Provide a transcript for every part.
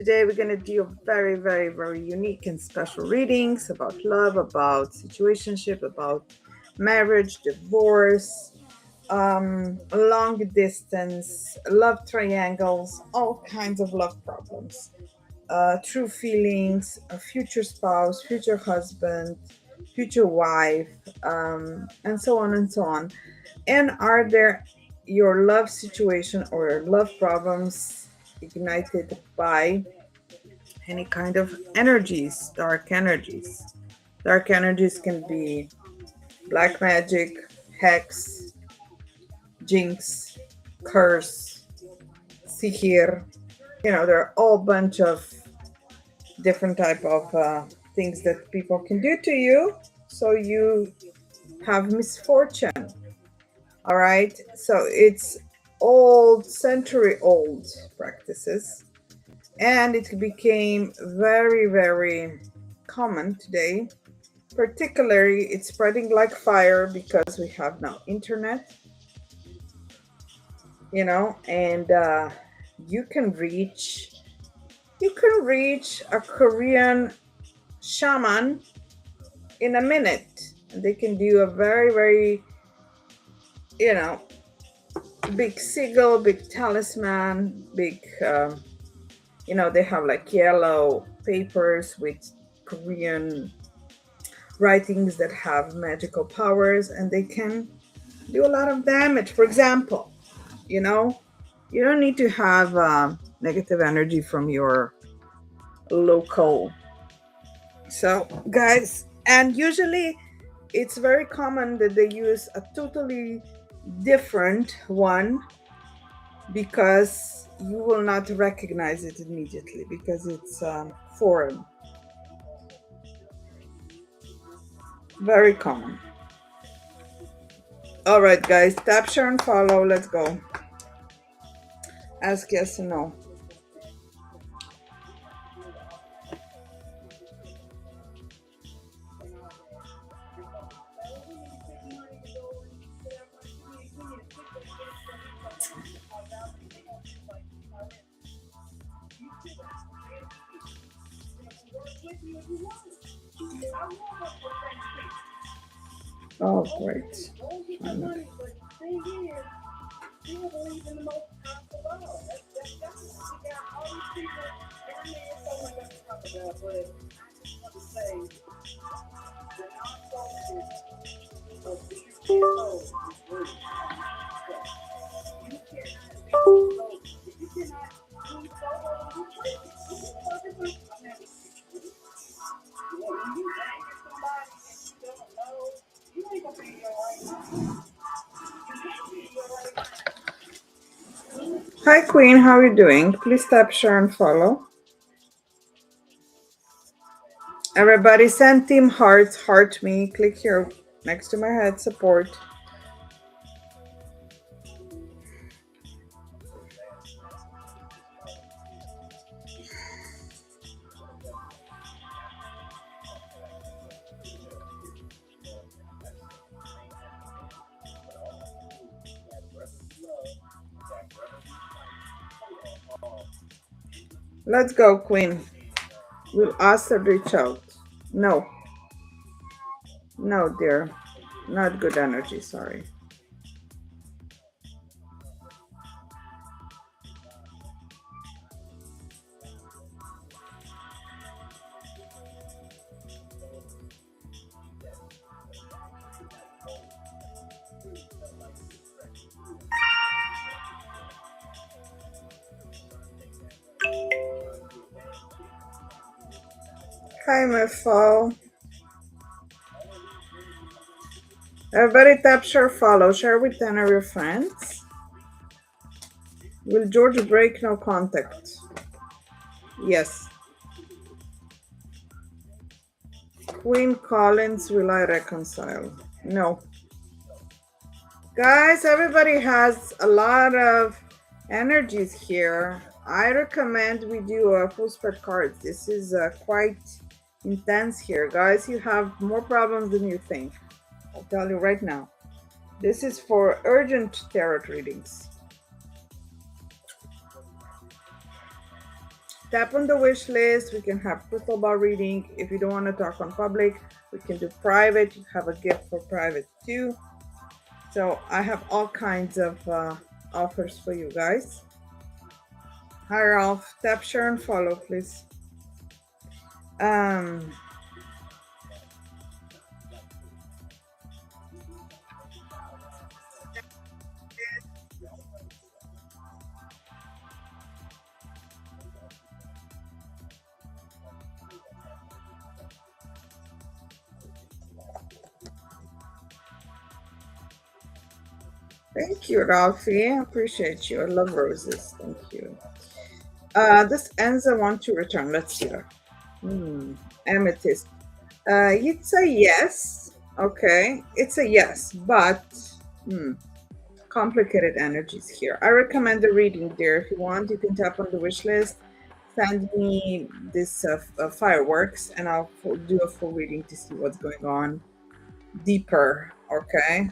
Today we're going to do very, very, very unique and special readings about love, about situationship, about marriage, divorce, long distance, love triangles, all kinds of love problems, true feelings, a future spouse, future husband, future wife, and so on and so on. And are there your love situation or your love problems ignited by any kind of energies, dark energies? Dark energies can be black magic, hex, jinx, curse, sihir. There are all bunch of different type of things that people can do to you, so you have misfortune. All right, so it's old, century old practices, and it became very, very common today. Particularly, it's spreading like fire because we have now internet, and you can reach a Korean shaman in a minute. They can do a very, very, you know, big sigil, big talisman, big, they have like yellow papers with Korean writings that have magical powers, and they can do a lot of damage. For example, you know, you don't need to have negative energy from your local. So, guys, and usually it's very common that they use a totally different one because you will not recognize it immediately because it's foreign. Very common. All right, guys, tap, share, and follow. Let's go. Ask yes and no. Oh, great. Hi, Queen. How are you doing? Please tap, share, and follow. Everybody send team hearts, heart me. Click here next to my head, support. Let's go, Queen. Will Asa reach out? No. No, dear. Not good energy, sorry. Hi, my fall. Everybody tap, share, follow. Share with 10 of your friends. Will George break no contact? Yes. Queen Collins, will I reconcile? No. Guys, everybody has a lot of energies here. I recommend we do a full spread cards. This is quite intense here. Guys, you have more problems than you think. I'll tell you right now. This is for urgent tarot readings. Tap on the wish list. We can have crystal ball reading. If you don't want to talk on public, we can do private. You have a gift for private too. So I have all kinds of offers for you guys. Hi Ralph. Tap, share, and follow, please. Um, Thank you, Ralphie. I appreciate you. I love roses. Thank you. This ends. I want to return. Let's see her. Amethyst. It's a yes. Okay. It's a yes, but complicated energies here. I recommend the reading, dear. If you want, you can tap on the wish list. Send me this fireworks, and I'll do a full reading to see what's going on deeper. Okay.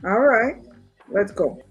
All right, let's go.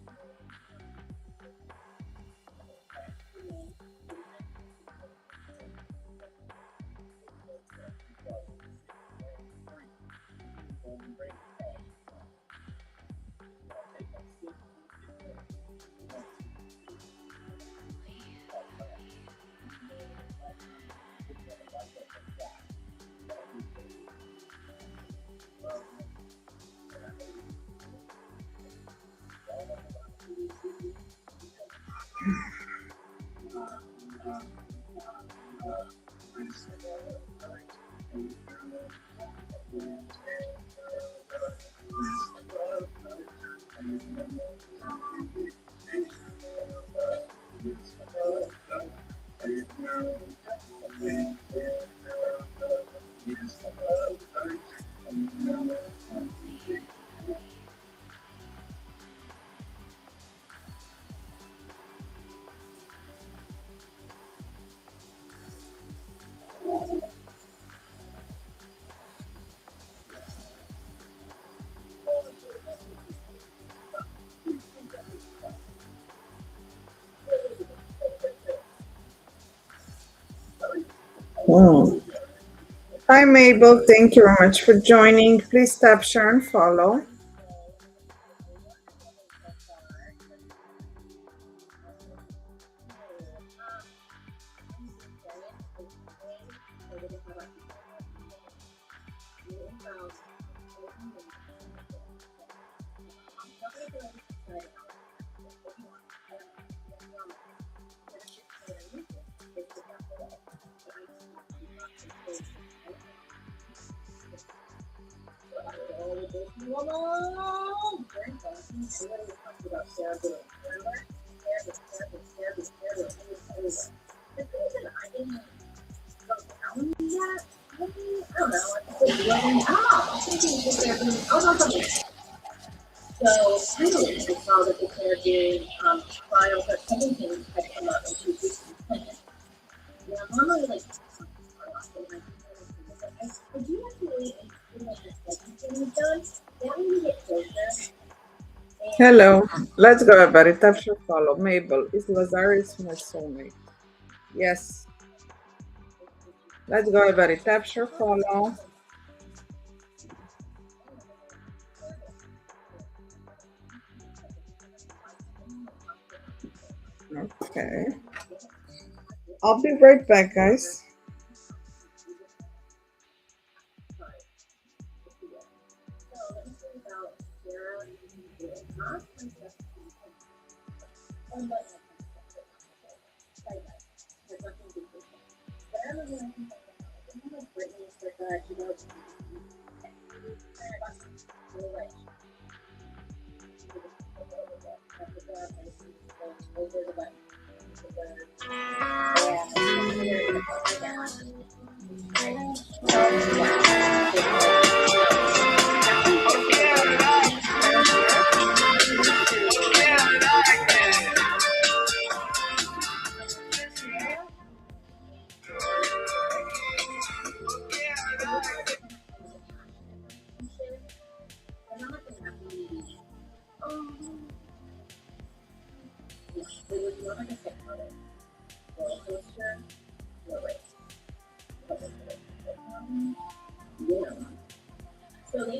Hi, Mabel. Thank you very much for joining. Please tap, share, and follow. So finally, I saw that the caregiving trial for Huntington's had come out in 2010. Yeah, normally like I do actually Huntington's done. That when you get closer. Hello. Let's go, everybody. Tap, share, follow. Mabel. Is Lazarus my soulmate? Yes. Let's go, everybody. Tap, share, follow. Okay. I'll be right back, guys.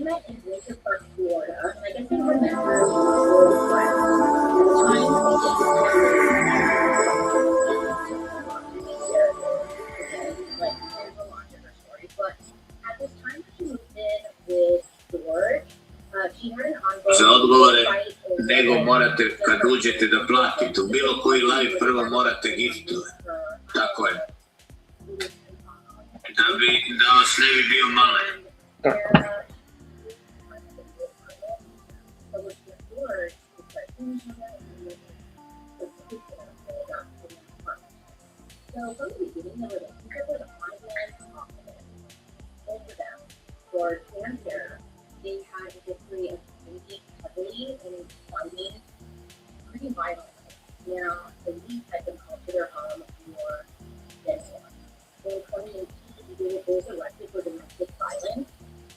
met in Winter Park, Florida, and I guess they remember being old friends. At the time, they didn't again, like there's a lot to her story, but at this time she moved in with George, she had an Za ongoing odgovore, fight over nego like morate, kad different uđete da platite, u bilo koji live prvo morate giftove. Tako je. Da vas ne bi bio male. So from the beginning, the relationship was on and off of it. Both of them, George and Sarah, they had a history of drinking heavily and fighting pretty violently. Now, the Leafs had been called to their home more than once. In 2018, they were both arrested for domestic violence.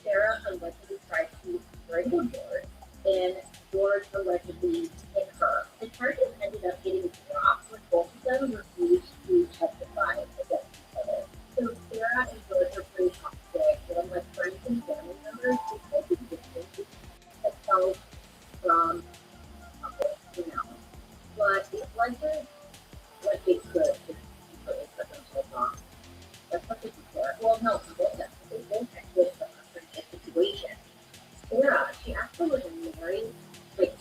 Sarah allegedly tried to strangle George, and George allegedly hit her. The charges ended up getting dropped when both of them refused to testify against each other. So Sarah and George were pretty toxic, and like friends and family members, they tried to distance themselves from couple. But it wasn't what they could to completely put themselves on. That's what they were. Well, no, for both of them. They both had good for this situation. Sarah, she actually was married like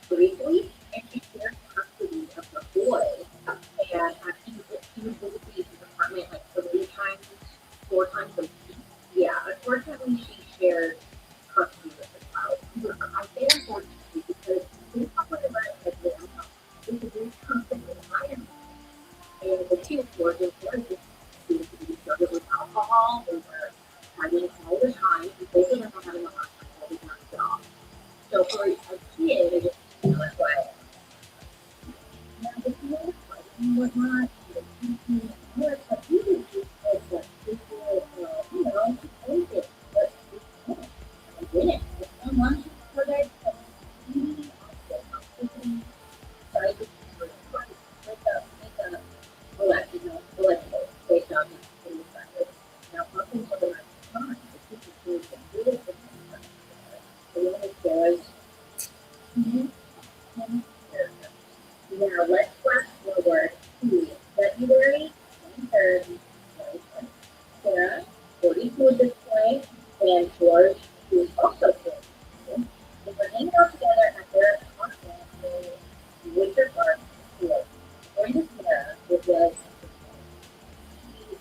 briefly, and she shared custody of the boy. And he was basically in his apartment like 3 times, 4 times a week. Yeah, unfortunately, she shared custody with the child. I say unfortunately because they probably let it like them out. It was a very toxic environment. And the two were just started with alcohol. They were fighting all the time. And both of them were having a hard time holding their job. So for a kid, it's like, now if you know fighting and whatnot, but you would just like what people, anything. But I didn't. If someone for that, really awesome. Sorry, just electrical based on the factors. Now, up until the last time, the teacher was really different. The one that says, now let's flash forward to February 23rd, 2020. Sarah, 42 at this point, and George, who is also 42, they were hanging out together at their apartment in Winter Park, Florida. According to Sarah, it was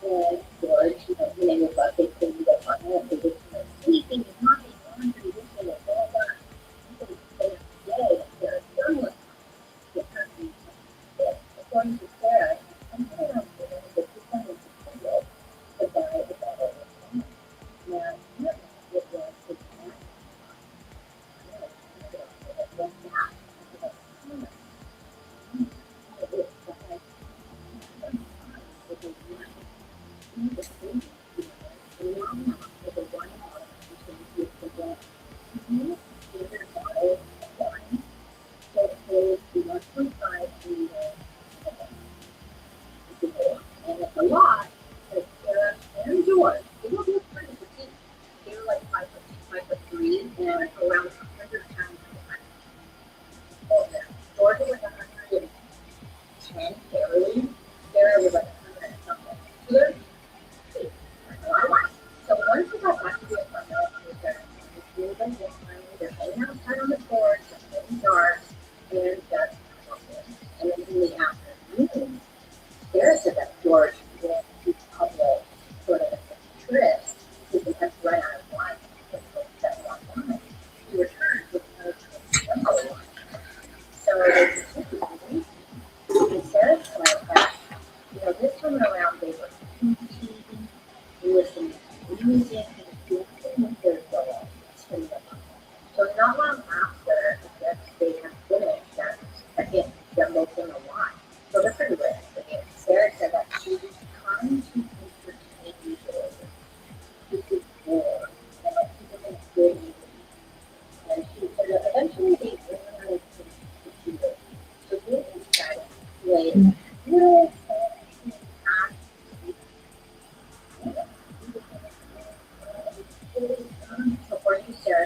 and George, when they were about they cleaned the apartment, they were sleeping and not laundry, this and that, all that. So they day, Sarah's son was according to Sarah, something around there that she found was scheduled to buy the bottle of wine. Now, it was his and it's a lot, but Sarah and George, they were both pretty petite. They were like 5'3", and around 100 pounds. George was 110 barely. Sarah was like 100 and something. So they're so once we got back to the apartment, they're hanging outside on the porch, it's getting dark, and that's and then in the afternoon, Sarah said that George went to public sort of trips because they had to run out of wine because they set one wine. He returned with another 20 wine. So they continued, and Sarah said that, this time around they were eating, listening to music, and dancing with their dog. So not long after, I guess they had finished that second jumbo in the wine. So they're pretty rare. Sarah said that she was trying to entertain George. She was bored, and that she wasn't good eating. And she said that eventually they ran out of things to do. So they decided to play little according to Sarah,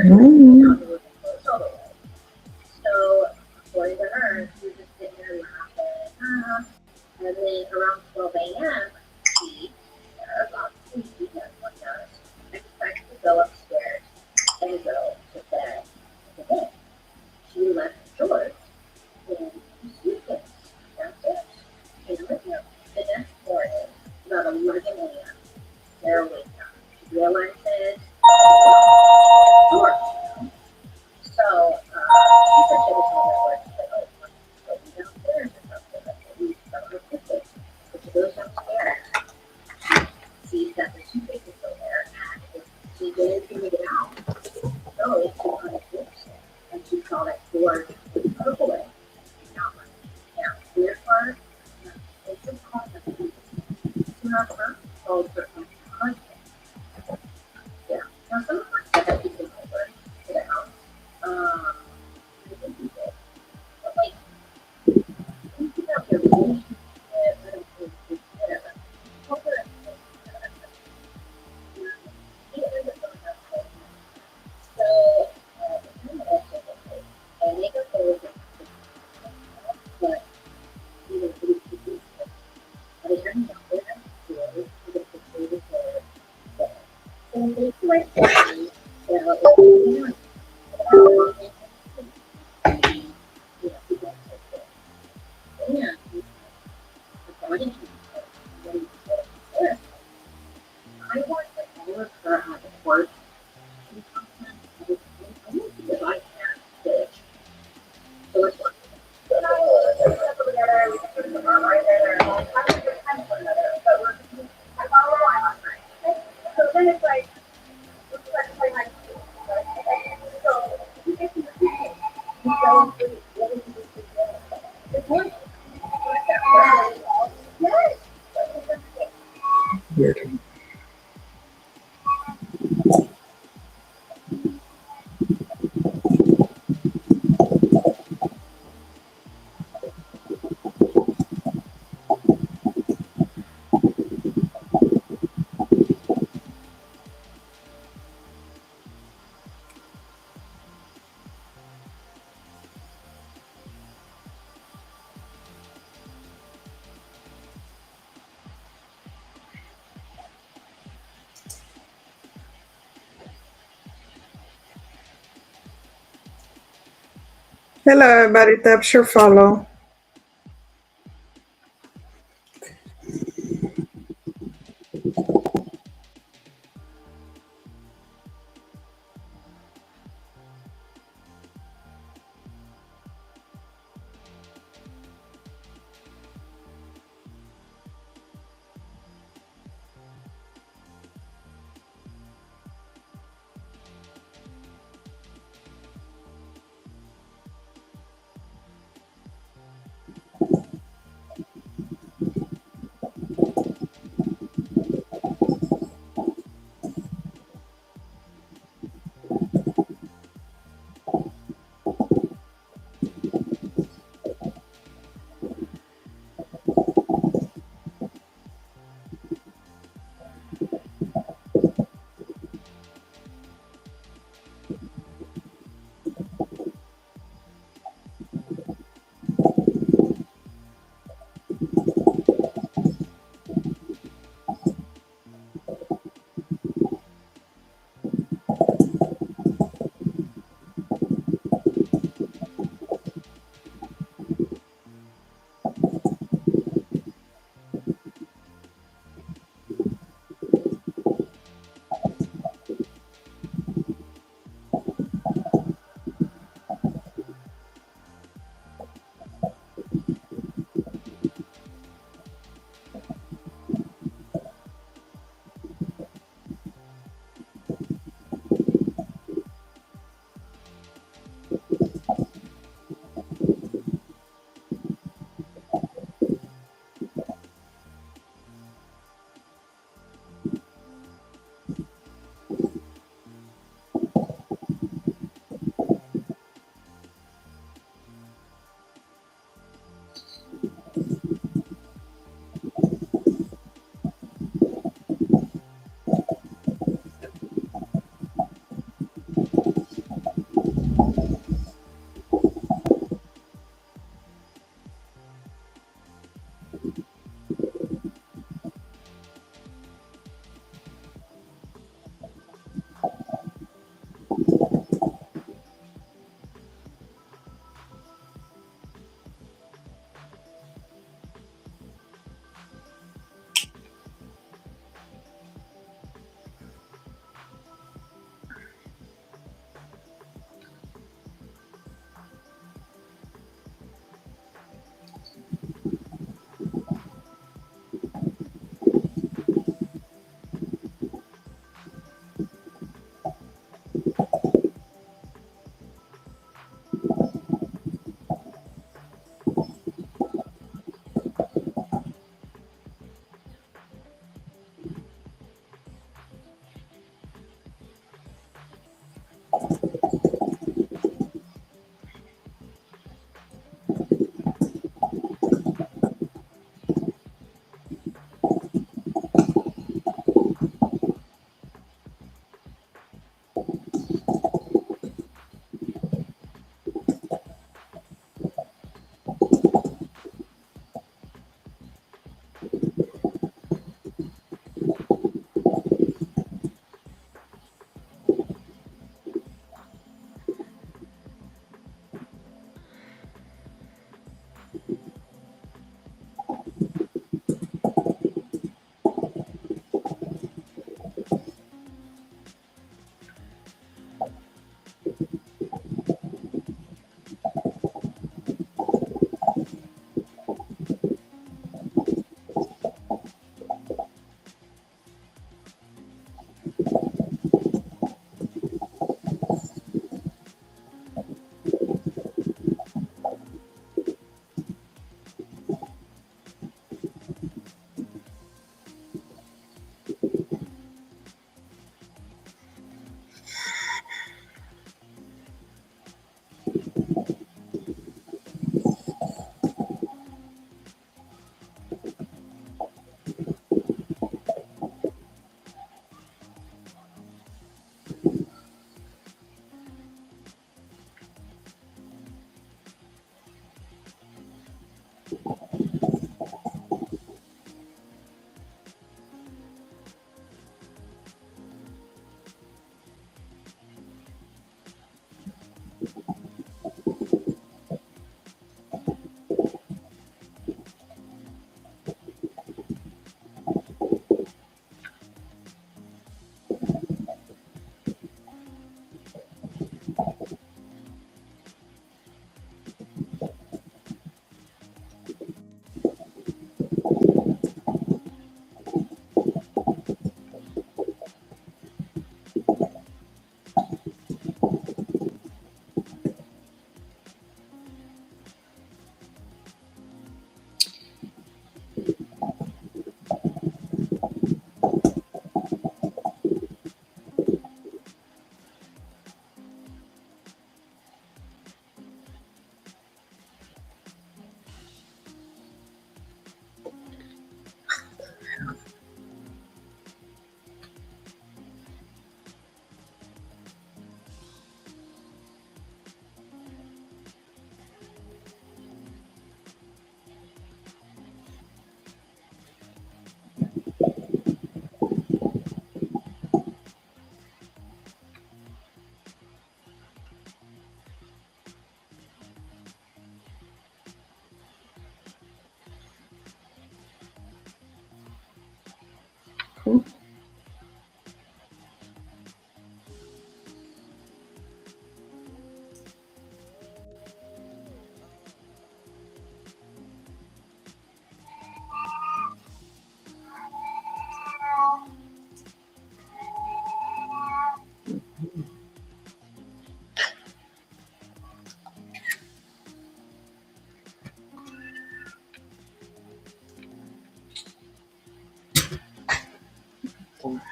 Mm. So, according to her, she was just sitting there laughing. And then around 12 a.m., she, about sleepy, as one does, expects to go upstairs and go to bed. Today, she left George in the suitcase downstairs. And with him, the next morning, about 11 a.m., Sarah wakes up. She realizes George. So, she said she was home at work. She's like, oh, I'm going downstairs or something. Like, maybe some of her suitcase. So she goes downstairs. Sees that the suitcase is still there, and she didn't figure it out. So she got a gift, and she saw that George was put away. Now, weird part, it's just called the to have her called her husband. Yeah. Now, some of us said that he came over to the house. I think he did. But, like, think about your relationship, whatever. Over he ended up going up there. So, and they go forward, but even if you do, by the time you got there, you know, you get the food there. So they went down, you know, you know, people like that. And according to when you go I want that all of her have work and content, and because I can't bitch. So it's like, and I put them together, we can put them online there, and I have a good time with one another, but I follow along last night. So then it's like, let's play my game. So you get to the game, you go through what is this morning? Yes. Weird. Hello, everybody. Tap your follow.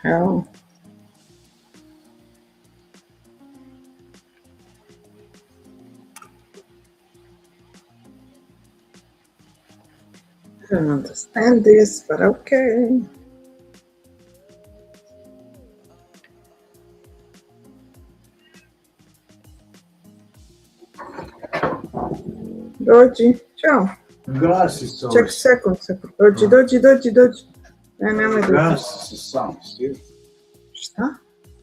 Hell. I don't understand this, but okay. Dođi, čao. Gasi se Ček, sekund. Dođi. Ne, nemoj dođi. Gasi se sam, svi. Šta?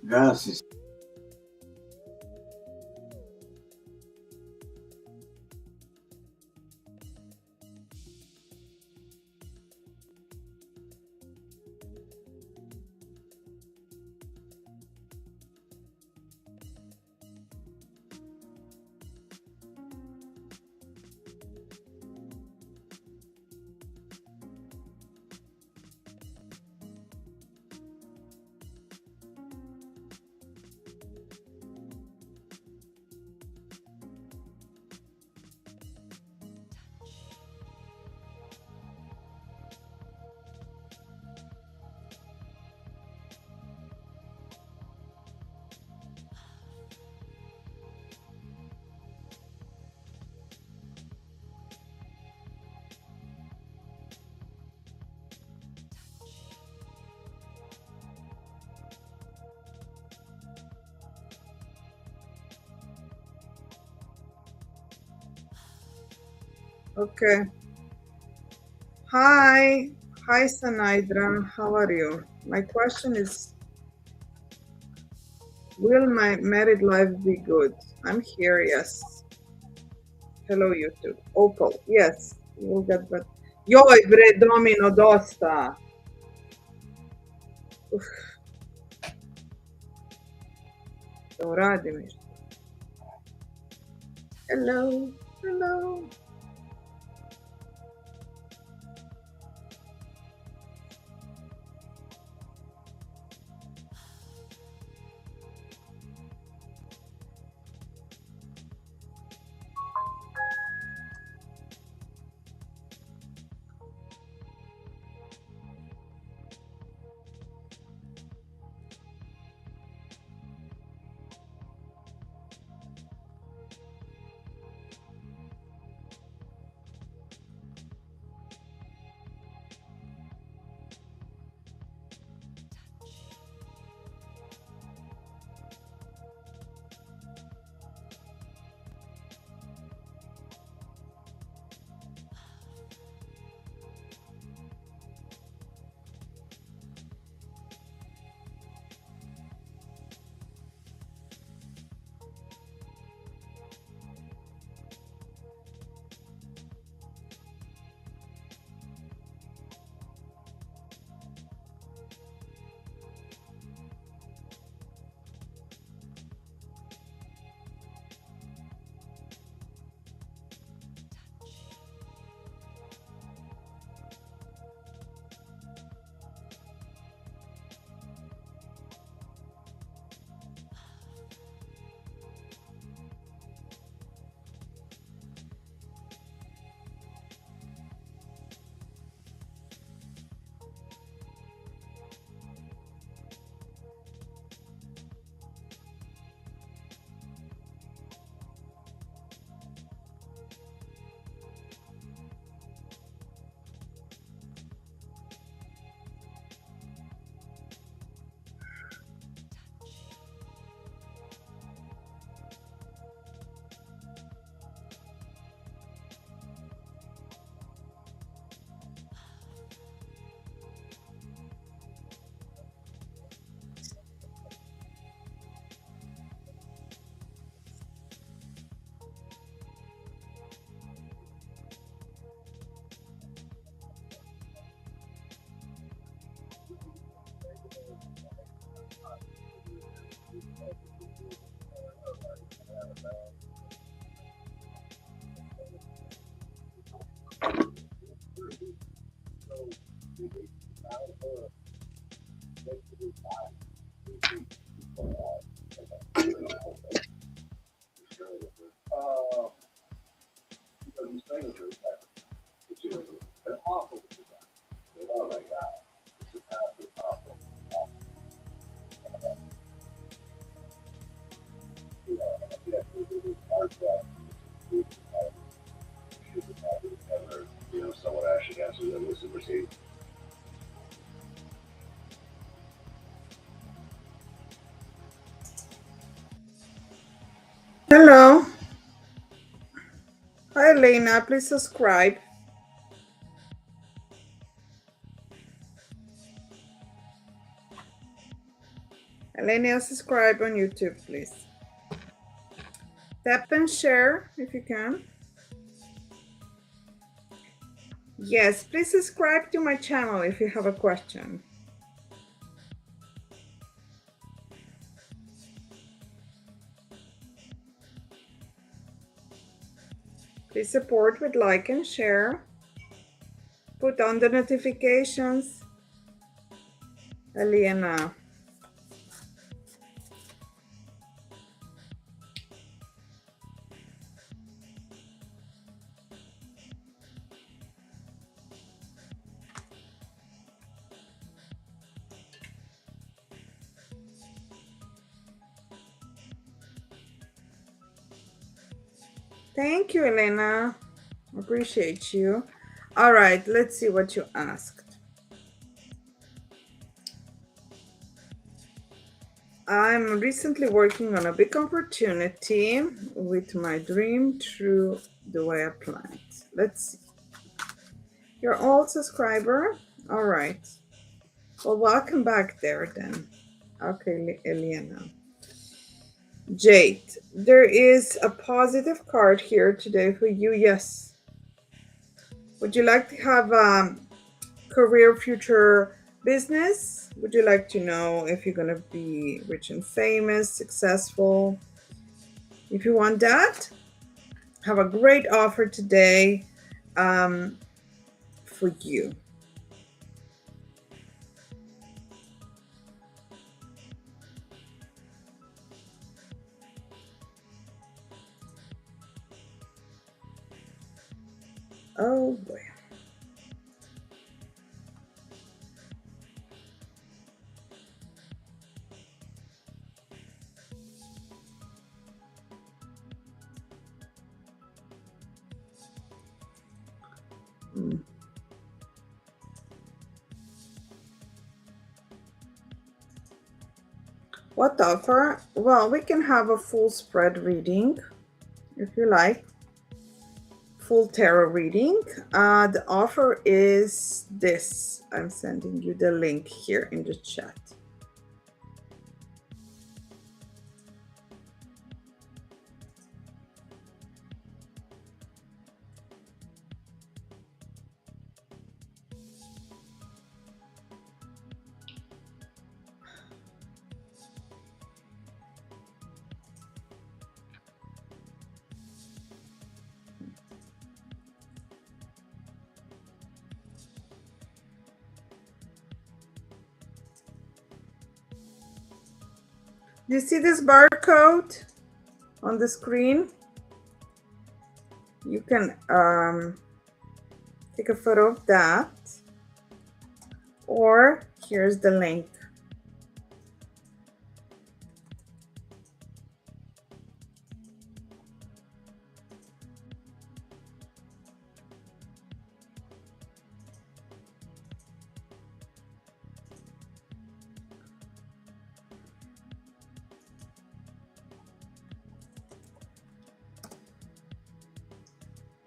Gasi se. Okay. Hi, Sanaidra. How are you? My question is, will my married life be good? I'm here, yes. Hello, YouTube. Opal, yes. We'll get that. Joj, bre, Domino, dosta. Uf. Da uradim nešto. Hello. Hello. Hi, Elena. Please subscribe. Elena, subscribe on YouTube, please. Tap and share if you can. Yes, please subscribe to my channel if you have a question. Please support with like and share. Put on the notifications. Elena. Thank you, Elena. Appreciate you. All right, let's see what you asked. I'm recently working on a big opportunity with my dream through the way I planned. Let's see. You're all subscriber? All right. Well, welcome back there then. Okay, Elena. Jade, there is a positive card here today for you. Yes. Would you like to have a career, future business? Would you like to know if you're going to be rich and famous, successful? If you want that, have a great offer today for you. Oh boy. What offer? Well, we can have a full spread reading if you like. Full tarot reading. The offer is this. I'm sending you the link here in the chat. Do you see this barcode on the screen? You can take a photo of that, or here's the link.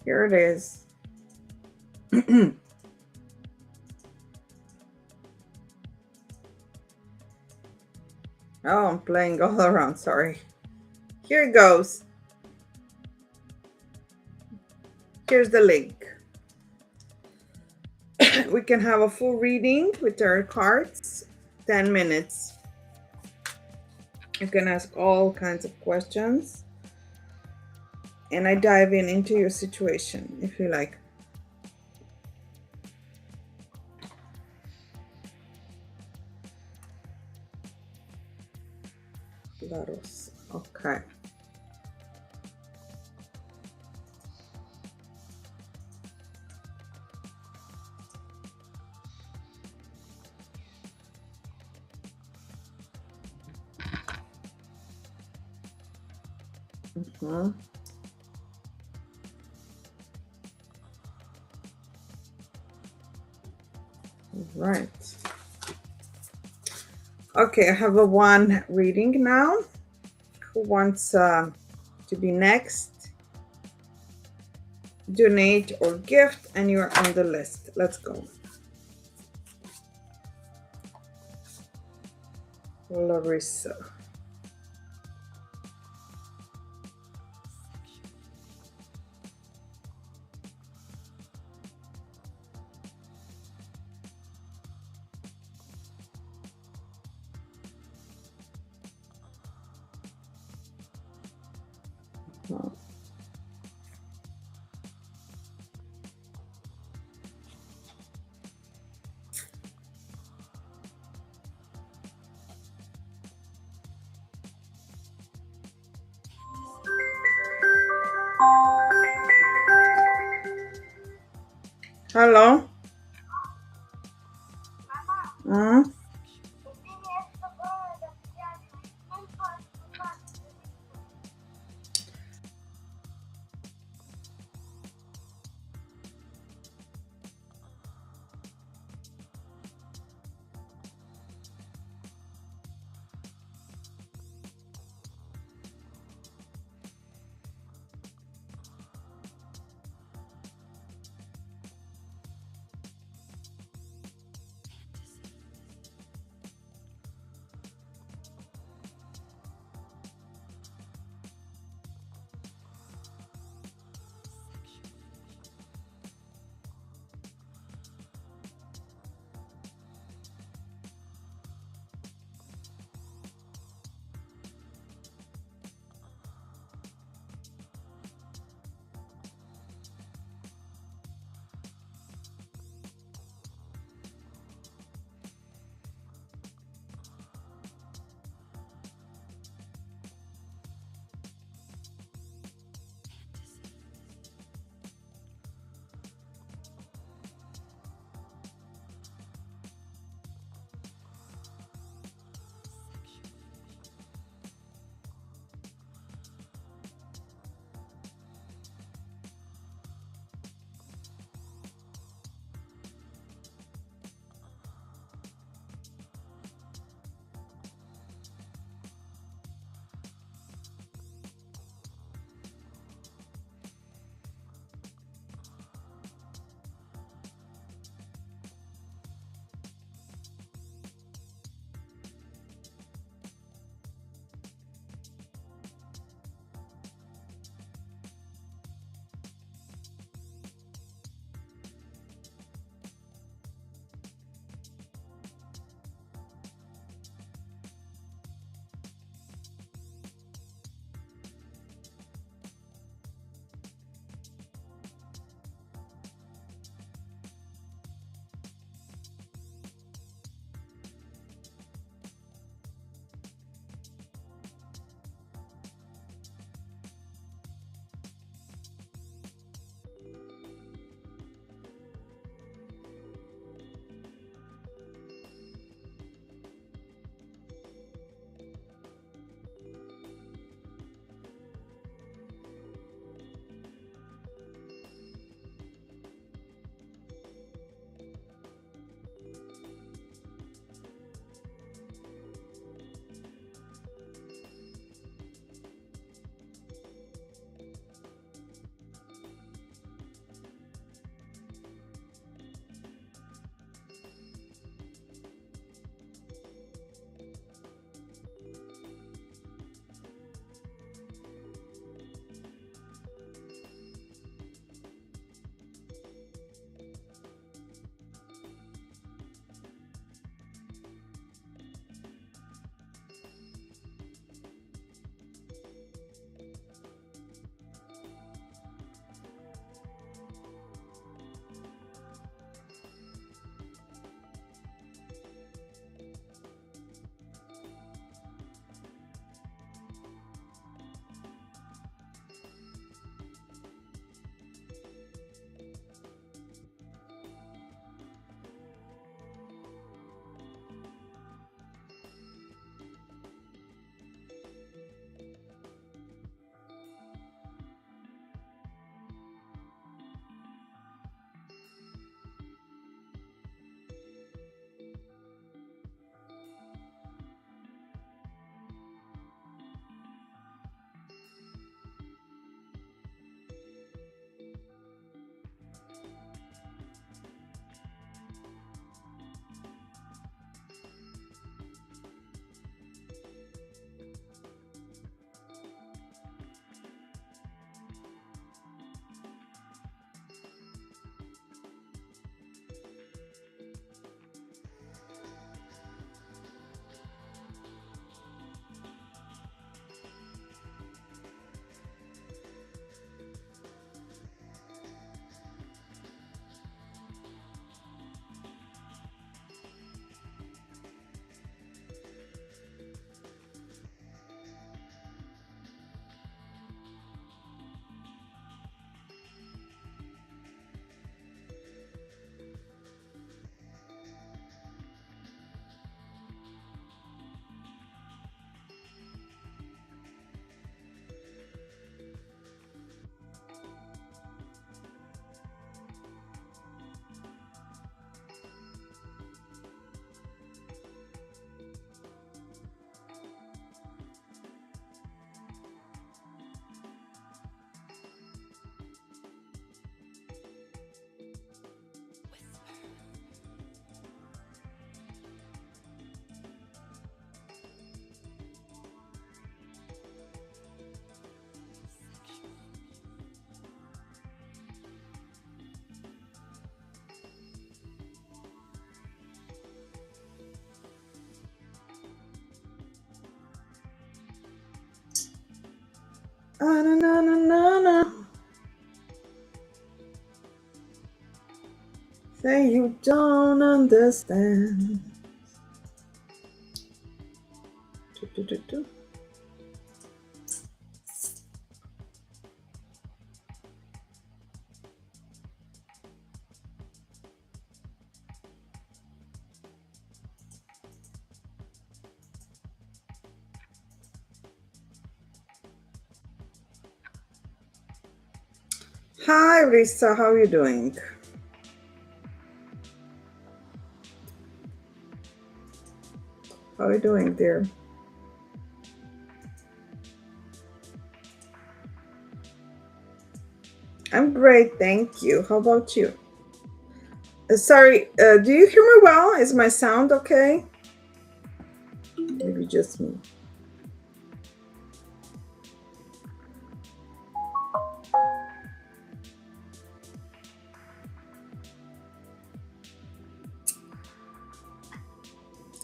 Here it is. Oh, I'm playing all around, sorry. Here it goes. Here's the link. We can have a full reading with tarot cards, 10 minutes. You can ask all kinds of questions. And I dive into your situation if you like. La Rosa. Okay. Mhm. Right. Okay, I have a one reading now. Who wants to be next? Donate or gift, and you're on the list. Let's go. Larissa. Hello. Mm? Ah, na, na, na, na, na. Say you don't understand. Do, do, do, do. Hi, Risa. How are you doing? How are you doing, dear? I'm great, thank you. How about you? Sorry, do you hear me well? Is my sound okay? Maybe just me.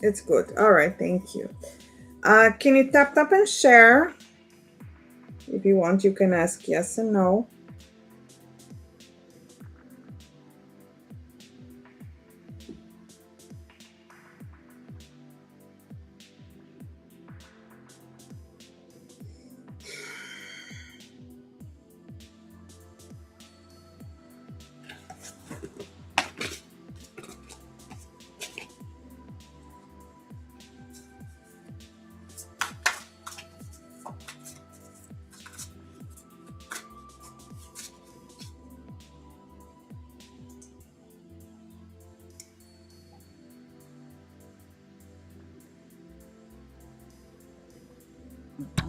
It's good. All right, thank you. Can you tap and share? If you want, you can ask yes and no.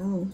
Mm.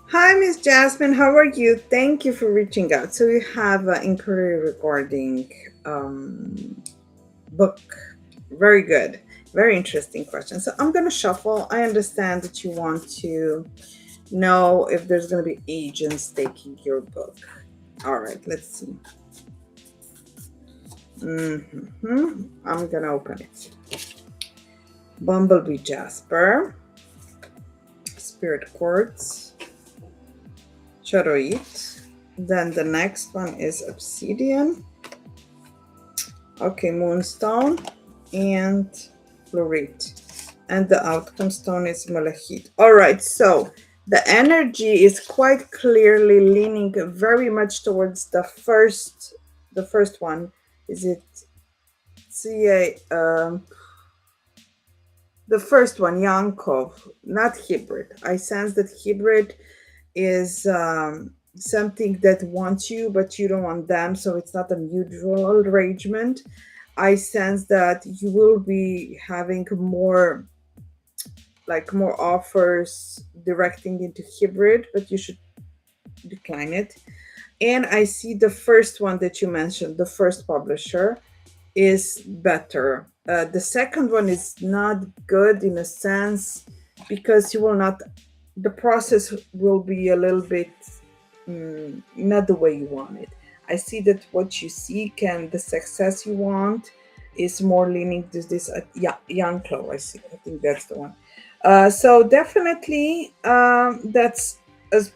Hi, Miss Jasmine. How are you? Thank you for reaching out. So you have an inquiry regarding book. Very good. Very interesting question. So I'm going to shuffle. I understand that you want to know if there's going to be agents taking your book. All right, let's see. I'm going to open it. Bumblebee Jasper, Spirit Quartz, Charoite. Then the next one is Obsidian. Okay, Moonstone and Fluorite. And the outcome stone is Malachite. All right, so the energy is quite clearly leaning very much towards the first one. Is it CA? The first one, Yankov, not hybrid. I sense that hybrid is something that wants you, but you don't want them. So it's not a mutual arrangement. I sense that you will be having more offers directing into hybrid, but you should decline it. And I see the first one that you mentioned, the first publisher, is better. The second one is not good in a sense because you will not, the process will be a little bit not the way you want it. I see that what you seek and the success you want is more leaning to this young Clo. I think that's the one. So definitely that's as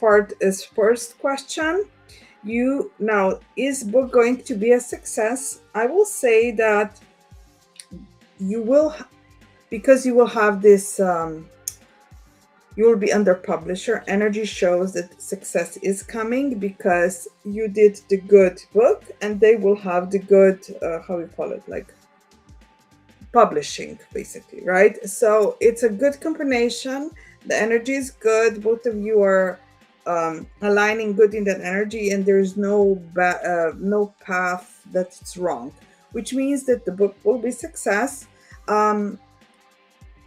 first question. You now, is book going to be a success? I will say that you will because you will have this, you will be under publisher. Energy shows that success is coming because you did the good book, and they will have the good, how you call it, like publishing, basically, right? So it's a good combination. The energy is good. Both of you are aligning good in that energy, and there's no path that's wrong, which means that the book will be success. Um,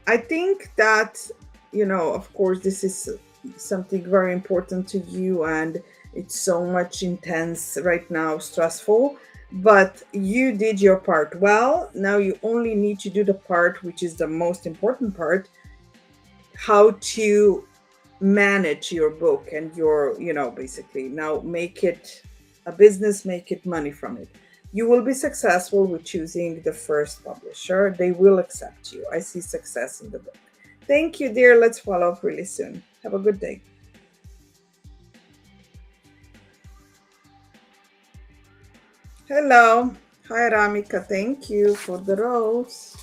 I think that, of course, this is something very important to you, and it's so much intense right now, stressful, but you did your part well. Now you only need to do the part, which is the most important part, how to manage your book and your, basically now make it a business, make it money from it. You will be successful with choosing the first publisher. They will accept you. I see success in the book. Thank you, dear. Let's follow up really soon. Have a good day. Hello. Hi, Ramika. Thank you for the rose.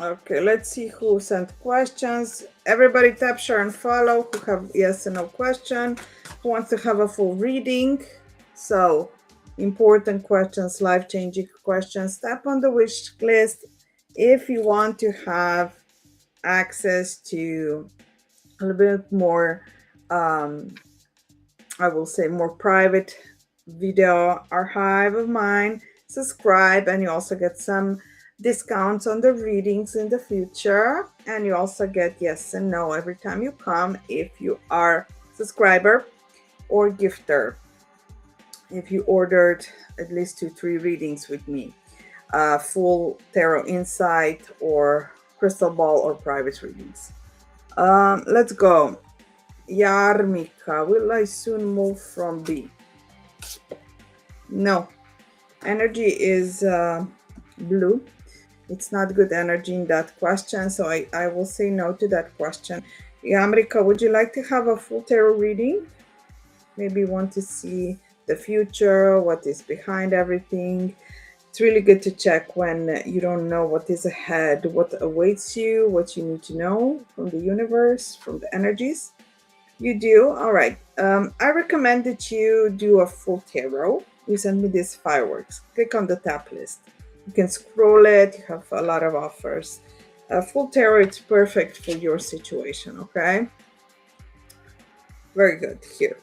Okay, let's see who sent questions. Everybody tap, share, and follow who have yes and no question, who wants to have a full reading. So, important questions, life-changing questions. Tap on the wish list if you want to have access to a little bit more, I will say, more private video archive of mine. Subscribe, and you also get some discounts on the readings in the future, and you also get yes and no every time you come if you are subscriber or gifter, if you ordered at least 2-3 readings with me, full tarot insight or crystal ball or private readings. Let's go. Yarmika, will I soon move from B? No, energy is blue. It's not good energy in that question, so I will say no to that question. Yamrika, would you like to have a full tarot reading? Maybe you want to see the future, what is behind everything. It's really good to check when you don't know what is ahead, what awaits you, what you need to know from the universe, from the energies. You do? All right. I recommend that you do a full tarot. You send me these fireworks. Click on the tap list. You can scroll it. You have a lot of offers. Full tarot, it's perfect for your situation, okay? Very good. Here.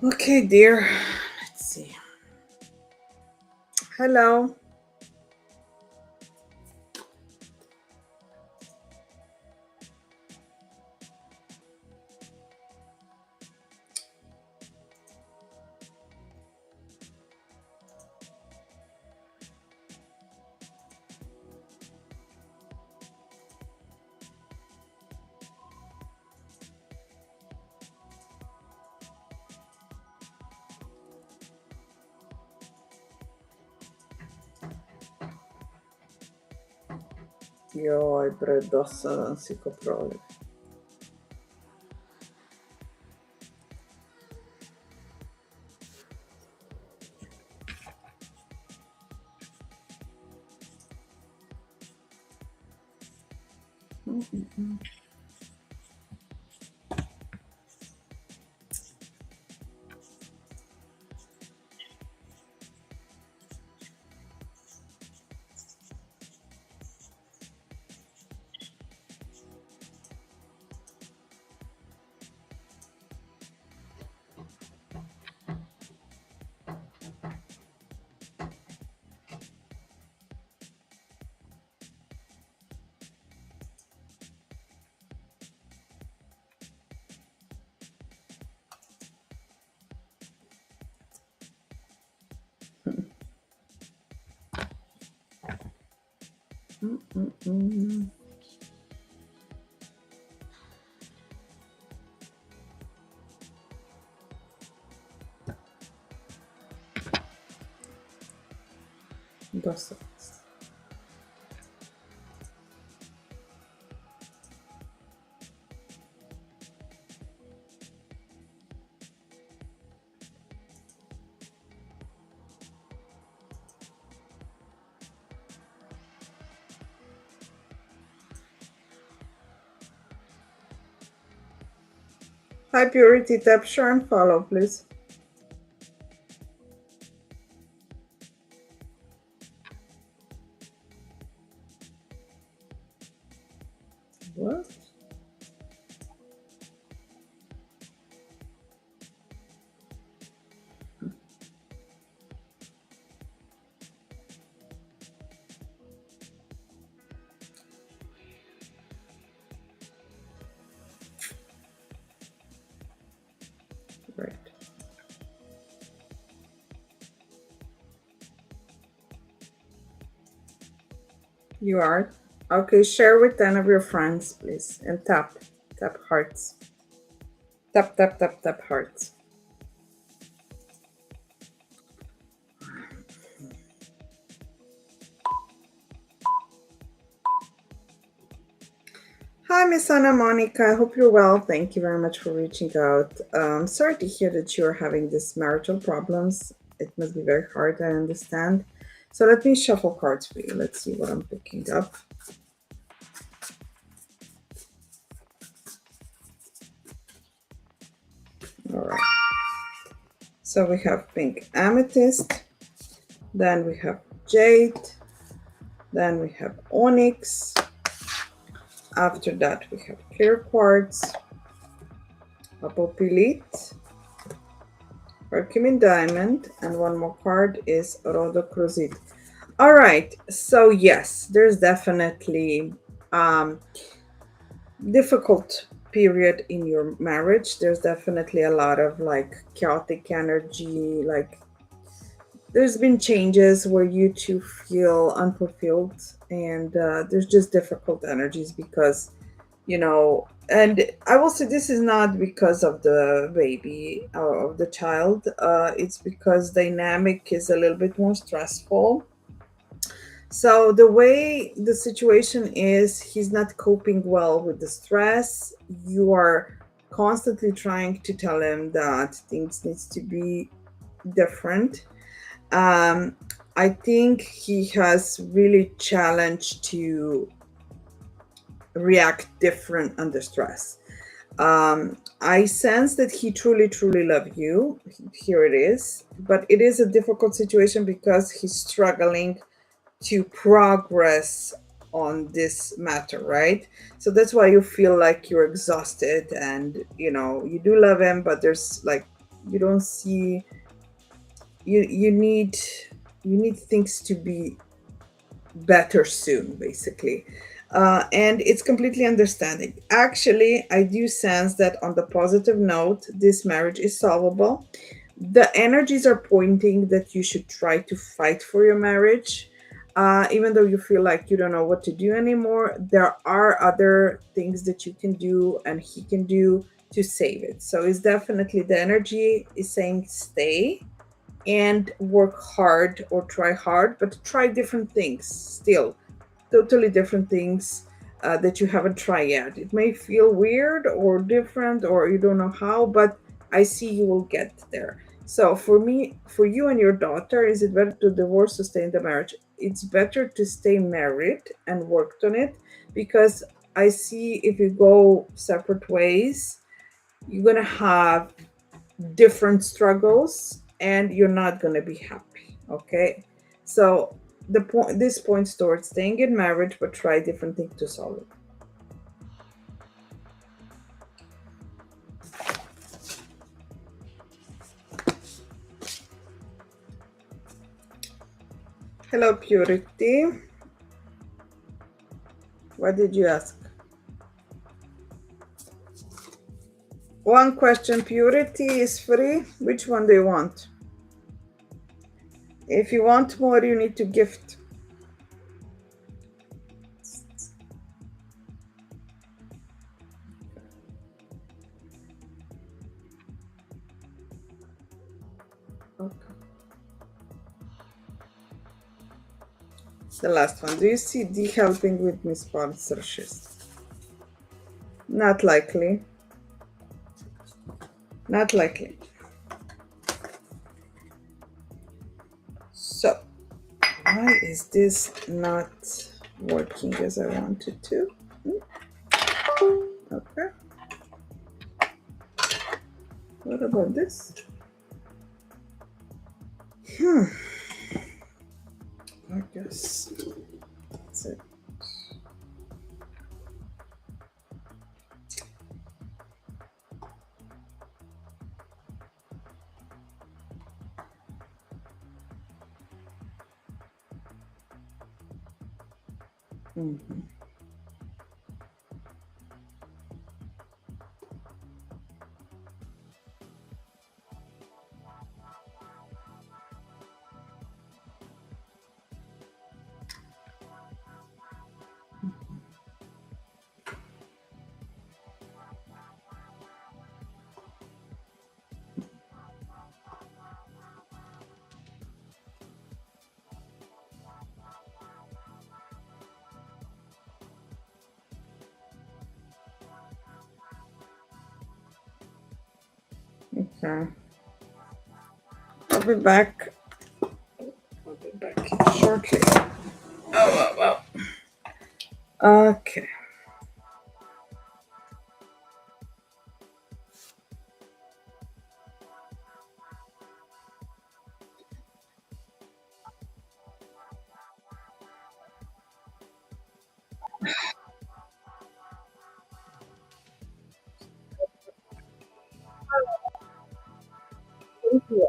Okay, dear. Let's see. Hello. Joj bre, dosadan si ko proliv. Dosta. Hi Purity, tap share and follow please. What? Right. You are? Okay, share with 10 of your friends, please. And tap hearts. Tap hearts. Hi, Miss Anna Monica. I hope you're well. Thank you very much for reaching out. Sorry to hear that you're having these marital problems. It must be very hard, I understand. So let me shuffle cards for you. Let's see what I'm picking up. All right. So we have pink amethyst. Then we have jade. Then we have onyx. After that, we have clear quartz, apophyllite, curcumin diamond, and one more card is rhodochrosite. All right, so yes, there's definitely difficult period in your marriage. There's definitely a lot of like chaotic energy, like there's been changes where you two feel unfulfilled, and there's just difficult energies because, you know, and I will say this is not because of the baby or of the child. It's because dynamic is a little bit more stressful. So the way the situation is, he's not coping well with the stress. You are constantly trying to tell him that things needs to be different. I think he has really challenged to react different under stress. I sense that he truly loves you. Here it is, but it is a difficult situation because he's struggling to progress on this matter, right? So that's why you feel like you're exhausted, and you know you do love him, but there's like you don't see you need things to be better soon, basically. And it's completely understanding. Actually, I do sense that on the positive note, this marriage is solvable. The energies are pointing that you should try to fight for your marriage. Even though you feel like you don't know what to do anymore, there are other things that you can do and he can do to save it. So it's definitely the energy is saying stay and work hard or try hard, but try different things still. totally different things that you haven't tried yet. It may feel weird or different, or you don't know how, but I see you will get there. So for me, for you and your daughter, is it better to divorce or stay in the marriage? It's better to stay married and worked on it, because I see if you go separate ways, you're gonna have different struggles and you're not going to be happy. Okay, so this points towards staying in marriage, but try different things to solve it. Hello, Purity. What did you ask? One question. Purity is free. Which one do you want? If you want more, you need to gift. Okay. The last one. Do you see D helping with me sponsorships? Not likely. Not likely. So, why is this not working as I wanted to? Okay. What about this? I guess that's it. Mm-hmm. Okay. I'll be back. I'll be back shortly. Oh, wow. Okay. Thank you.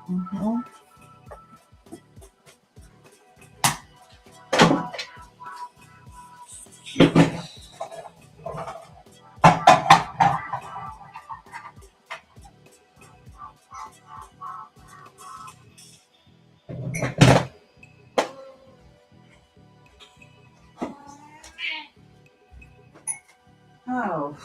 Mm-hmm. Oh.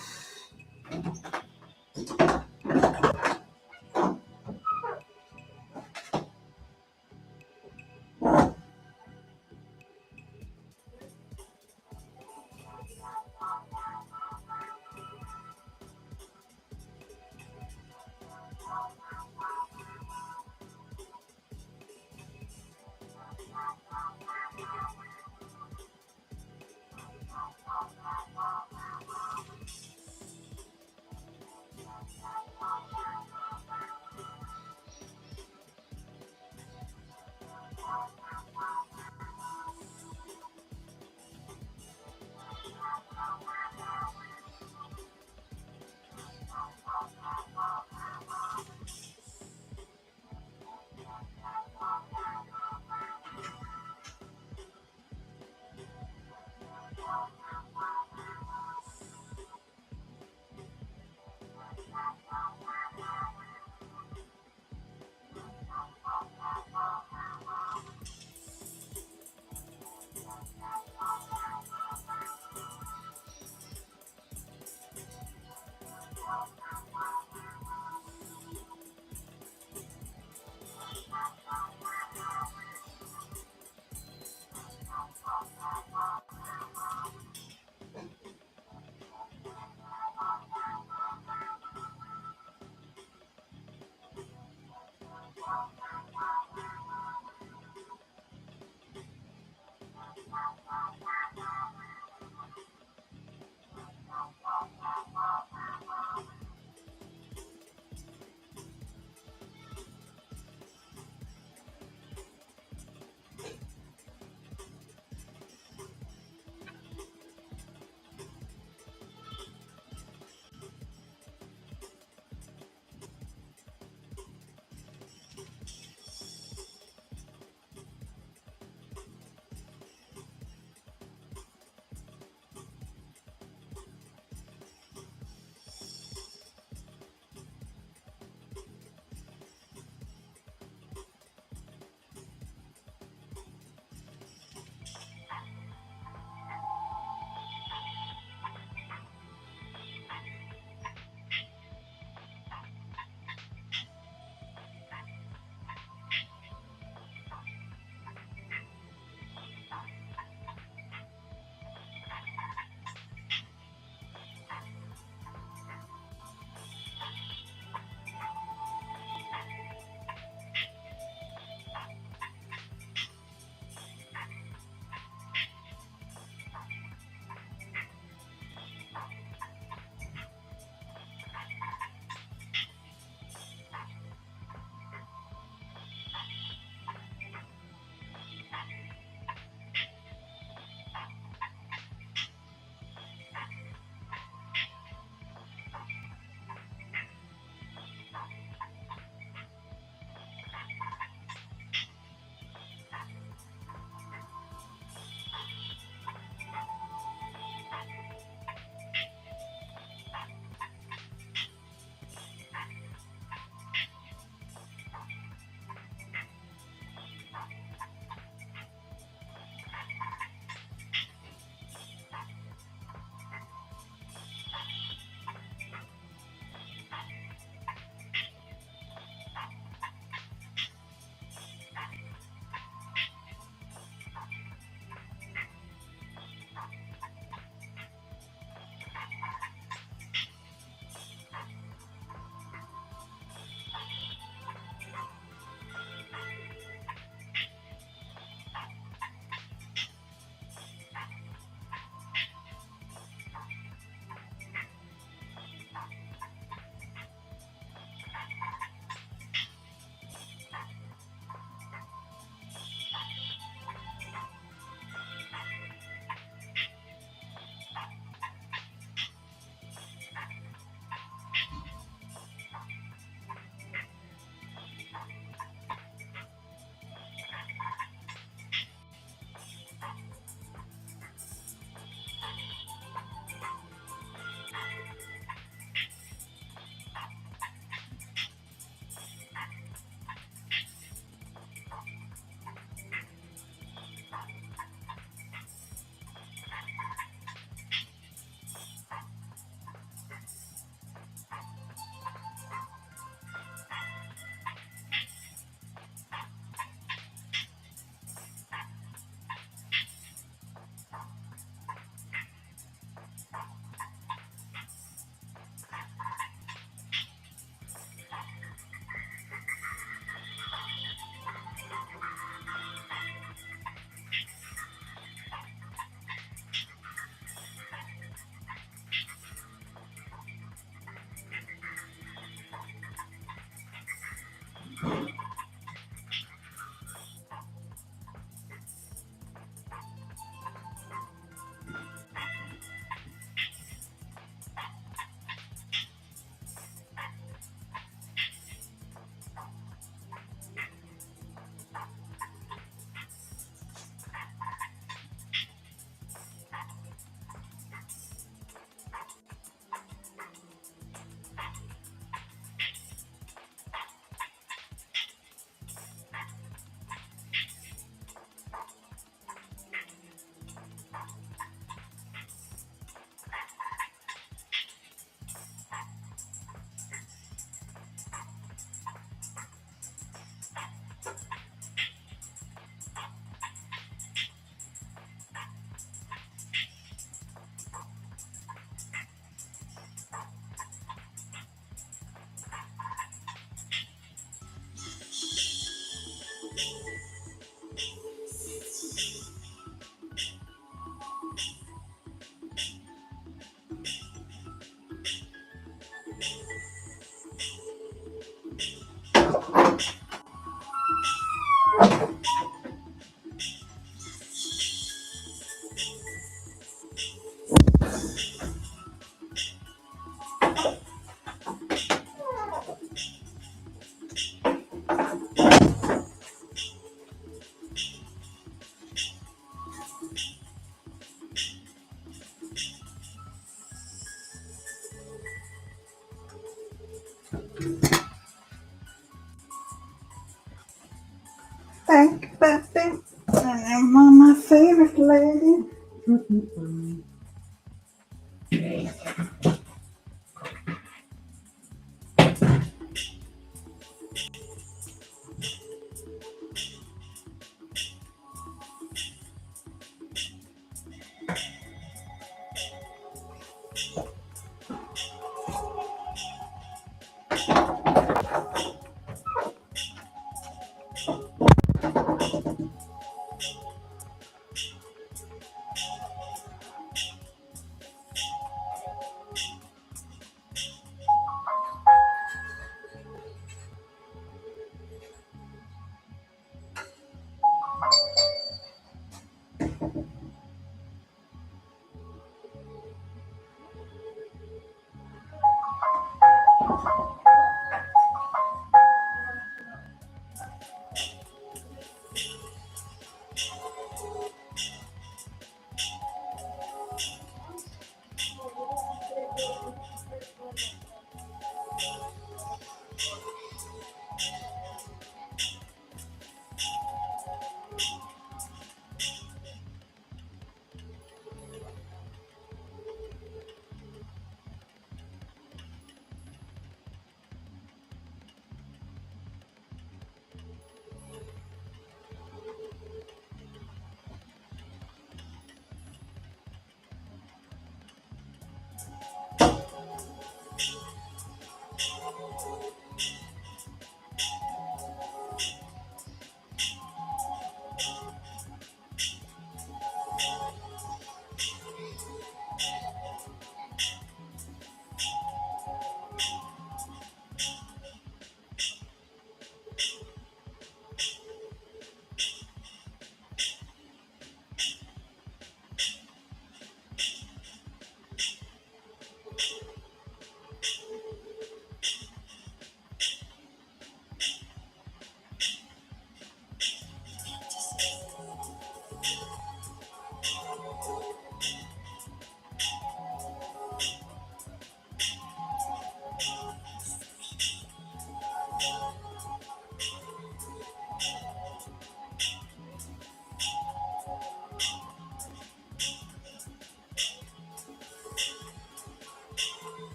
Thank you, baby. I'm my favorite lady. Mm-mm-mm.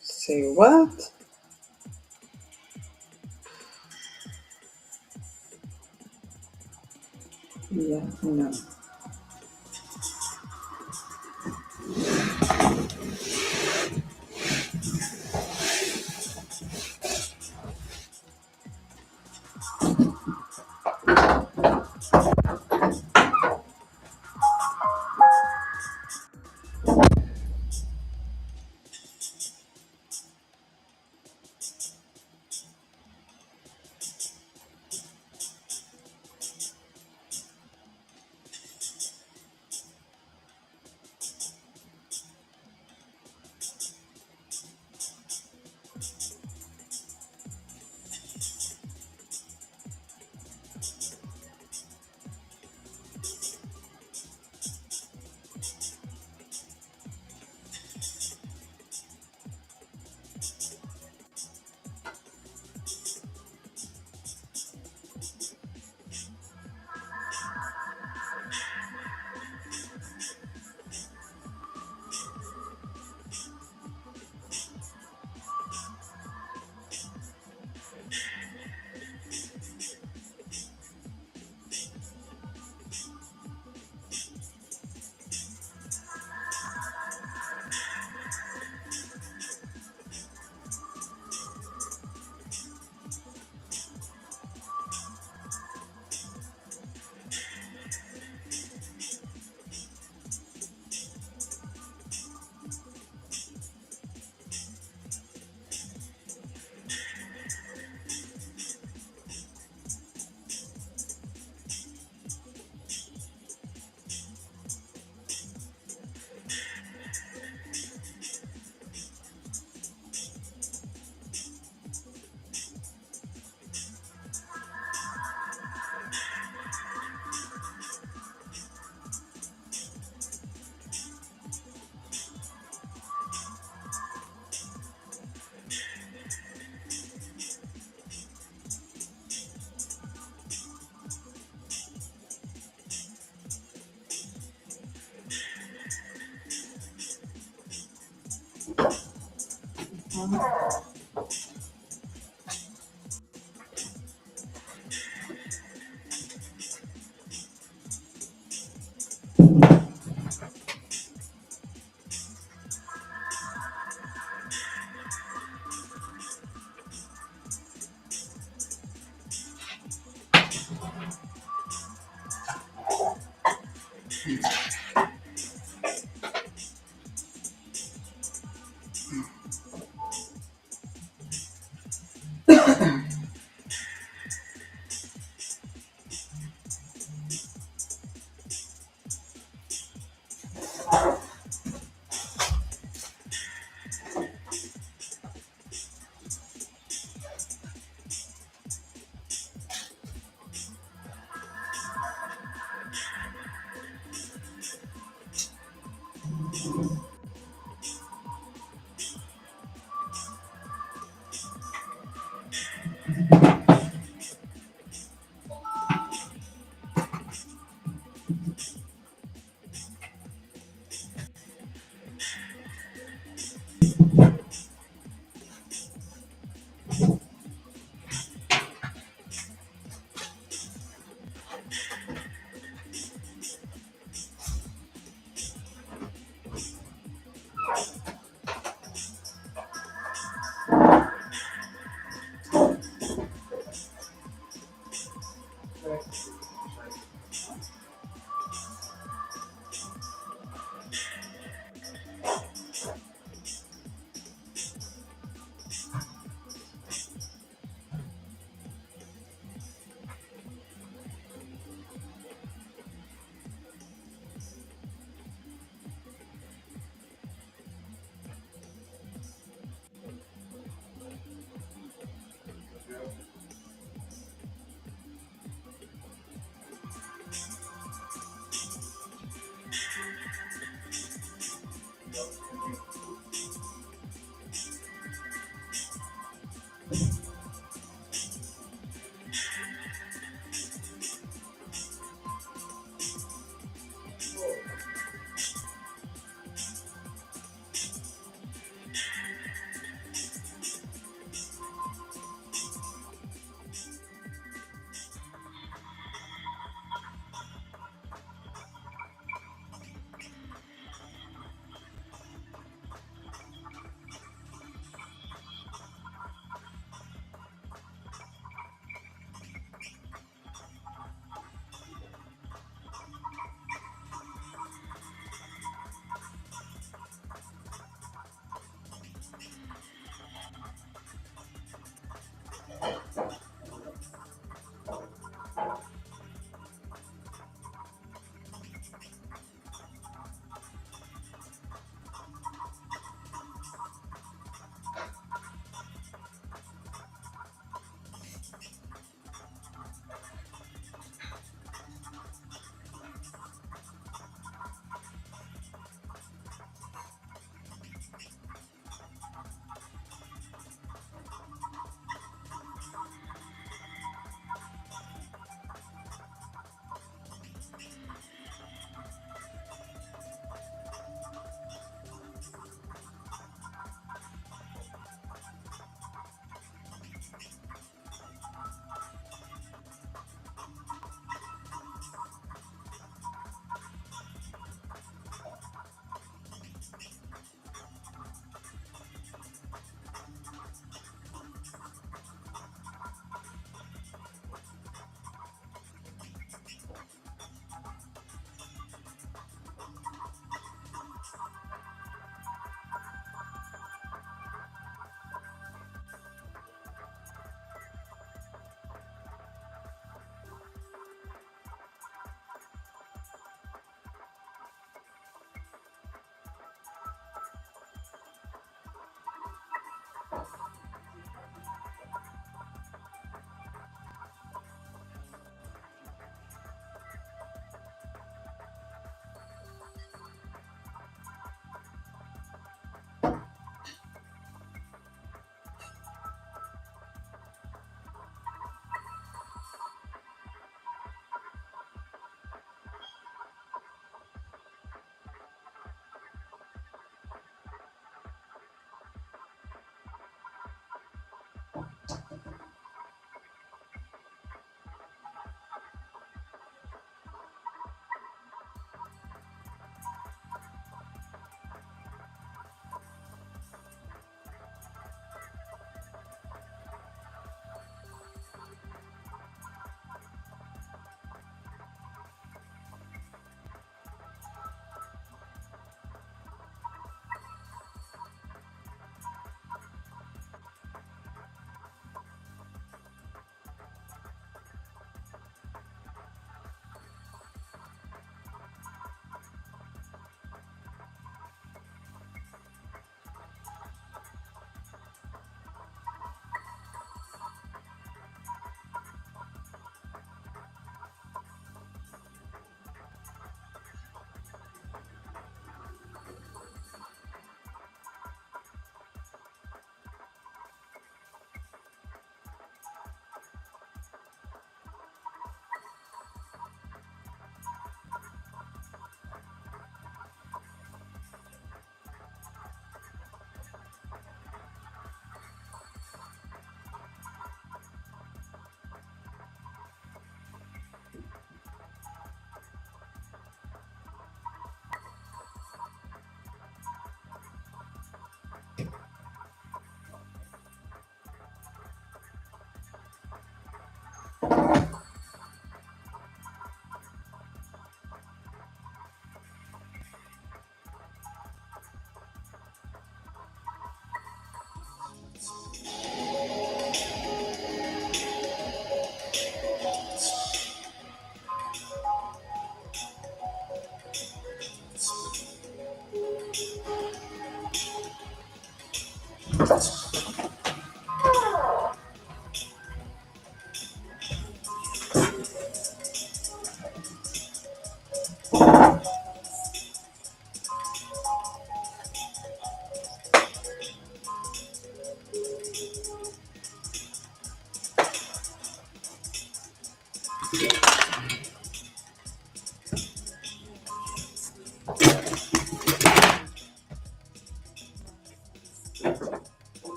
Say what? Yeah, no.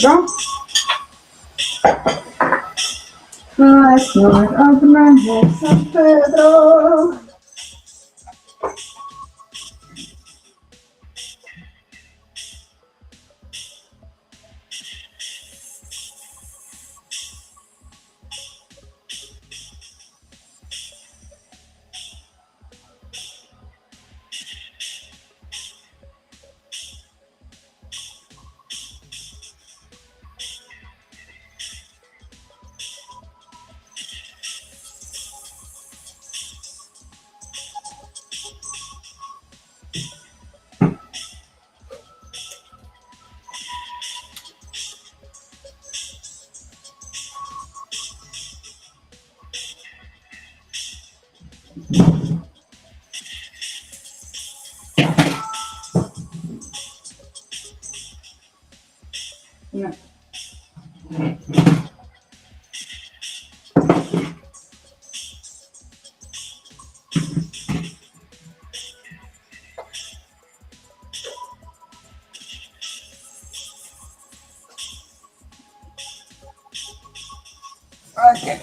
Pedro. Flies north of my head, San Pedro. No. Okay.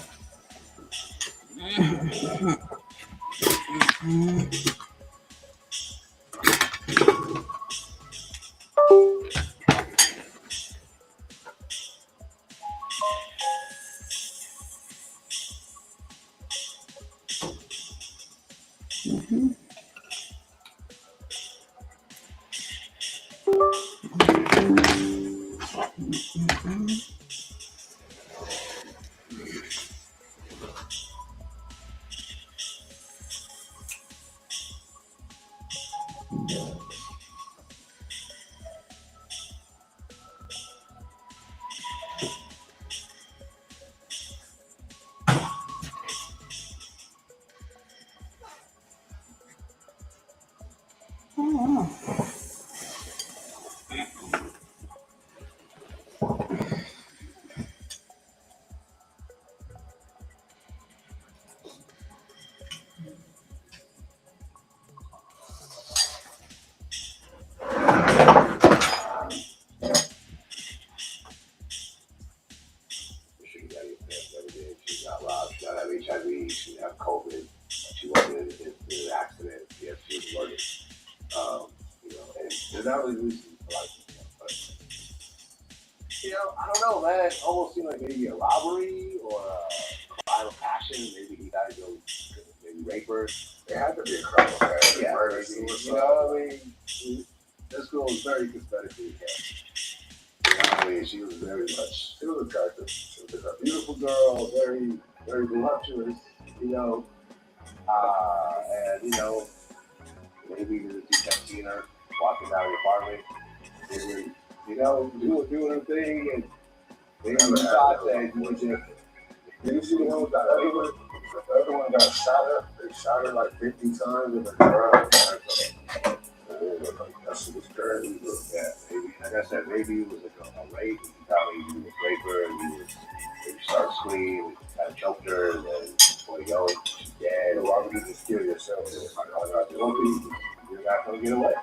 She got robbed. She got HIV. She had COVID. She wasn't in an accident. Yes, she was murdered. And there's not really reasons for like, but I don't know, man. It almost seemed like maybe a robbery or a crime of passion. Maybe he got to go, maybe rape her. There had to be a crime of passion. Yeah, murder. This girl was very cosmetically kept. She was very much. She was attractive. She was a beautiful girl, very, very voluptuous. And maybe you kept seeing her walking down the apartment. They were, doing her thing, and maybe you thought that you were just. Did you see the one with the other one? The other one got shot her. They shot her like 50 times in the garage. That shit was crazy. Yeah, maybe. Like I said, maybe it was like a rape. He thought maybe he was rape her, and he started screaming, kind of choked her, and then before he goes, she's dead. So why would you just kill yourself? It's like, you're not going to get away.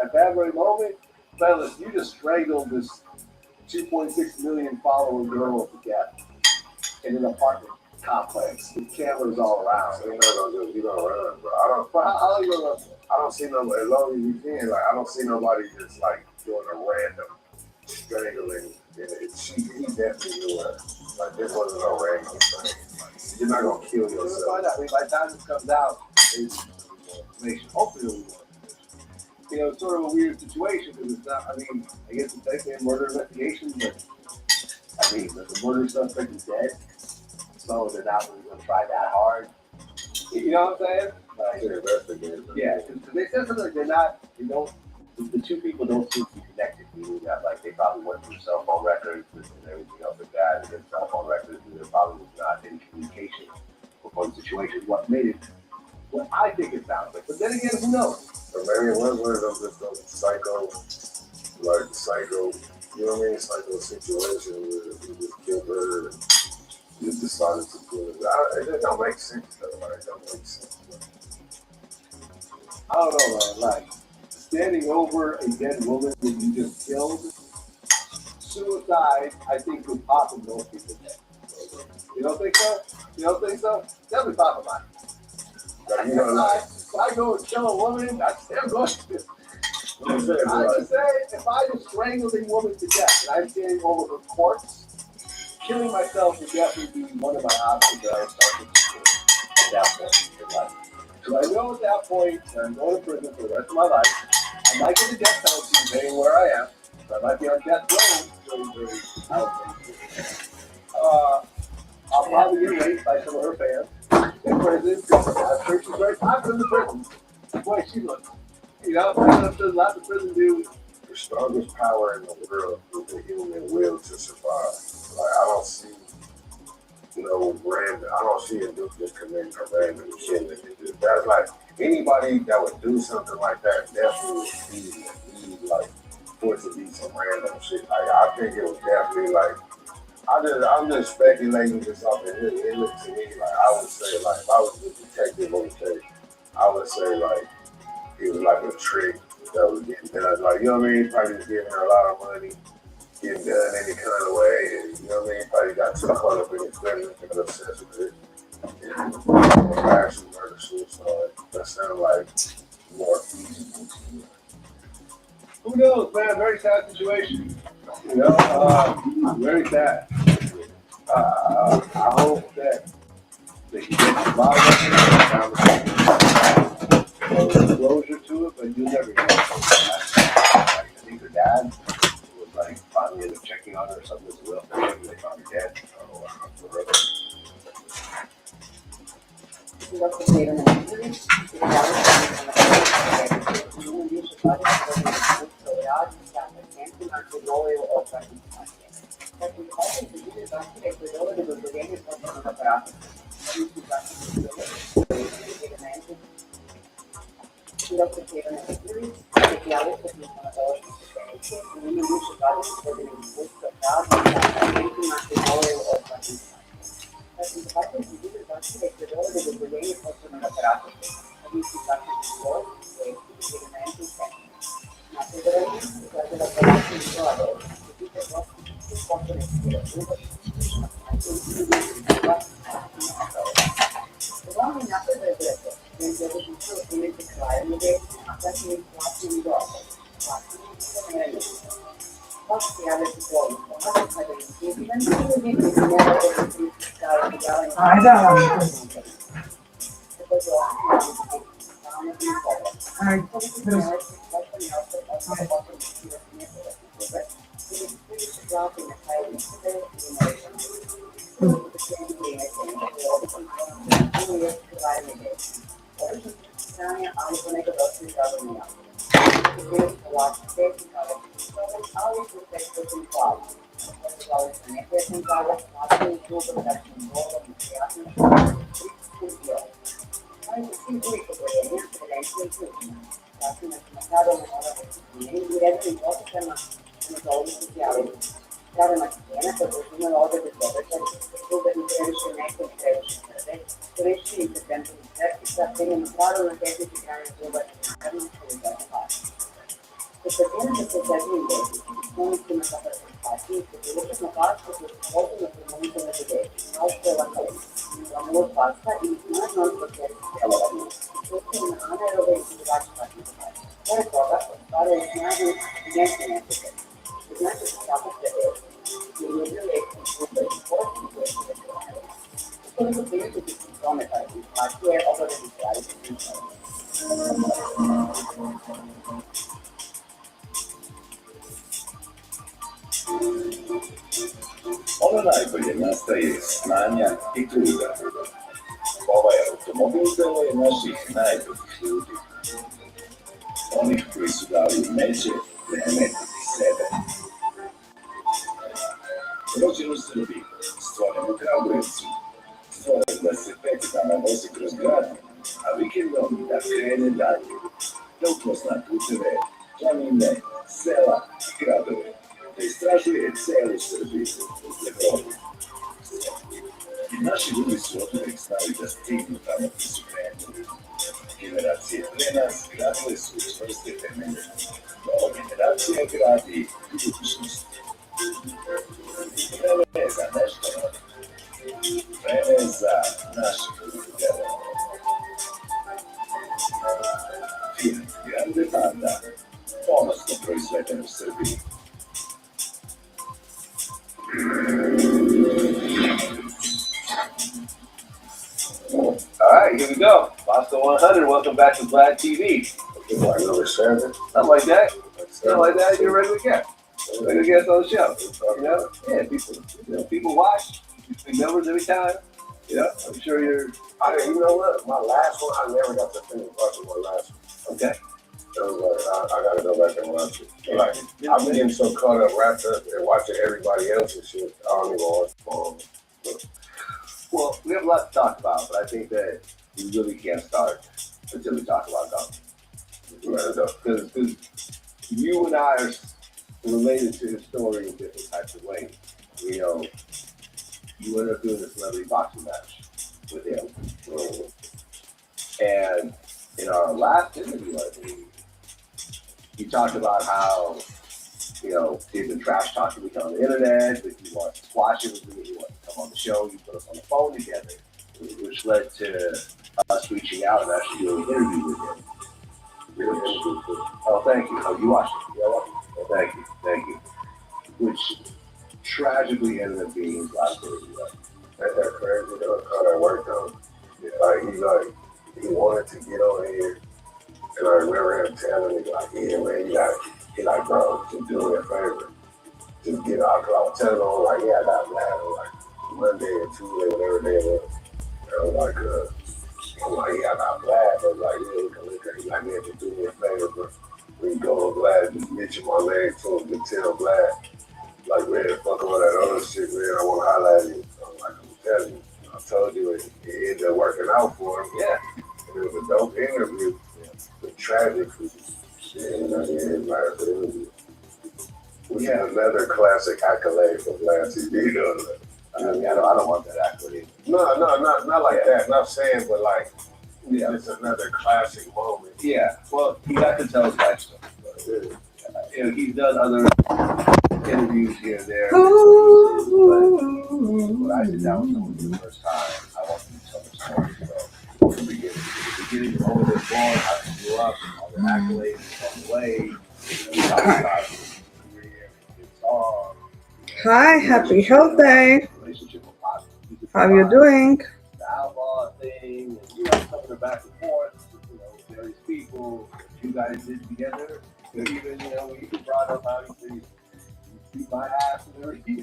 At that very moment, fellas, you just strangled this 2.6 million follower girl to death in an apartment complex with cameras all around. So you're gonna run, bro. I don't see nobody, as long as you can, like, I don't see nobody just like doing a random strangling. He definitely knew it. Like, this wasn't a random thing. Like, you're not gonna kill yourself. I mean, by the time this comes out, it's information. Hopefully, it'll be more information. It's sort of a weird situation because it's not. I mean, I guess it's technically a murder investigation, but I mean, the murder suspect is dead, so they're not really gonna try that hard. You know what I'm saying? Yeah, because they said something like the two people don't seem to be connected, meaning that like they probably went through cell phone records and everything else like that, and then cell phone records, and there probably was not any communication before the situation. What made it, what I think it sounds like. But then again, who knows? So maybe it was one of those psycho, you know what I mean? Psycho situation where you just killed her and you decided to kill her. It don't make sense though, like, it don't make sense. I don't know, man. Like, standing over a dead woman that you just killed suicide, I think, would pop in most people's head. You don't think so? You don't think so? Definitely pop in mine. Like, you know, like, if I go and kill a woman, I still go to. I just say, if I was strangling a woman to death and I'm standing over her corpse, killing myself would definitely be one of my options that I would start to consider at that point in life. So I know at that point that I'm going to prison for the rest of my life. I might get the death penalty depending where I am. So I might be on death row. I don't think. I'll probably get raped by some of her fans in prison. I'm sure she's very popular in the prison. That's the way she looks. You know, there's lots of prison dudes. The strongest power in the world is the human will to survive. Like, I don't see, I don't see a dude just committing a random shit. That's like, anybody that would do something like that definitely would need like, for it to be some random shit. Like, I think it was definitely like, I'm just speculating just off the hood. It looked to me like, I would say, like, if I was a detective on the case, I would say, like, it was like a trick that was getting done. Like, you know what I mean? Probably just giving her a lot of money, getting done any kind of way. And, you know what I mean? Probably got too caught up in his feelings and obsessed with it. And actually murder suicide. That sounds like more feasible to me. Who knows, man? Very sad situation. You know, very sad. I hope that they can get a lot of closure to it, but you never know. I think her dad was like finally ended up checking on her or something as well. They found her dead. Ono najbolje nastaje iz znanja i truda. Ovaj automobil delo je naših najboljih ljudi. Onih koji su dali umeće premetiti sebe. Rođen u Srbiji, stvoren u Kragujevcu, stvoren da se 5 dana vozi kroz grad, a vikendom da krene dalje, da upozna puteve, planine, sela i gradove, da istražuje celu Srbiju i Evropu. I naši ljudi su od uvijek znali da stignu tamo gdje su krenuli. Generacije pre nas gradile su čvrste temelje. Nova generacija gradi budućnost. Beleza, Nestor. Beleza, nasce together. Fiat Grande Panda. Polsko производитель в Сербии. All right, here we go. Boston 100. Welcome back to Vlad TV. Like number 7. Something like that. Something like that. You're a regular guest. Regular guest on the show. You know? Yeah, people watch. You see numbers every time. Yeah, I'm sure you're. You know what? My last one, I never got to finish watching my last one. Okay. So I gotta go back and watch it. Like, I'm getting so caught up, wrapped up, and watching everybody else's shit. I don't even watch the phone. Well, we have a lot to talk about, but I think that we really can't start until we talk about golf. Because you and I are related to his story in different types of ways. You know, you ended up doing a celebrity boxing match with him. And in our last interview, I believe, he talked about how, you know, he'd been trash talking with me on the internet, but he wanted to squash it with me, he wanted to come on the show, he put us on the phone together, which led to us reaching out and actually doing an interview with him. Oh, thank you. Oh, you watched it. Yeah, I watched it. Oh, thank you. Which tragically ended up being his last interview. Ain't that crazy though, how that worked out? Like, he wanted to get on here, and I remember him telling me, like, yeah, man, you gotta, he like, bro, just do me a favor. Just get out, cause I was telling him, like, yeah, I got mad on like Monday or Tuesday, whatever day it was. And I was like, yeah, I got glad. I was like, yeah, you can look at it. He's like, man, just do me a favor, bro. When you go on Glad, just mention my name to him, just tell Glad. Like, man, fuck all that other shit, man. I want to highlight it. I'm like, I'm telling you. I told you it ended up working out for him. Yeah. And it was a dope interview. But tragically, shit, it didn't matter for the interview. We had another classic accolade from Vlad TV. I mean, I don't want that accolade. No, not like that. Not saying, but like, it's another classic moment. Yeah, well, he got to tell his backstory. You know, he's done other interviews here and there. But when I sit down with him for the first time, I want him to tell the story. So, from the beginning, over the born, how he grew up, all the accolades on the way. He talks about his career, his song. Hi, happy health day. Relationship with Pop. How you doing? The outlaw thing, and you know, coming back and forth, you know, various people, you guys did together. Even, you know, when you brought up how you beat my ass and everything. We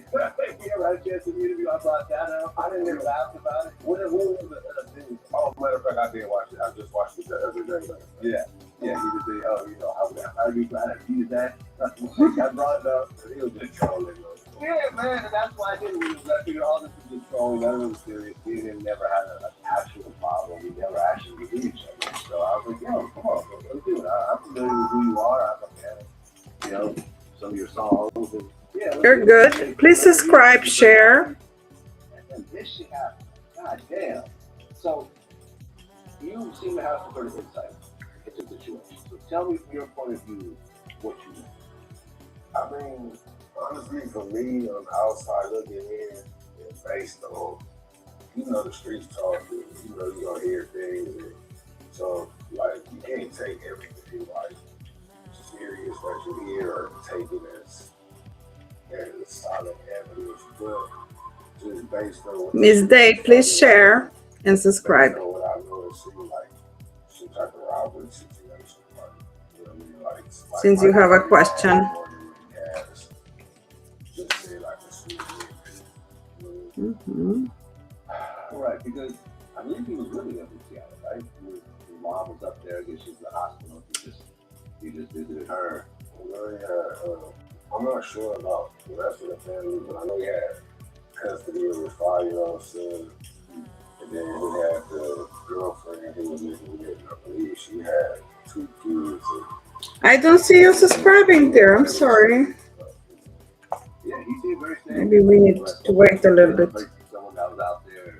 never had a chance to interview. I brought that up. I didn't even laugh about it. What was the thing? Oh, matter of fact, I did watch it. I just watched it the other day. Yeah. Yeah, he just said, oh, you know, how you glad I beat that? That's what I brought it up. And he was just trolling. Yeah, man, and that's why I didn't really I figured all this was just trolling. None of it was serious. We didn't never had an actual problem. We never actually knew each other. So I was like, yo, come on, let's do it. I'm familiar with who you are. I'm a fan of, you know, some of your songs. And, yeah, You're good. Please subscribe, share. And this shit happened. God damn. So you seem to have some sort of insight into the situation. So tell me from your point of view what you know. I mean, honestly, for me, on the outside looking in, it's based on, you know, the streets talk, you know, you're going to hear things. And so, like, you can't take everything, like, serious that you hear or take it as solid evidence, but just based on what Miss Day, please share and subscribe. based on what I know, it seemed like some type of robbery situation. Like, you know what I mean? Like, Since you have a question. Mm-hmm. Right, because I believe he was living up in Seattle, right? His mom was up there. I guess she was in the hospital. He just visited her. I'm not sure about the rest of the family, but I know he had custody of his 5-year-old son. And then he had the girlfriend he was living with. I believe she had 2 kids. I don't see you subscribing there. I'm sorry. Yeah, he seemed very stable. Maybe we need to wait a little bit. Someone that was out there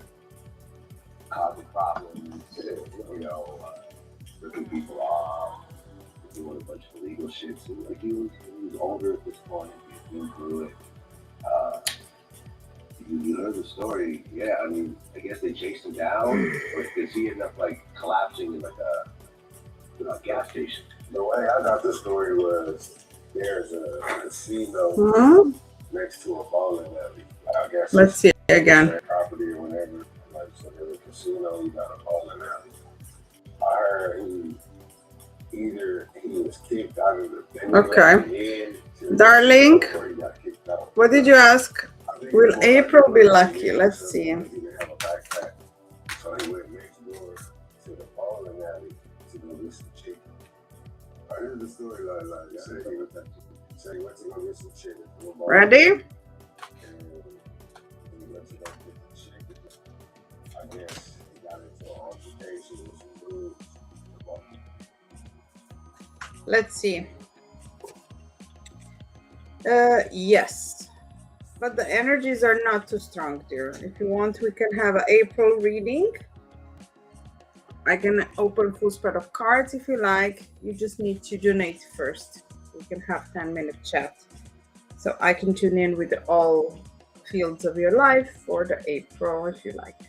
causing problems, you know, ripping people off, doing a bunch of illegal shit. So like he was older at this point. He was doing through it. You heard the story. Yeah, I mean, I guess they chased him down, but because he ended up like collapsing in like a gas station. The way I got the story was there's a casino Hmm? next to a bowling alley. I guess Let's see it's again. their property or whatever. Like, so there's a casino, you got a bowling alley. I heard he was kicked out of the venue. Okay. Darling, Or he got kicked out. what did you ask? I think Will it was April be like lucky? Let's see. He didn't have a backpack. So he went next door to the bowling alley to go get some chicken. I heard the story like he said he went to go get some chicken. Ready? And he went to go get the chicken. I guess he got into an altercation with some dudes. Let's see. Yes. But the energies are not too strong, dear. If you want, we can have an April reading. I can open full spread of cards if you like. You just need to donate first. We can have 10-minute chat. So I can tune in with all fields of your life for the April if you like.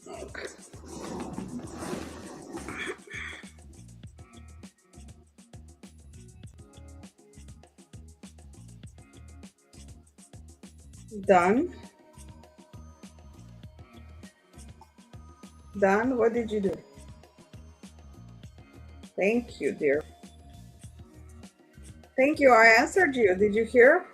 Okay. Done. Done. What did you do? Thank you, dear. Thank you. I answered you. Did you hear?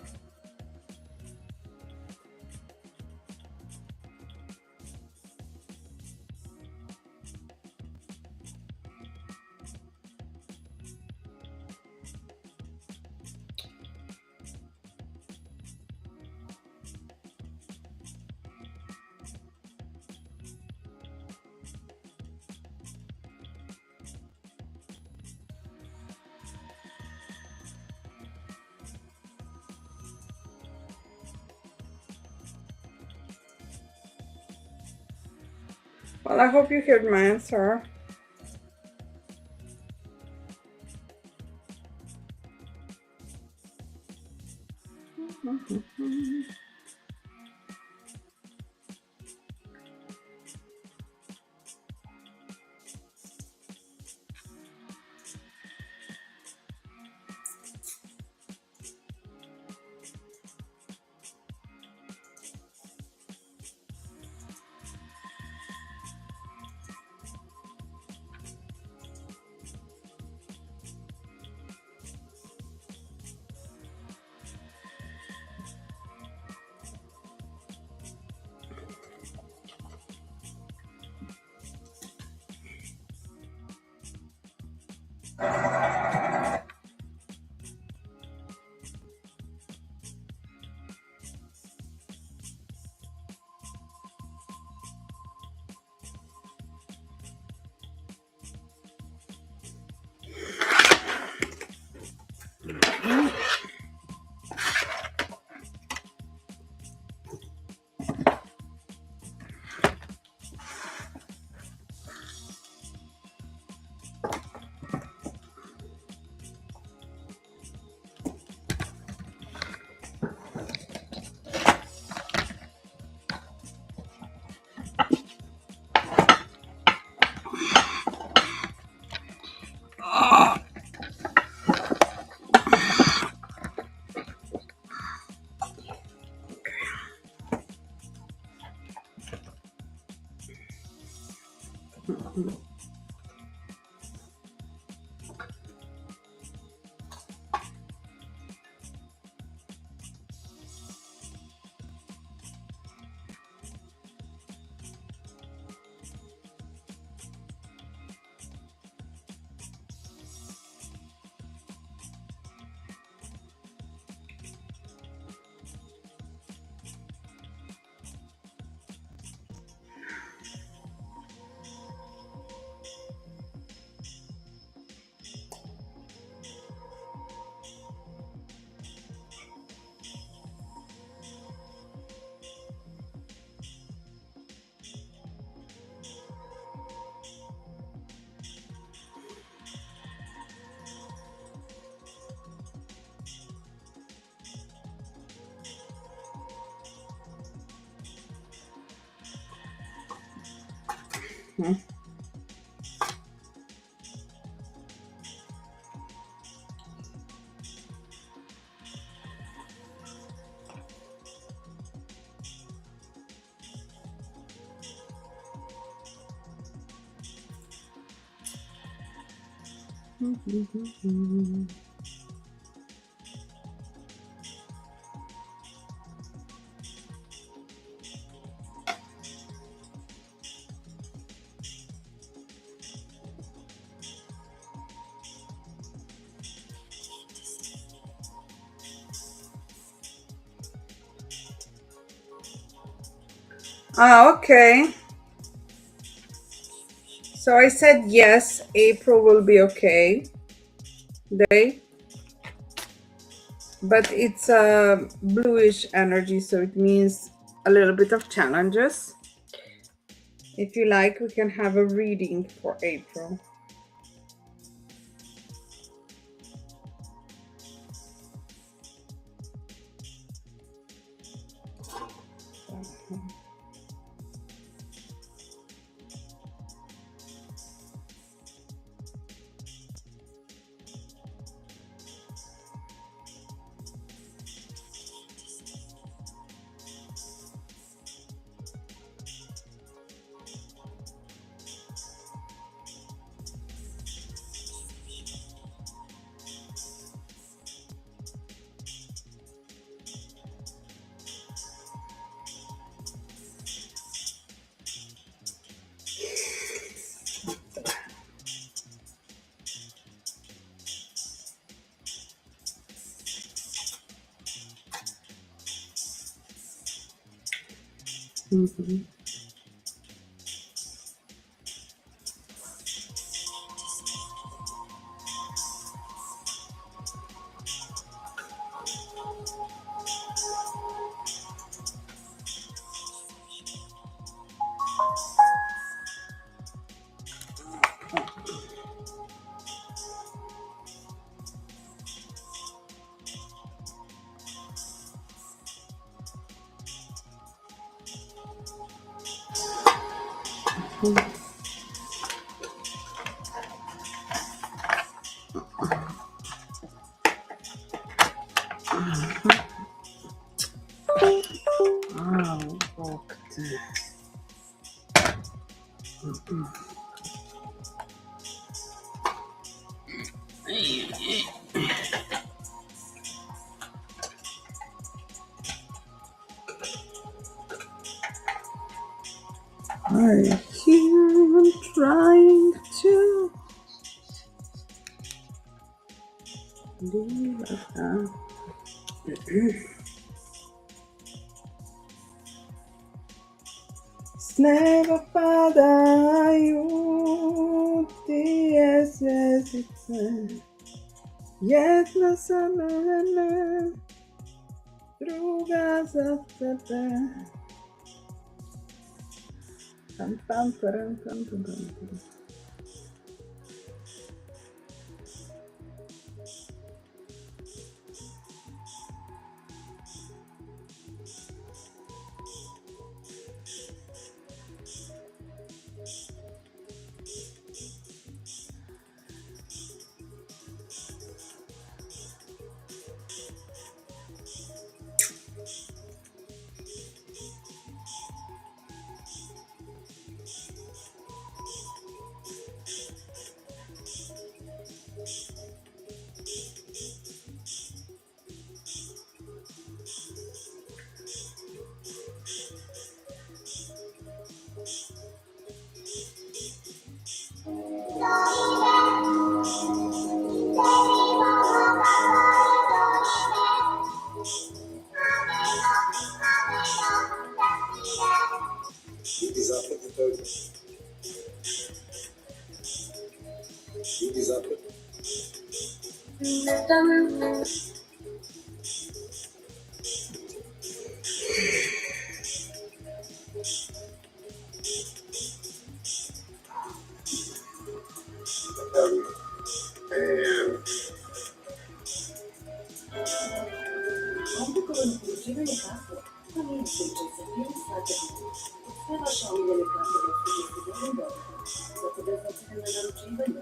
Well, I hope you heard my answer. Okay. So I said yes, April will be okay. Day. But it's a bluish energy, so it means a little bit of challenges. If you like, we can have a reading for April. Mm-hmm. I hear him trying to leave us. Snälla Fader, gjort yes, yes, it's jedna samene, druga za tebe. Pam, pam, param, pam, pam, pam, pam. Co to jest naroczniego?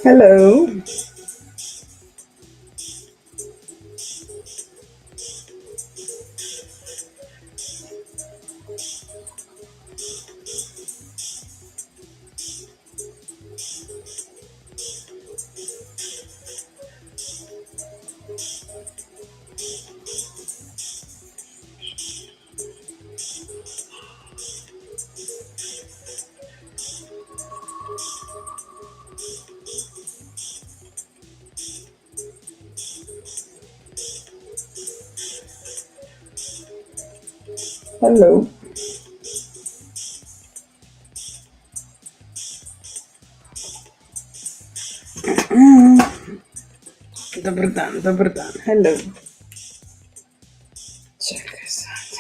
Hello. Hello. Добрий день. Hello. Check this out.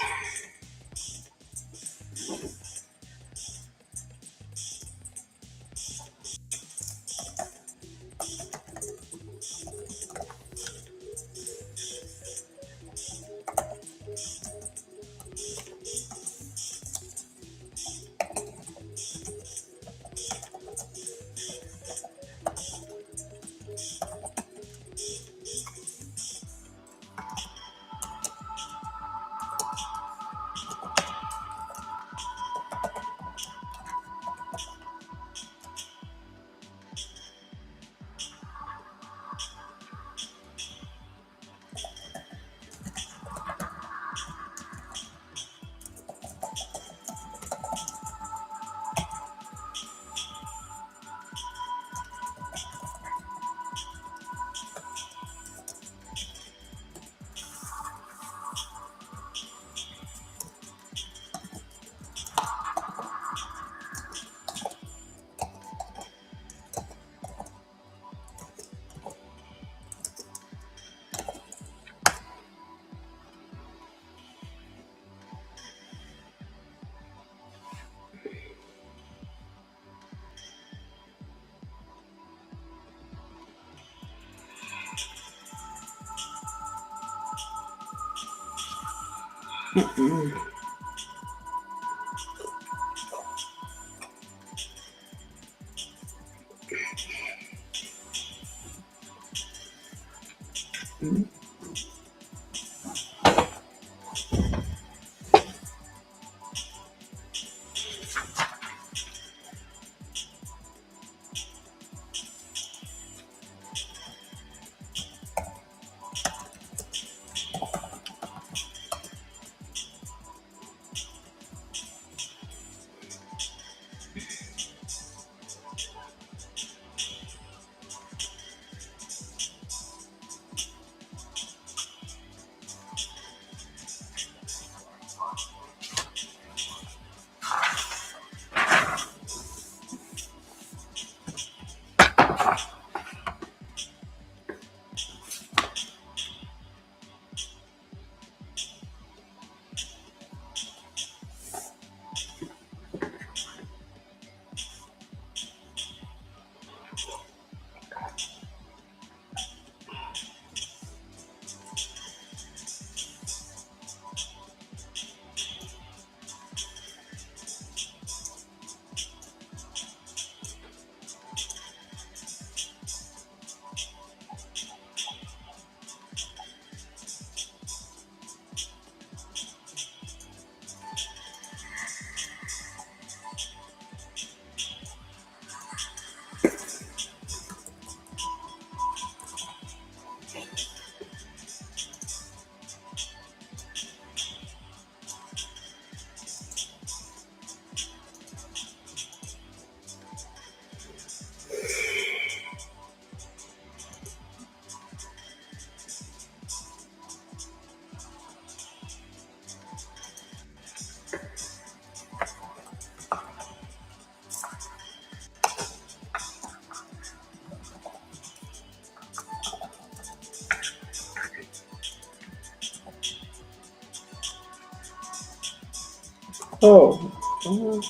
Oh. Mhm.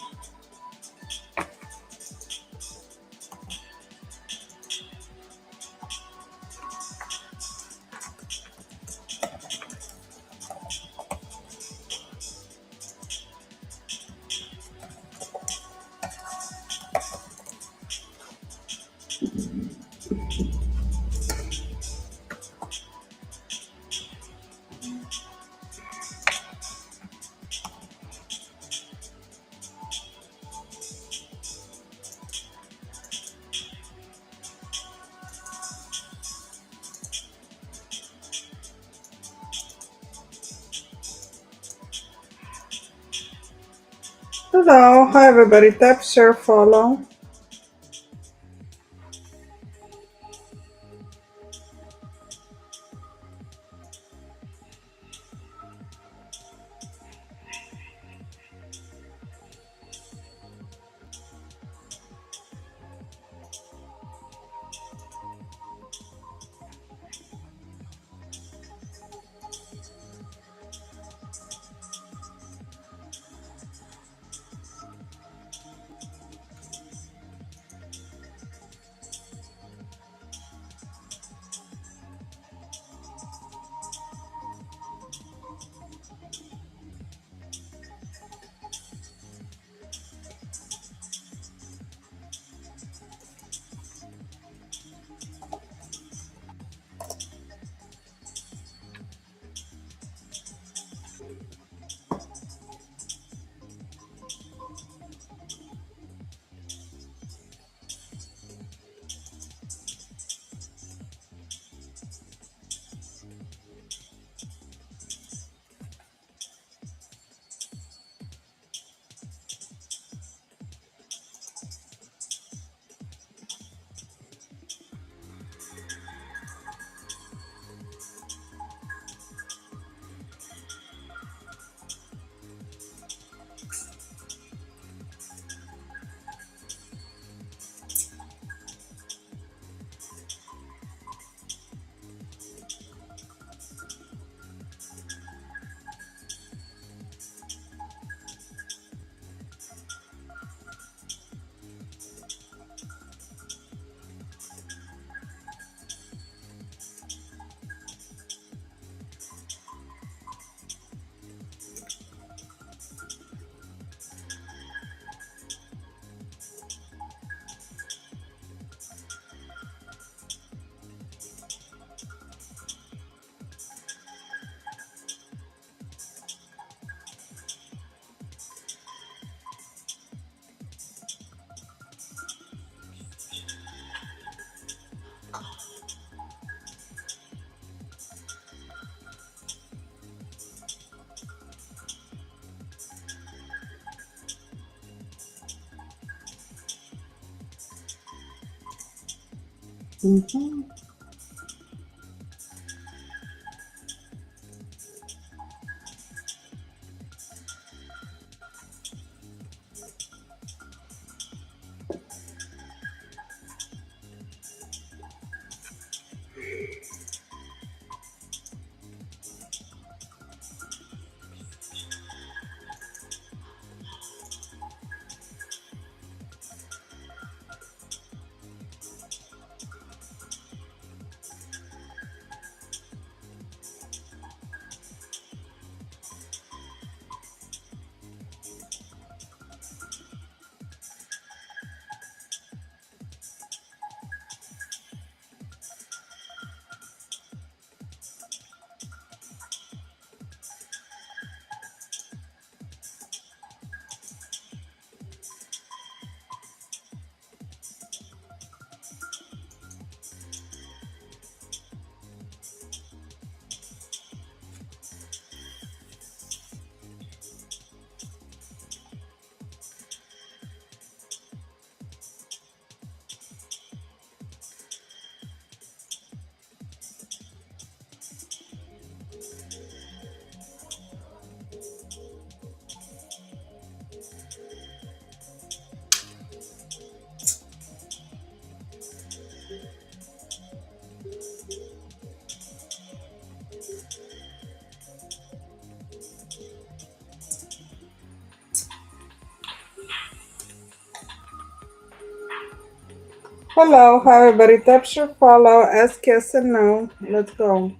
Hello, hi everybody. Tap, share, follow. Mhm. Hello, hi everybody. Tap your follow, ask yes and no. Let's go.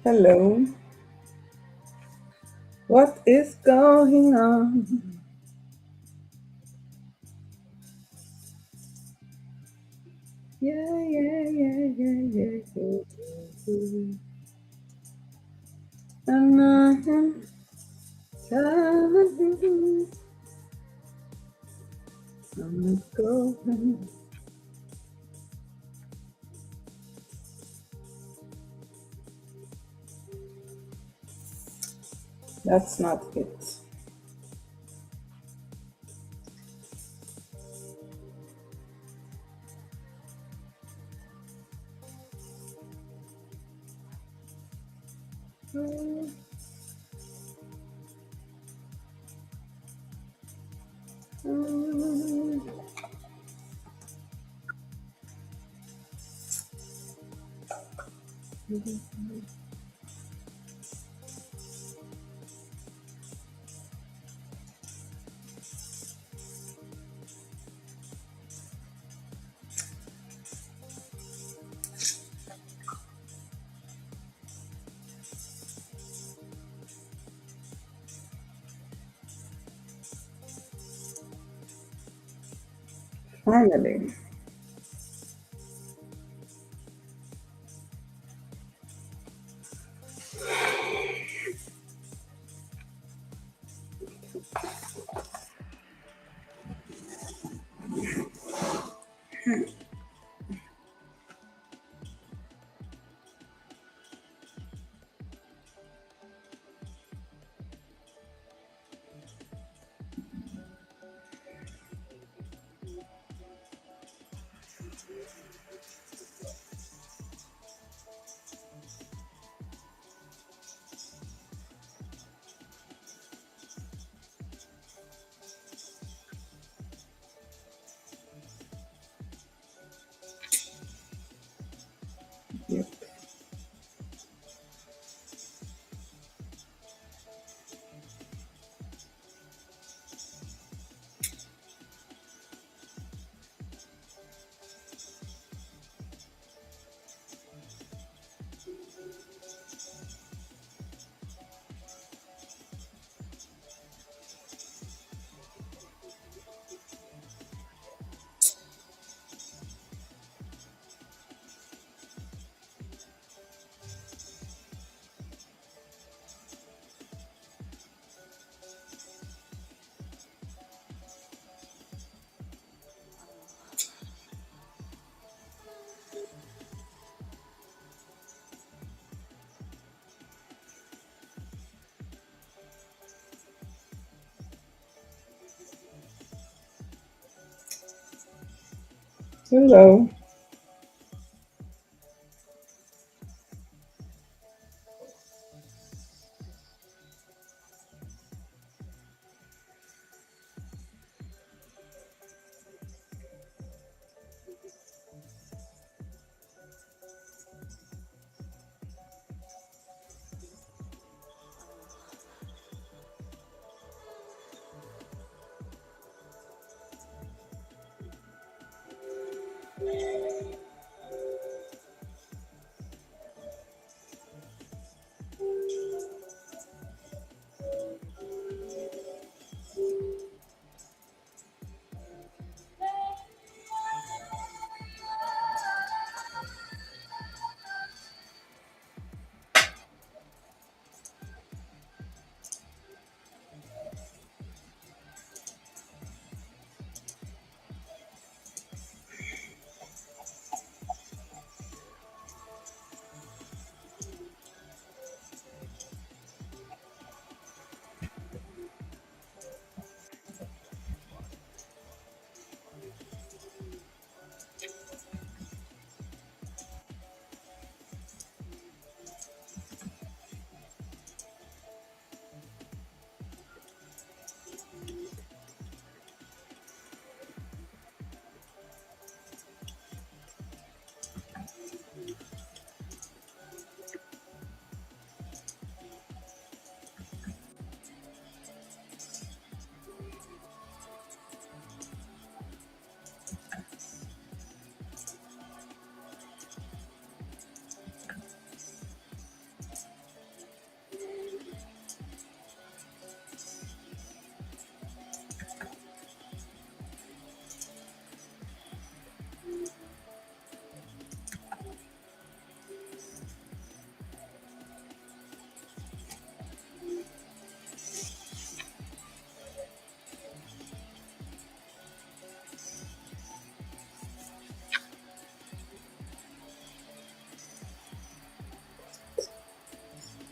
Hello. What is going on? Yeah, yeah, yeah, yeah, yeah, yeah. And I am telling I'm going. That's not it. Finally. Yep. Hello.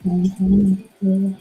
Okay.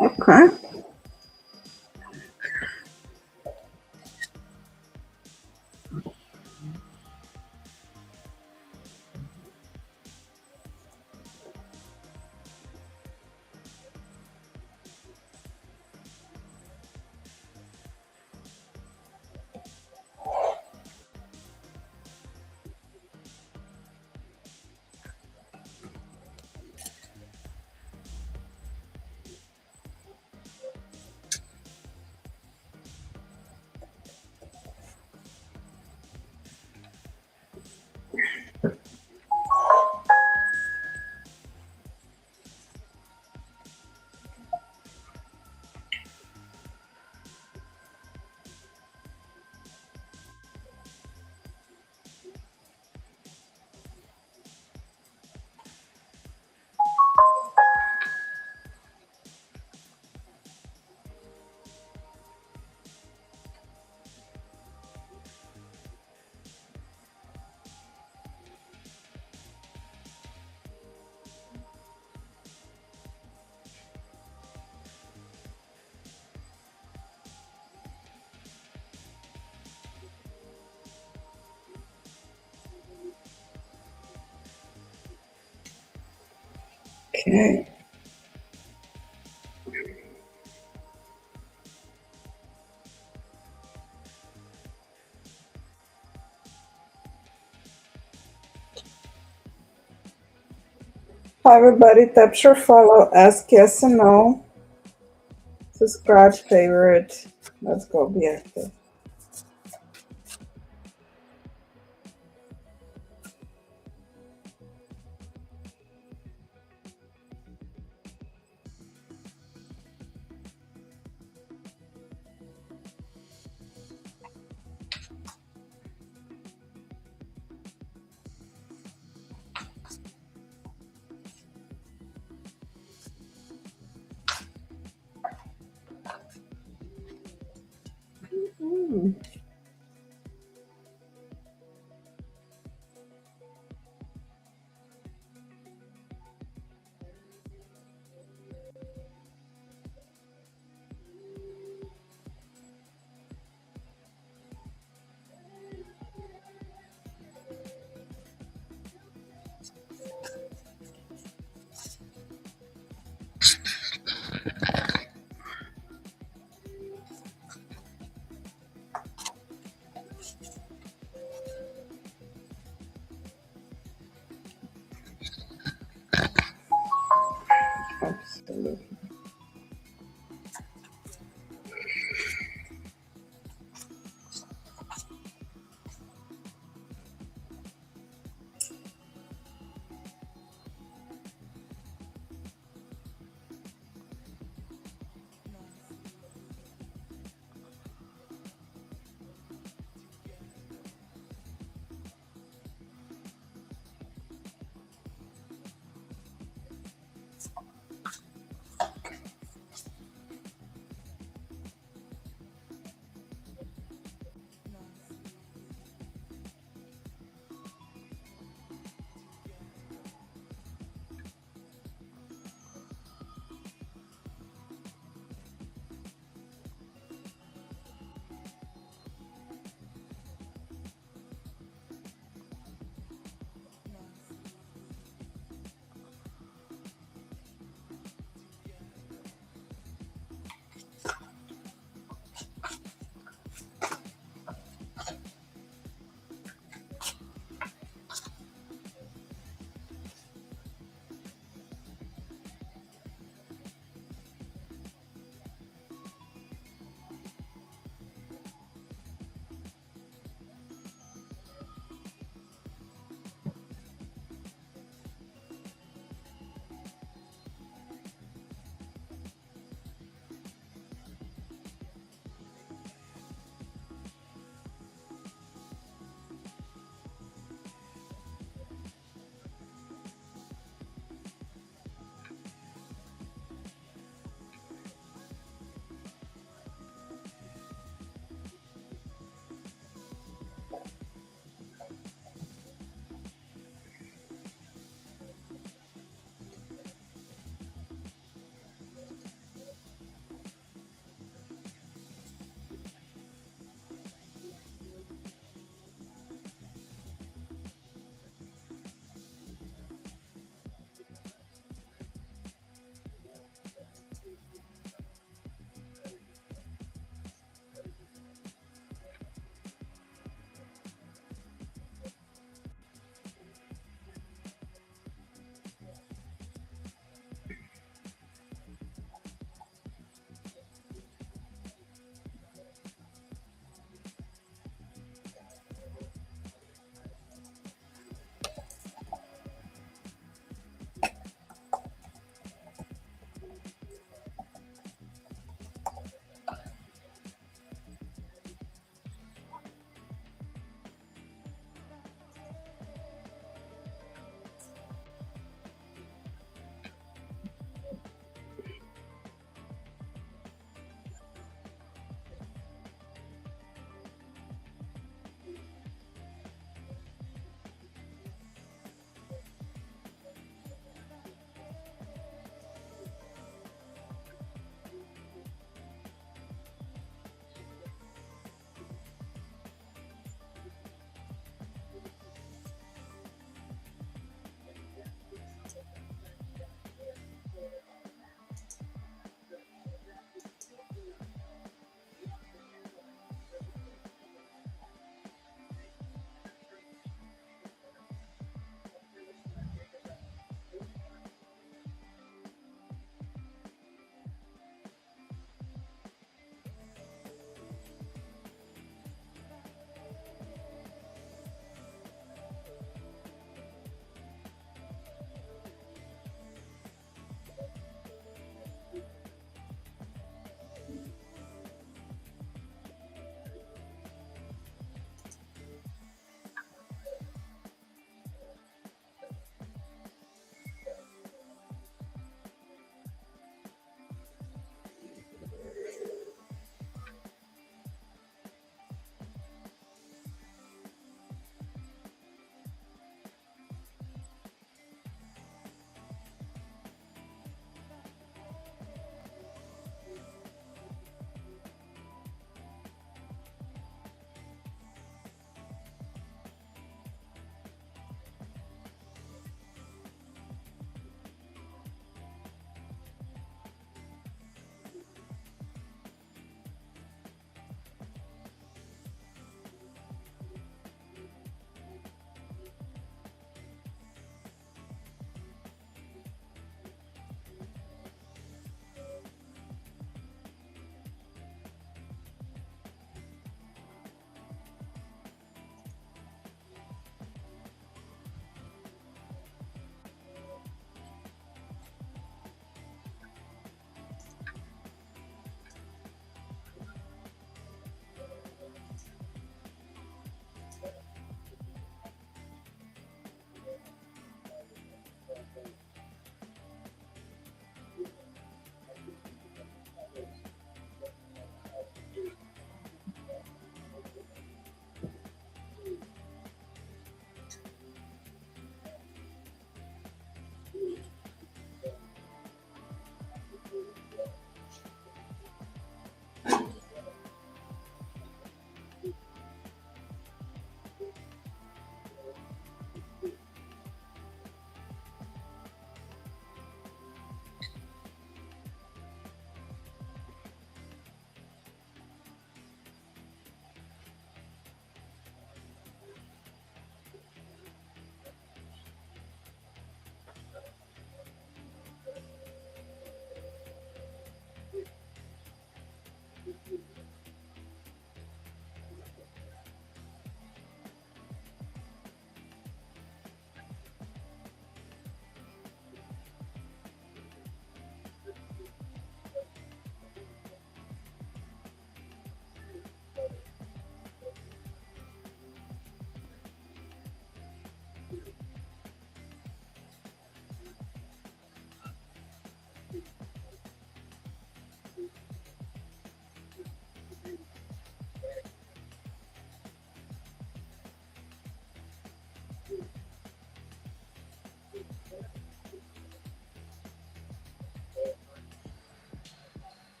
Okay. Hi everybody, tap share, follow, ask yes and no, subscribe, favorite. Let's go be active.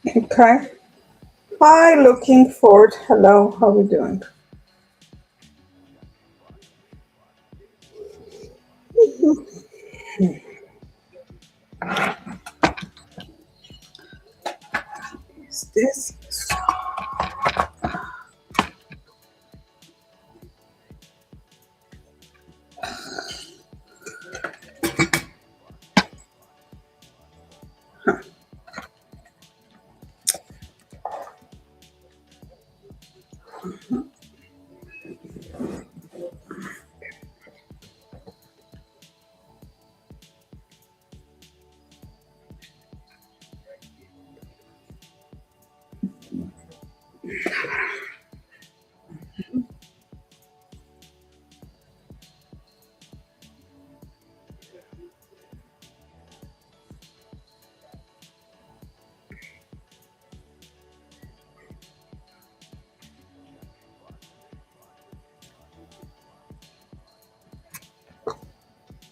Okay. Hi, looking forward. Hello, how we doing? Is this?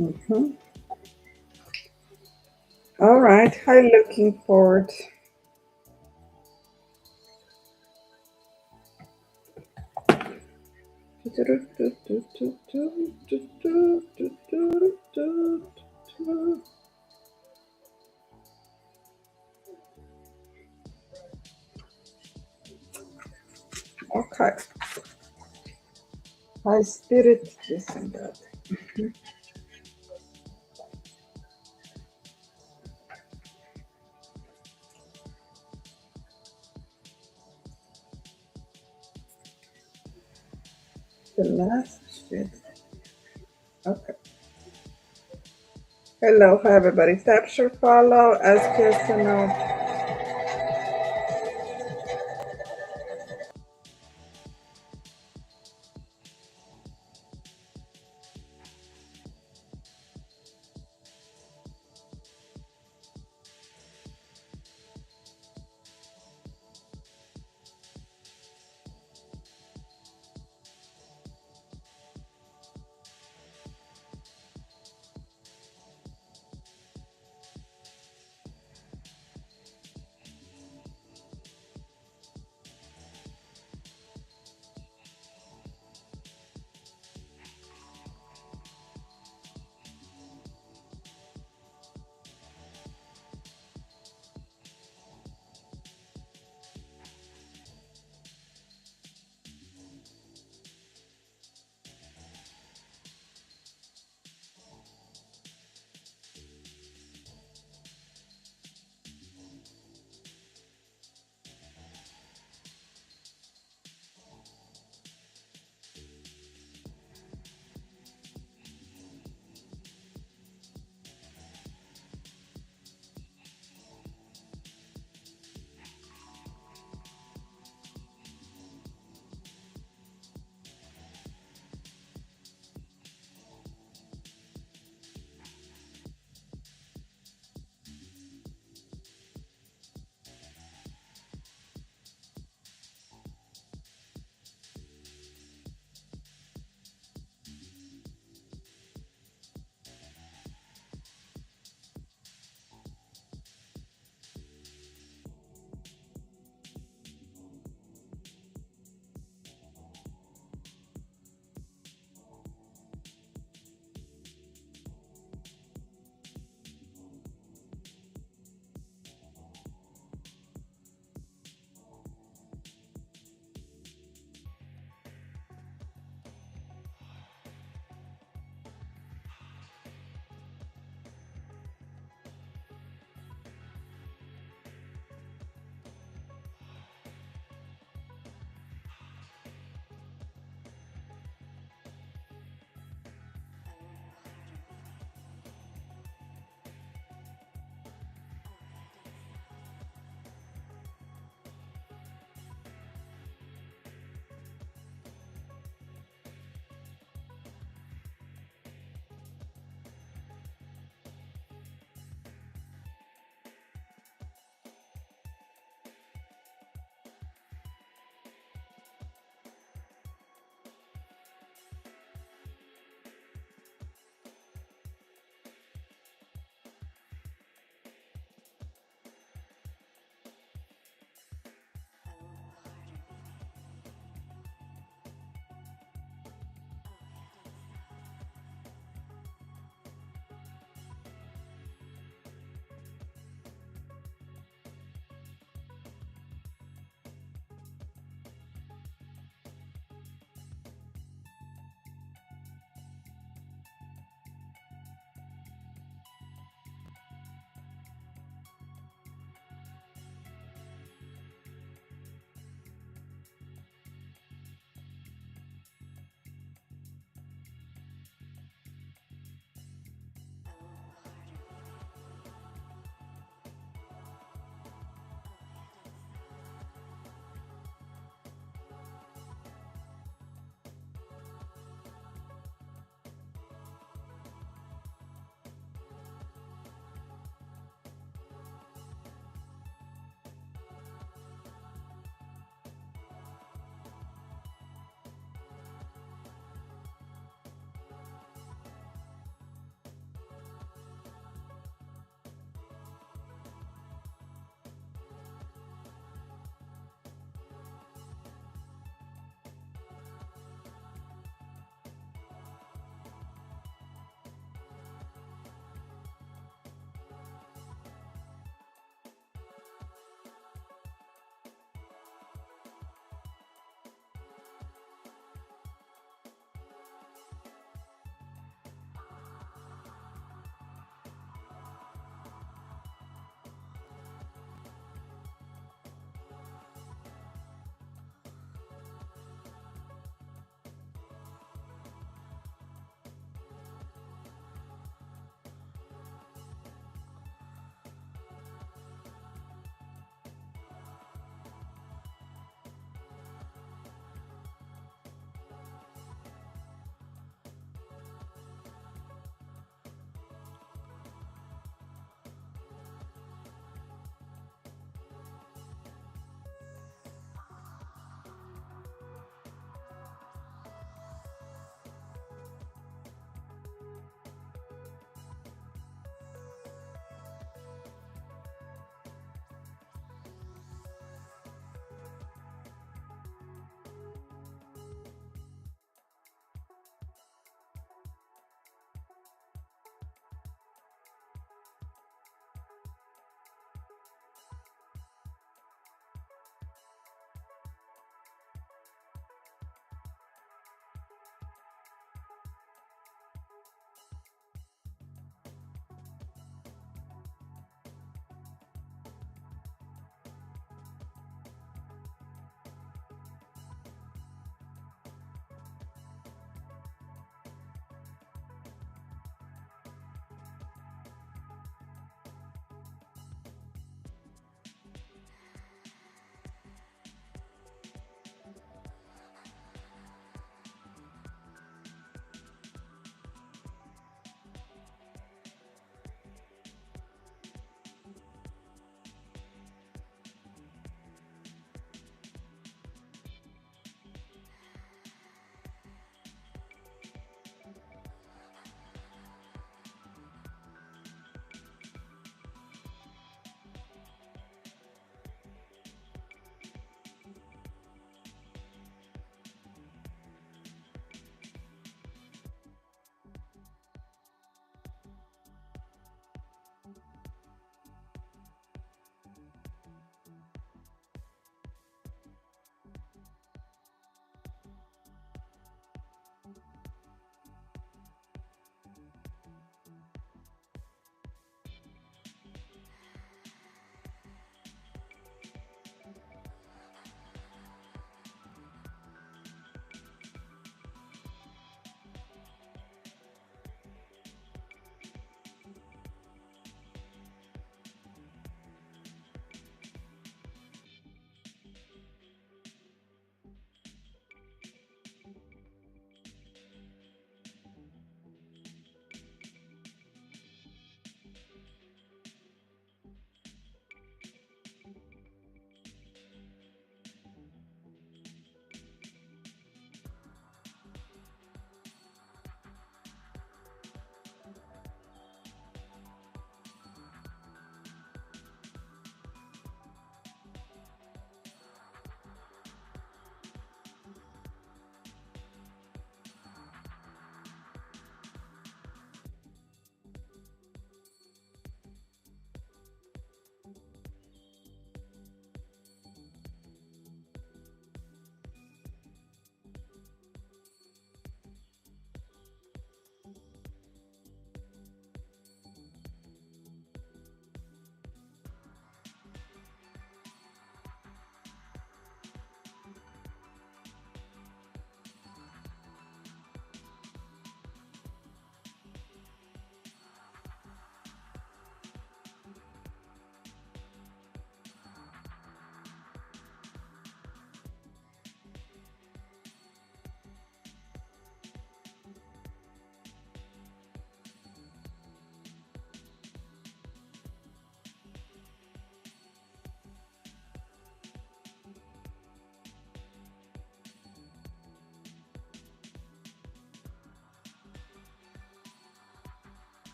Mhm. All right. Hi, looking forward. Okay. High spirit, this and that. The last shit. Okay. Hello, hi everybody. Tap your follow. Ask yes or no.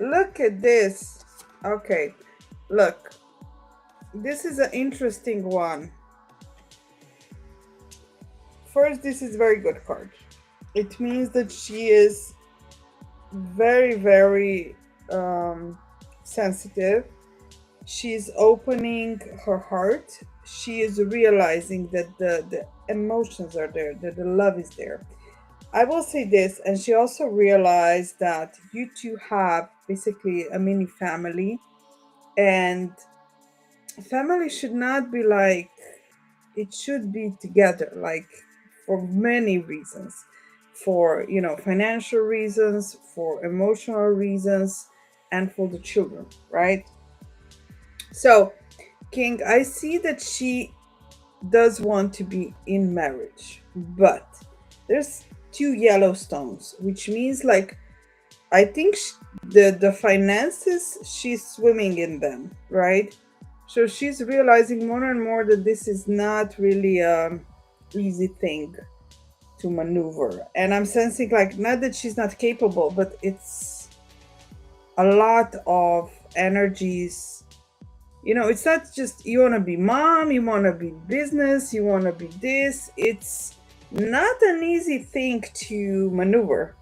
Look at this. Okay, look. This is an interesting one. First, this is very good card. It means that she is very, very sensitive. She's opening her heart. She is realizing that the emotions are there, that the love is there. I will say this, and she also realized that you two have basically a mini family, and family should not be like, it should be together, like for many reasons, for financial reasons, for emotional reasons, and for the children, right? So, King, I see that she does want to be in marriage, but there's two yellow stones, which means like I think the finances, she's swimming in them, right? So she's realizing more and more that this is not really a easy thing to maneuver. And I'm sensing like not that she's not capable, but it's a lot of energies. It's not just you want to be mom, you want to be business, you want to be this. It's not an easy thing to maneuver,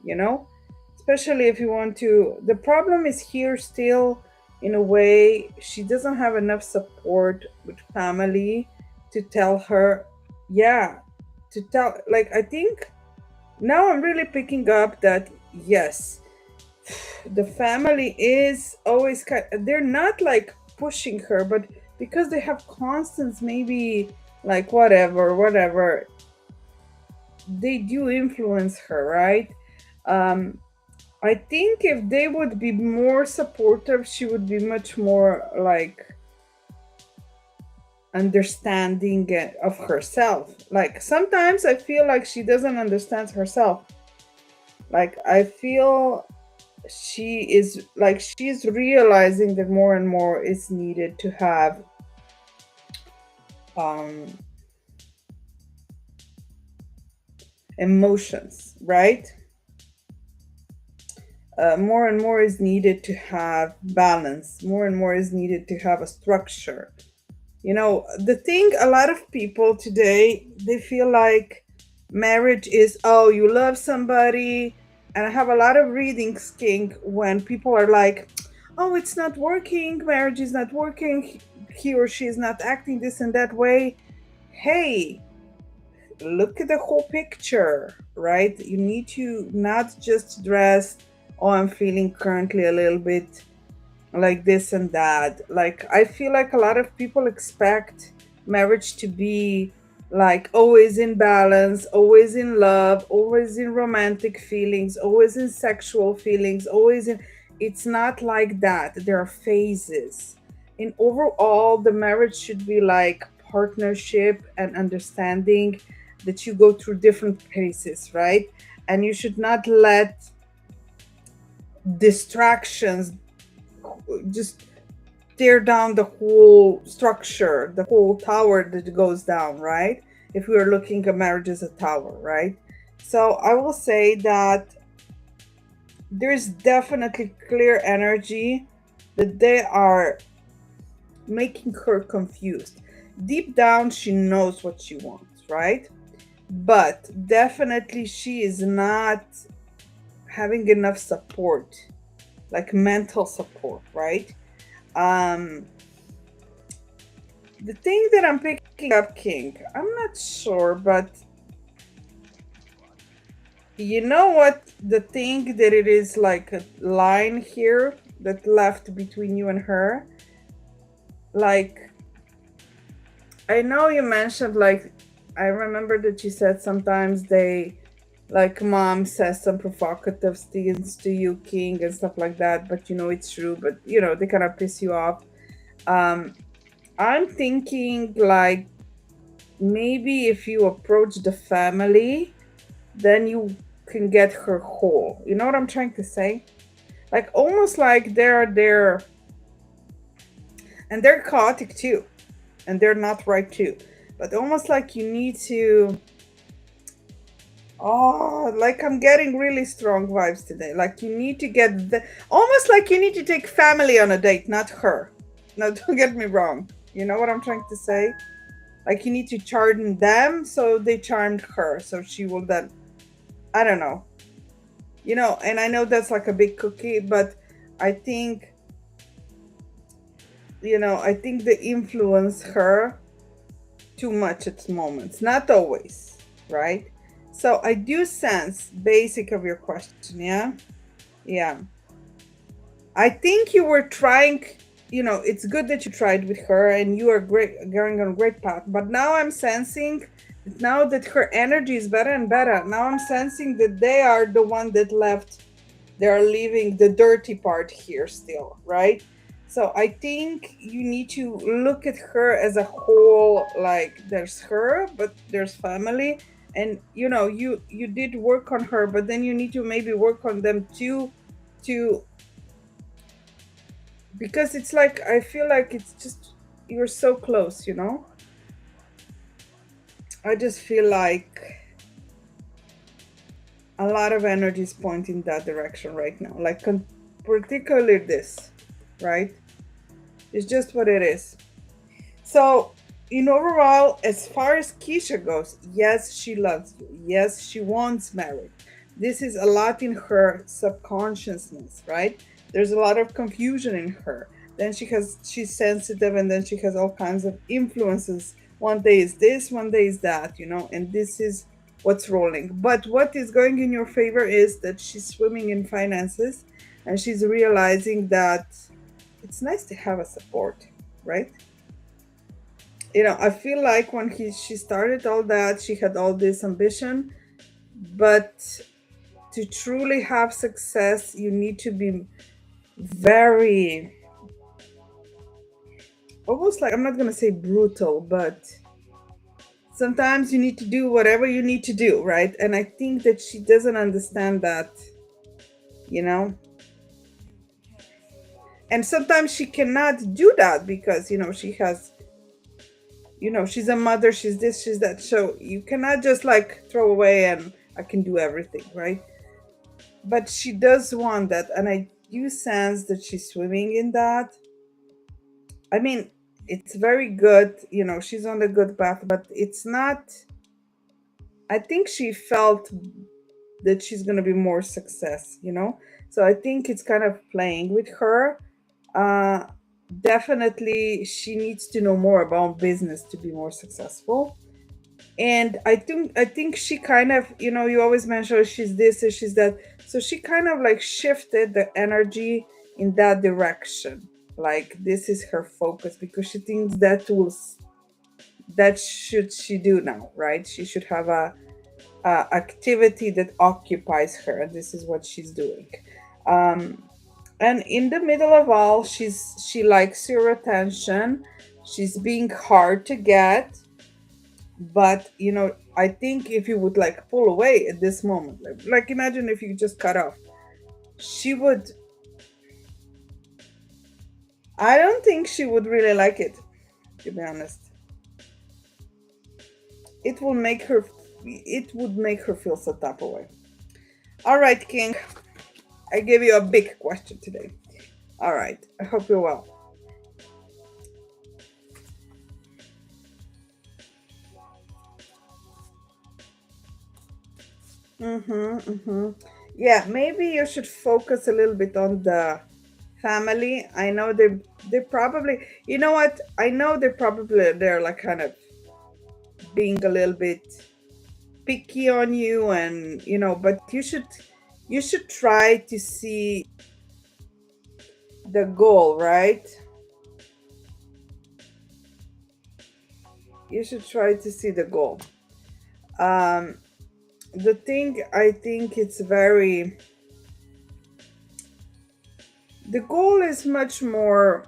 you know? Especially if you want to. The problem is here still, in a way, she doesn't have enough support with family to tell her, yeah, to tell, like, I think now I'm really picking up that, yes, the family is always they're not like pushing her, but because they have constants, maybe like whatever, they do influence her, right? um I think if they would be more supportive, she would be much more like understanding of herself. Like sometimes I feel like she doesn't understand herself. Like I feel she's realizing that more and more is needed to have um emotions, right? More and more is needed to have balance. More and more is needed to have a structure. The thing, a lot of people today, they feel like marriage is, oh, you love somebody. And I have a lot of readings, King, when people are like, oh, it's not working, marriage is not working, he or she is not acting this and that way. Hey, look at the whole picture, right? You need to not just address, oh, I'm feeling currently a little bit like this and that. Like, I feel like a lot of people expect marriage to be like always in balance, always in love, always in romantic feelings, always in sexual feelings, always in. It's not like that. There are phases. And overall, the marriage should be like partnership and understanding that you go through different paces, right? And you should not let distractions just tear down the whole structure, the whole tower that goes down, right? If we are looking at marriage as a tower, right? So I will say that there's definitely clear energy that they are making her confused. Deep down, she knows what she wants, right? But definitely, she is not having enough support, like mental support, right? Um, the thing that I'm picking up, King, I'm not sure, but you know what? The thing that it is like a line here that left between you and her. Like, I know you mentioned, like, I remember that you said sometimes they, like, mom says some provocative things to you, King, and stuff like that, but it's true, but they kind of piss you off. Um, I'm thinking like maybe if you approach the family, then you can get her whole. You know what I'm trying to say? Like almost like they're there and they're chaotic too, and they're not right too. But almost like you need to Oh, like I'm getting really strong vibes today. Like you need to get almost like you need to take family on a date, not her. No, don't get me wrong. You know what I'm trying to say? Like you need to charm them so they charmed her. So she will then, I don't know. You know, and I know that's like a big cookie, but I think, I think they influence her too much at moments, not always, right? So I do sense basic of your question, yeah? Yeah. I think you were trying, it's good that you tried with her and you are great, going on a great path. But now I'm sensing that now that her energy is better and better, now I'm sensing that they are the one that left, they are leaving the dirty part here still, right? So I think you need to look at her as a whole, like there's her, but there's family. And you did work on her, but then you need to maybe work on them too, to because it's like I feel like it's just you're so close, I just feel like a lot of energy is pointing that direction right now, like particularly this, right? It's just what it is. So in overall, as far as Keisha goes, yes, she loves you, yes, she wants marriage. This is a lot in her subconsciousness, right? There's a lot of confusion in her. Then she's sensitive, and then she has all kinds of influences. One day is this, one day is that, and this is what's rolling. But what is going in your favor is that she's swimming in finances, and she's realizing that it's nice to have a support, right? I feel like when she started all that, she had all this ambition, but to truly have success, you need to be very, almost like, I'm not going to say brutal, but sometimes you need to do whatever you need to do, right? And I think that she doesn't understand that, and sometimes she cannot do that because, she has, she's a mother, she's this, she's that. So you cannot just like throw away and I can do everything, right? But she does want that. And I do sense that she's swimming in that. I mean, it's very good, she's on the good path, but it's not, I think she felt that she's going to be more success, So I think it's kind of playing with her. Uh, Definitely she needs to know more about business to be more successful. And I think she kind of, you always mention she's this and she's that, so she kind of like shifted the energy in that direction, like this is her focus because she thinks that should she do now, right? She should have a activity that occupies her, and this is what she's doing. um and in the middle of all, she likes your attention. She's being hard to get, but I think if you would like pull away at this moment, like imagine if you just cut off, she would, I don't think she would really like it, to be honest. It would make her feel some type of way. All right, King, I gave you a big question today. All right, I hope you're well. Yeah, maybe you should focus a little bit on the family. I know they probably, you know what? I know they're like kind of being a little bit picky on you, and but you should try to see the goal, right? You should try to see the goal. Um the thing, I think it's very, the goal is much more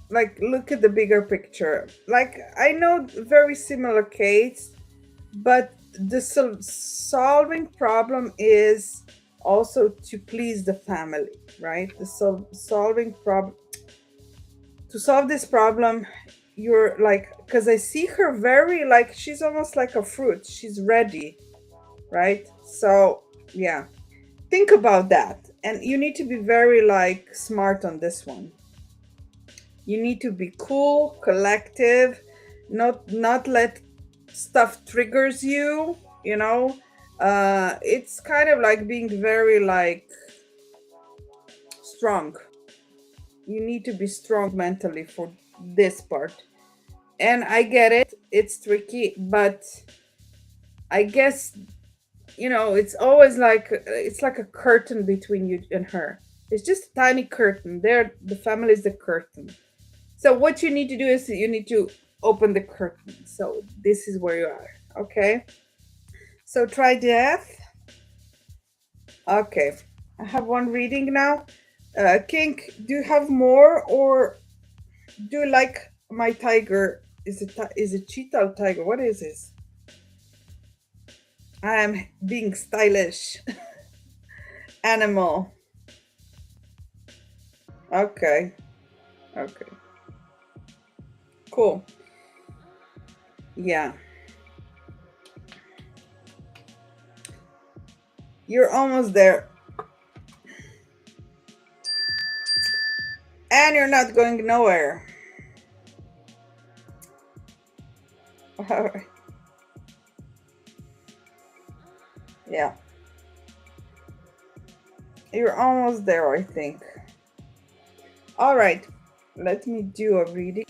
like, look at the bigger picture. Like, I know very similar case, but the solving problem is also to please the family, right? The solving problem, to solve this problem, you're like, because I see her very like, she's almost like a fruit, she's ready, right? So yeah, think about that. And you need to be very like smart on this one. You need to be cool, collective, not let stuff triggers you, you know. It's kind of like being very like strong. You need to be strong mentally for this part. And I get it, it's tricky, but I guess, you know, it's like a curtain between you and her. It's just a tiny curtain. There, the family is the curtain. So what you need to do is you need to open the curtain. So this is where you are. Okay. So try death. Okay. I have one reading now. King, do you have more, or do you like my tiger? Is it cheetah or tiger? What is this? I am being stylish. Animal. Okay. Okay. Cool. Yeah. You're almost there. And you're not going nowhere. Alright. Yeah. You're almost there, I think. Alright. Let me do a reading.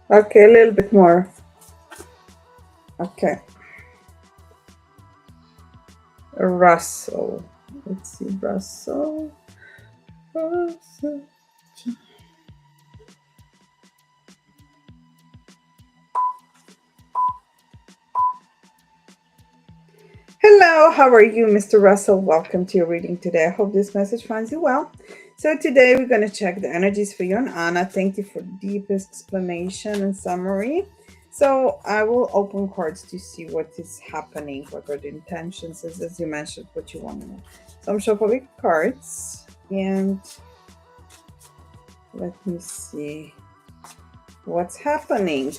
Okay, a little bit more. Okay. Russell. Let's see, Russell. Russell. Hello, how are you, Mr. Russell? Welcome to your reading today. I hope this message finds you well. So today we're going to check the energies for you and Anna. Thank you for the deepest explanation and summary. So I will open cards to see what is happening, what are the intentions, as you mentioned, what you want to know. So I'm shuffling cards and let me see what's happening.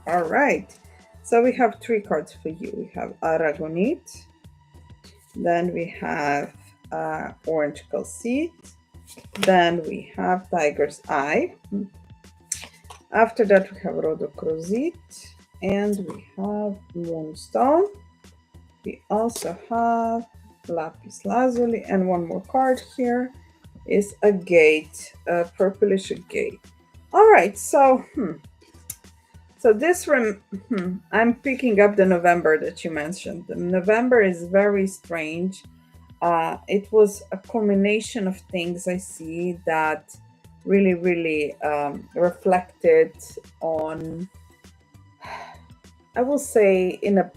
All right. So we have 3 cards for you. We have Aragonite. Then we have Orange Calcite. Then we have Tiger's Eye. After that, we have Rhodochrosite. And we have Moonstone. We also have Lapis Lazuli. And one more card here is a gate, a purplish gate. All right, so so this I'm picking up the November that you mentioned. The November is very strange. It was a culmination of things I see that really reflected on, I will say, in a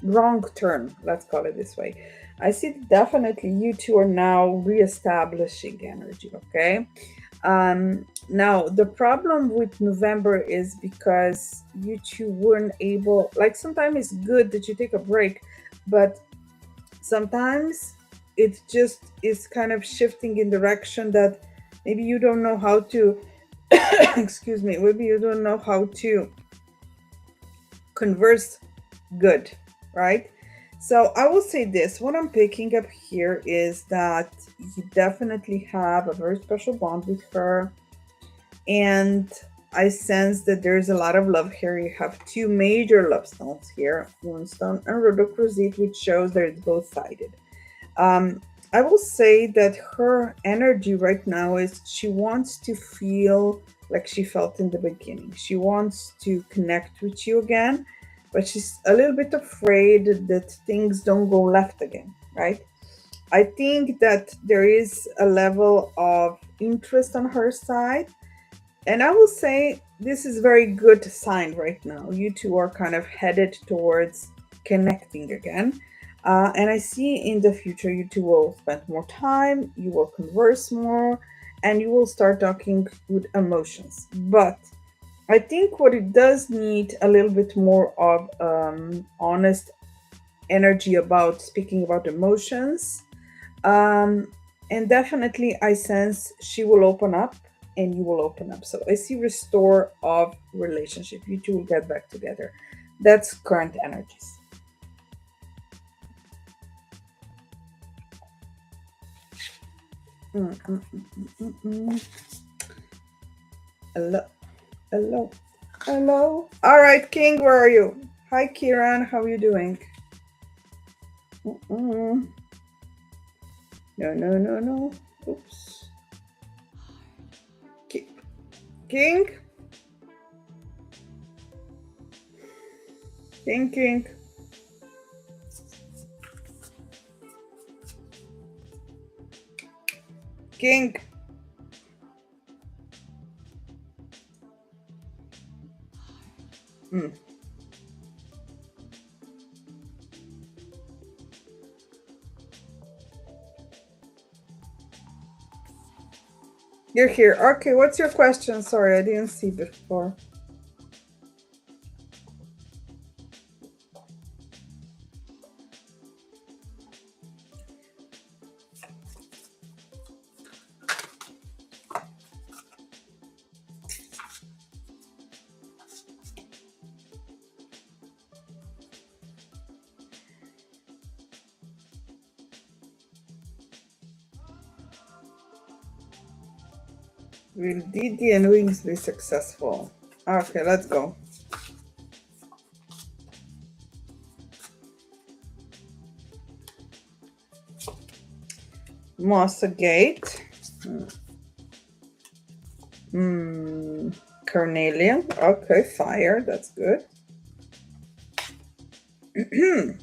wrong turn. Let's call it this way. I see definitely you two are now reestablishing energy. Okay. Now the problem with November is because you two weren't able, like, sometimes it's good that you take a break, but sometimes it just is kind of shifting in direction that maybe you don't know how to excuse me, maybe you don't know how to converse good, right? So I will say this, what I'm picking up here is that you definitely have a very special bond with her. And I sense that there's a lot of love here. You have 2 major love stones here, Moonstone and Rhodochrosite, which shows that it's both-sided. I will say that her energy right now is she wants to feel like she felt in the beginning. She wants to connect with you again, but she's a little bit afraid that things don't go left again, right? I think that there is a level of interest on her side. And I will say this is very good sign right now. You two are kind of headed towards connecting again. And I see in the future you two will spend more time, you will converse more, and you will start talking with emotions. But I think what it does need a little bit more of honest energy about speaking about emotions. And definitely I sense she will open up and you will open up. So I see restore of relationship. You two will get back together. That's current energies. Hello, hello, hello. All right, King, where are you? Hi, Kiran. How are you doing? No, no, no, no. Oops. King? King. King. You're here. Okay, what's your question? Sorry, I didn't see before. Will Didi and Wings be successful? Okay, let's go. Mossa Gate. Carnelian. Okay, fire. That's good.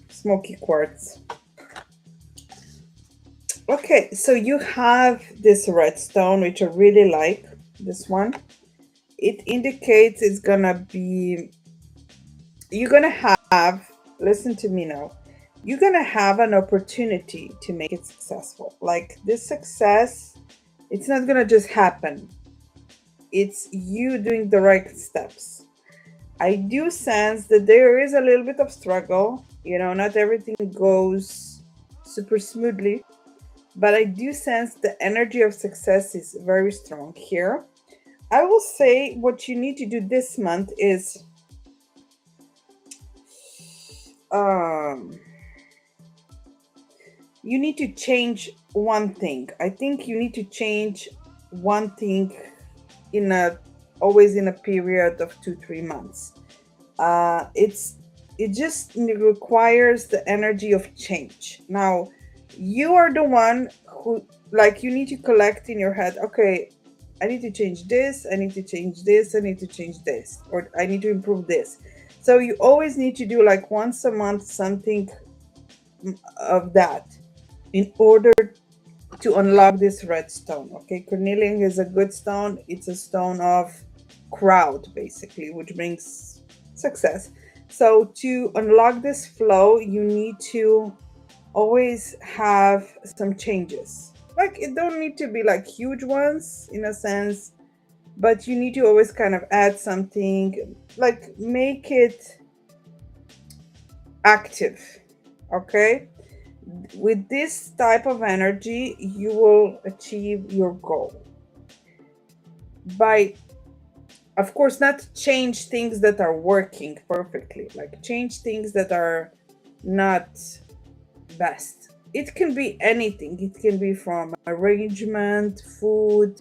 Smoky quartz. Okay, so you have this redstone, which I really like. This one. It indicates it's gonna be. You're gonna have. Listen to me now. You're gonna have an opportunity to make it successful. Like this success, it's not gonna just happen. It's you doing the right steps. I do sense that there is a little bit of struggle. Not everything goes super smoothly, but I do sense the energy of success is very strong here. I will say what you need to do this month is you need to change one thing. I think you need to change one thing always in a period of 2-3 months. It just requires the energy of change. Now, you are the one who, like, you need to collect in your head, okay, I need to change this, I need to change this, I need to change this, or I need to improve this. So you always need to do like once a month something of that in order to unlock this redstone. Okay, Carnelian is a good stone. It's a stone of crowd, basically, which brings success. So to unlock this flow, you need to always have some changes. Like, it don't need to be like huge ones in a sense, but you need to always kind of add something, like make it active. Okay, with this type of energy, you will achieve your goal by, of course, not change things that are working perfectly, like change things that are not best. It can be anything. It can be from arrangement, food,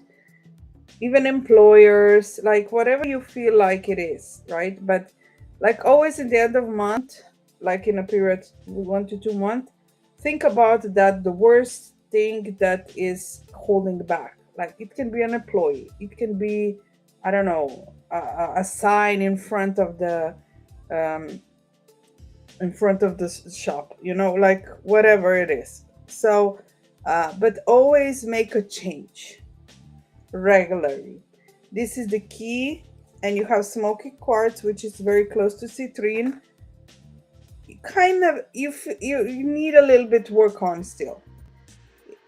even employers, like whatever you feel like it is, right? But like always in the end of month, like in a period 1 to 2 months, think about that the worst thing that is holding back. Like it can be an employee, it can be, I don't know, a sign in front of the shop, like whatever it is. So but always make a change regularly. This is the key. And you have smoky quartz, which is very close to citrine. Kind of, you need a little bit work on still,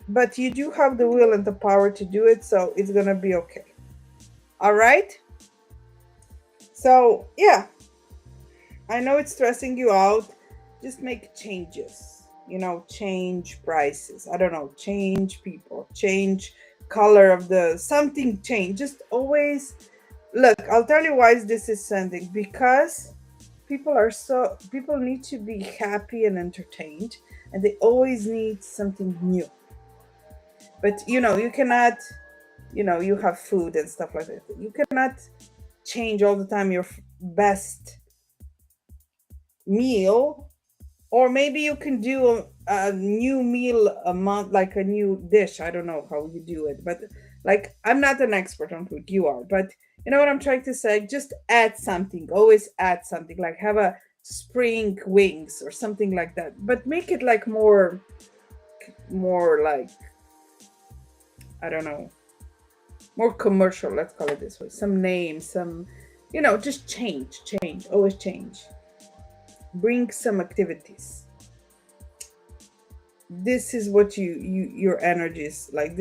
but you do have the will and the power to do it, so it's gonna be okay. All right, so yeah, I know it's stressing you out. Just make changes, change prices, I don't know, change people, change color of the something, change. Just always look, I'll tell you why this is sending, because people need to be happy and entertained, and they always need something new. But you cannot, you have food and stuff like that, you cannot change all the time your best meal. Or maybe you can do a new meal a month, like a new dish. I don't know how you do it, but like, I'm not an expert on food, you are, but you know what I'm trying to say? Just add something, always add something, like have a spring wings or something like that, but make it like more like, I don't know, more commercial, let's call it this way. Some name, some, just change, always change. Bring some activities. This is what your energy is like.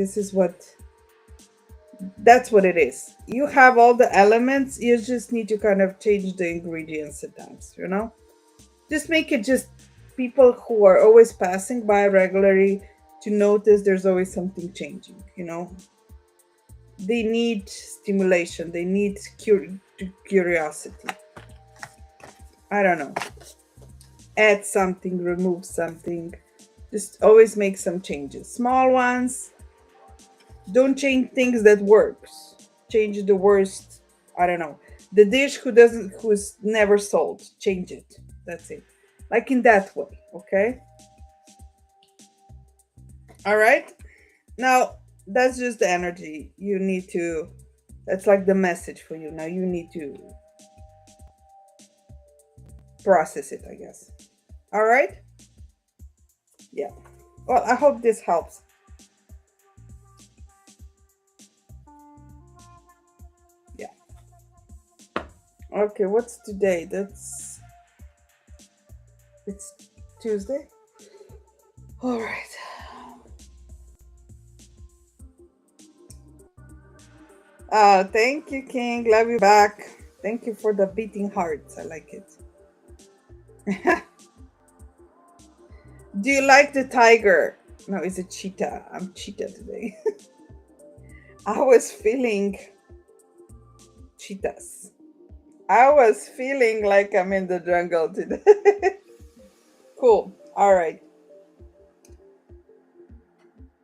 That's what it is. You have all the elements, you just need to kind of change the ingredients at times, just make it just people who are always passing by regularly to notice there's always something changing. They need stimulation, they need curiosity. I don't know, add something, remove something, just always make some changes, small ones. Don't change things that works. Change the worst. I don't know. The dish who's never sold. Change it. That's it. Like in that way. Okay. All right. Now that's just the energy you need to That's like the message for you. Now you need to process it, I guess. All right? Yeah. Well, I hope this helps. Yeah. Okay, what's today? It's Tuesday. All right. Thank you, King. Love you back. Thank you for the beating hearts. I like it. Do you like the tiger? No, it's a cheetah. I'm cheetah today. I was feeling cheetahs. I was feeling like I'm in the jungle today. Cool. All right.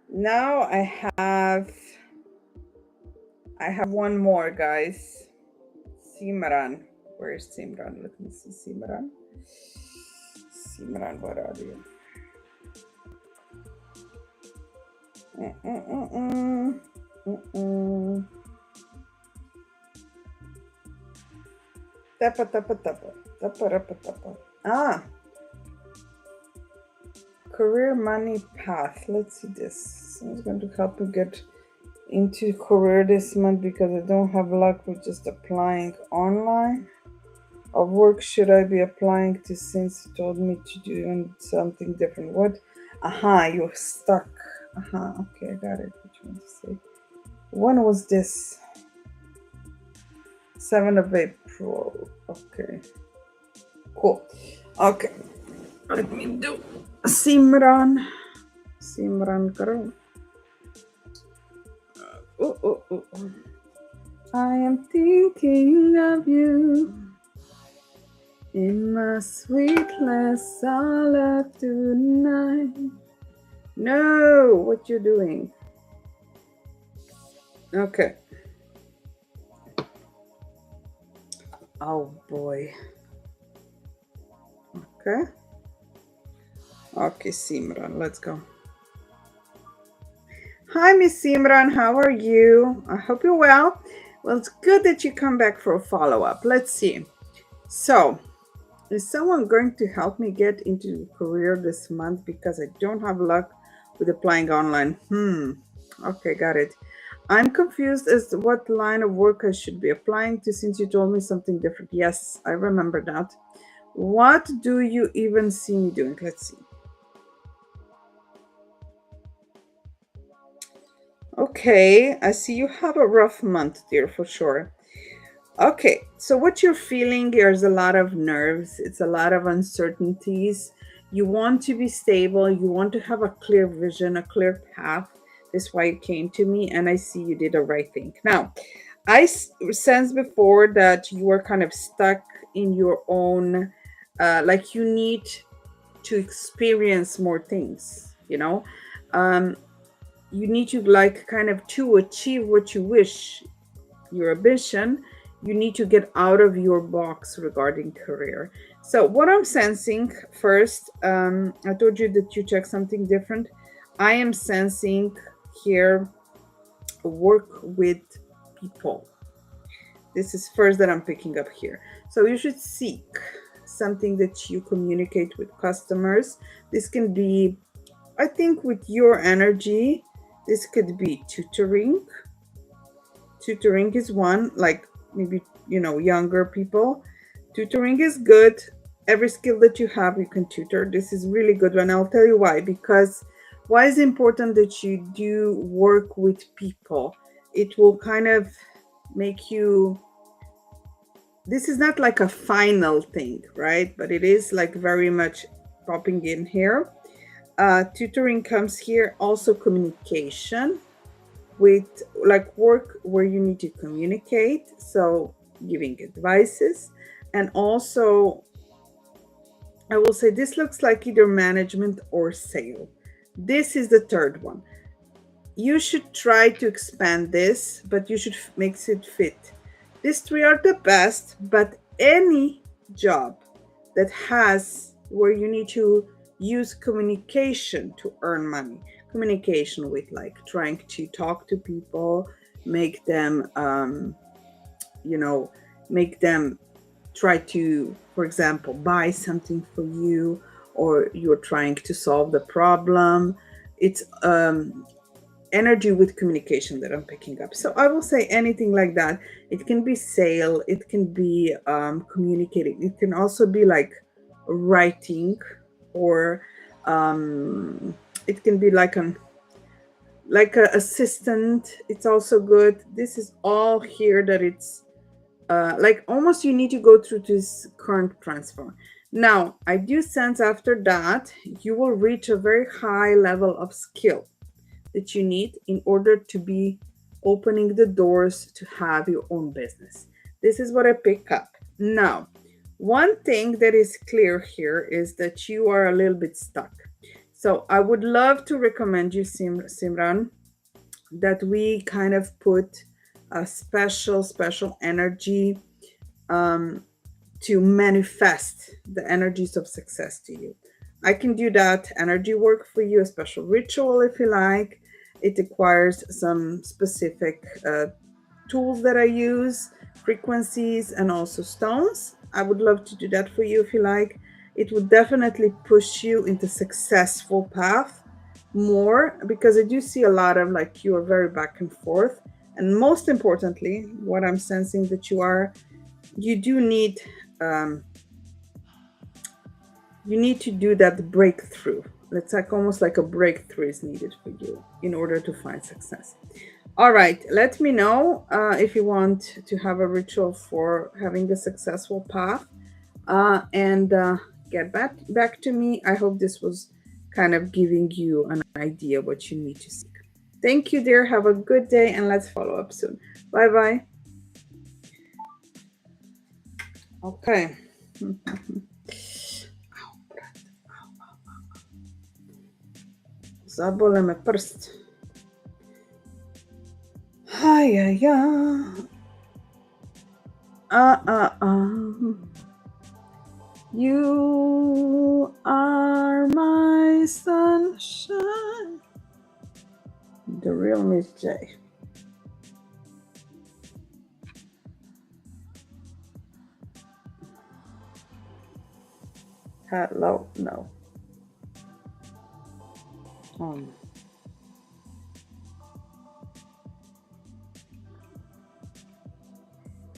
Now I have one more, guys. Simran. Where's Simran? Let me see Simran. Simran, where are you? Tapa, tapa, tapa. Tapa, rapa, tapa. Ah. Career money path. Let's see this. Someone's going to help me get into career this month because I don't have luck with just applying online. Of work should I be applying to since you told me to do something different? What? Aha, you're stuck. Aha, okay, I got it. What you want to say? When was this? 7th of April. Okay. Cool. Okay. Let me do Simran. Simran Karo. I am thinking of you. In my sweetness, I love tonight. No, what you doing? Okay. Oh boy. Okay. Okay, Simran, let's go. Hi, Miss Simran, how are you? I hope you're well. Well, it's good that you come back for a follow-up. Let's see. So, is someone going to help me get into career this month because I don't have luck with applying online? Okay, got it. I'm confused as to what line of work I should be applying to since you told me something different. Yes, I remember that. What do you even see me doing? Let's see. Okay, I see you have a rough month, dear, for sure. Okay, so what you're feeling, there's a lot of nerves. It's a lot of uncertainties. You want to be stable. You want to have a clear vision, a clear path. That's why you came to me, and I see you did the right thing. Now, I sensed before that you were kind of stuck in your own, like you need to experience more things, you know? You need to like kind of to achieve what you wish, your ambition, you need to get out of your box regarding career. So what I'm sensing first, I told you that you check something different. I am sensing here work with people. This is first that I'm picking up here. So you should seek something that you communicate with customers. This can be, I think with your energy, this could be tutoring. Tutoring is one, like maybe, you know, younger people. Tutoring is good. Every skill that you have, you can tutor. This is really good one. I'll tell you why. Because why is it important that you do work with people? It will kind of make you, this is not like a final thing, right? But it is like very much popping in here. Tutoring comes here. Also communication with like work where you need to communicate, so giving advices. And also I will say this looks like either management or sale. This is the third one. You should try to expand this, but you should make it fit. These three are the best, but any job that has where you need to use communication to earn money, communication with like trying to talk to people, make them, make them try to, for example, buy something for you, or you're trying to solve the problem. It's energy with communication that I'm picking up. So I will say anything like that. It can be sale, it can be communicating, it can also be like writing, or it can be like an assistant. It's also good. This is all here that it's like almost you need to go through this current transfer. Now, I do sense after that you will reach a very high level of skill that you need in order to be opening the doors to have your own business. This is what I pick up. Now, one thing that is clear here is that you are a little bit stuck. So I would love to recommend you, Simran, that we kind of put a special energy to manifest the energies of success to you. I can do that energy work for you, a special ritual if you like. It requires some specific tools that I use, frequencies, and also stones. I would love to do that for you if you like. It would definitely push you into successful path more, because I do see a lot of like you are very back and forth. And most importantly, what I'm sensing that you do need, you need to do that breakthrough. It's like almost like a breakthrough is needed for you in order to find success. All right, let me know if you want to have a ritual for having a successful path, and get back to me. I hope this was kind of giving you an idea what you need to seek. Thank you, dear. Have a good day, and let's follow up soon. Bye-bye. Okay. Zabole me prst. You are my sunshine. The real Miss J. Hello, no.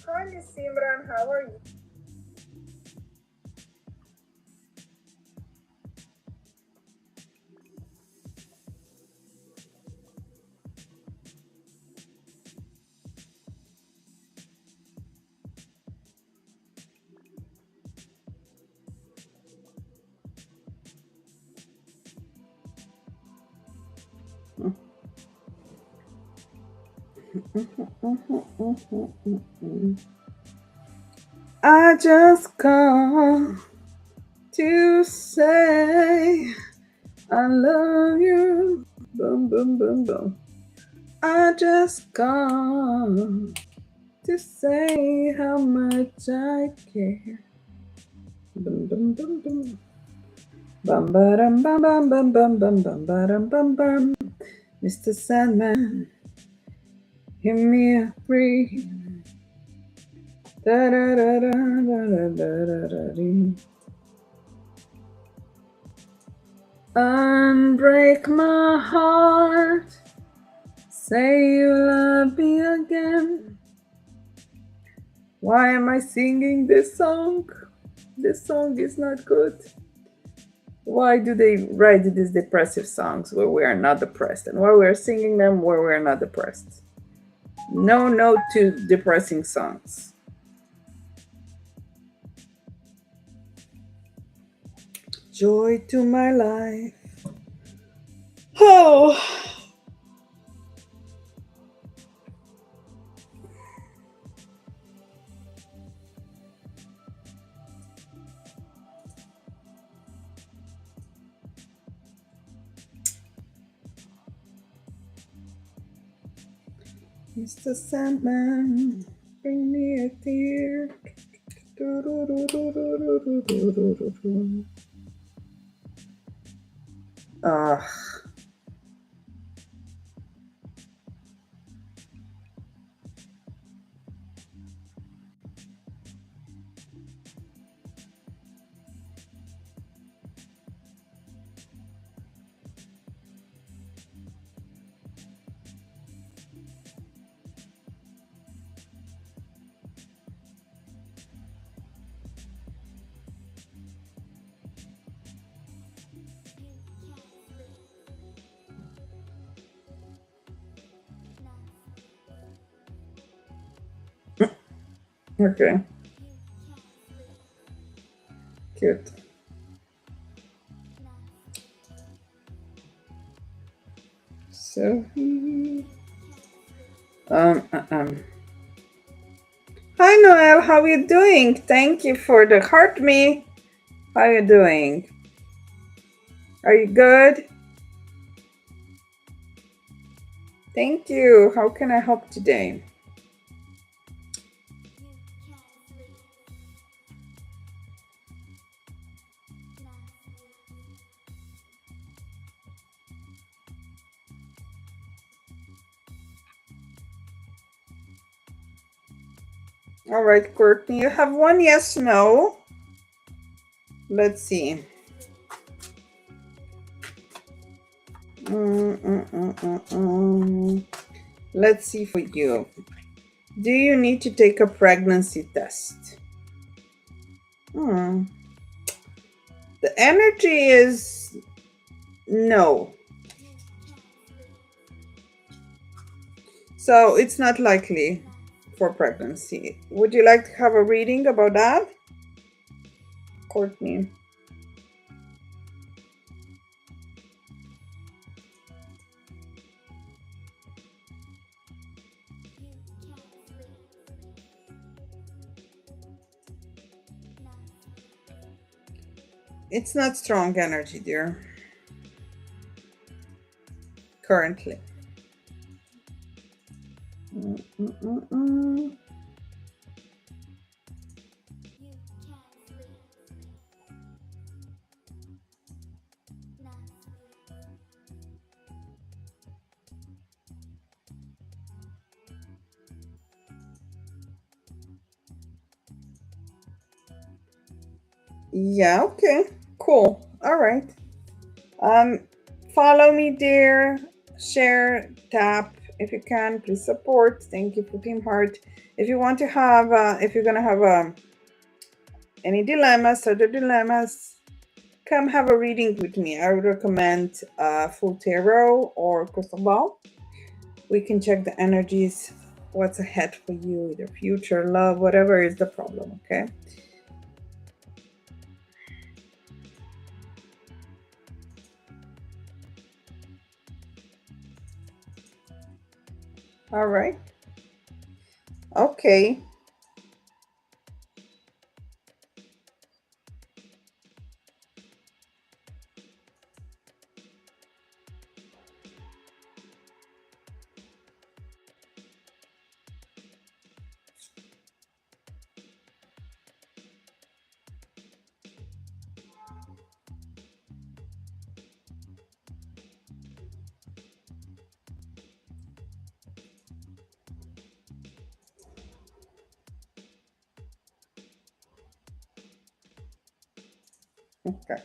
Hi, Simran. How are you? I just come to say I love you. Boom, boom, boom, boom. I just come to say how much I care. Boom, boom, boom, boom. Bum, ba-dum, bum, bum, bum, bum, bum, bum, ba-dum, bum, bum. Mr. Sandman, give me a breeze. Da, da, da, da, da, da, da, da, da. Unbreak my heart, say you love me again. Why am I singing this song? This song is not good. Why do they write these depressive songs where we are not depressed, and why we are singing them where we are not depressed? No to depressing songs. Joy to my life. Oh. Mr. Sandman, bring me a tear. Okay. Cute. So hi Noel, how are you doing? Thank you for the heart me. How are you doing? Are you good? Thank you. How can I help today? All right, Courtney, you have one yes, no. Let's see. Let's see for you. Do you need to take a pregnancy test? The energy is no. So it's not likely for pregnancy. Would you like to have a reading about that? Courtney. It's not strong energy, dear. Currently. Yeah, okay. Cool. All right. Follow me, dear. Share, tap if you can. Please support. Thank you for Team Heart. If you want to have, if you're gonna have any dilemmas, other dilemmas, come have a reading with me. I would recommend Full Tarot or Crystal Ball. We can check the energies, what's ahead for you, either future, love, whatever is the problem. Okay. All right. Okay. Okay.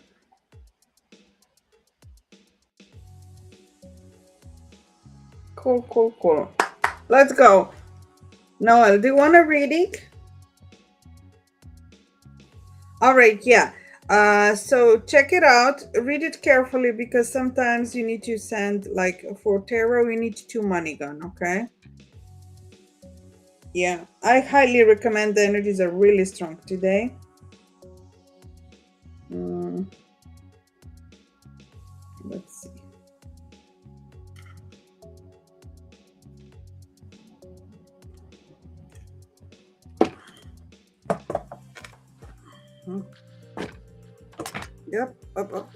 Cool, cool, cool. Let's go. Noel, do you want a reading? All right, yeah. So check it out. Read it carefully because sometimes you need to send, like for tarot, you need to money gun, okay? Yeah, I highly recommend. The energies are really strong today. Let's see. Yep, up.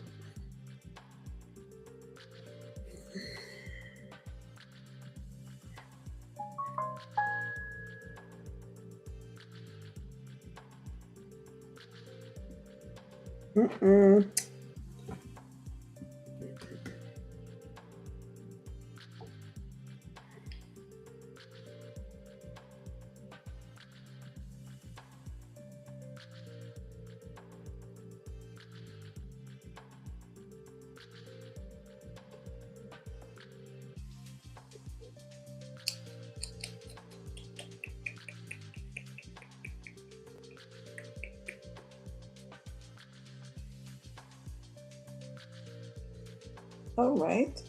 All right.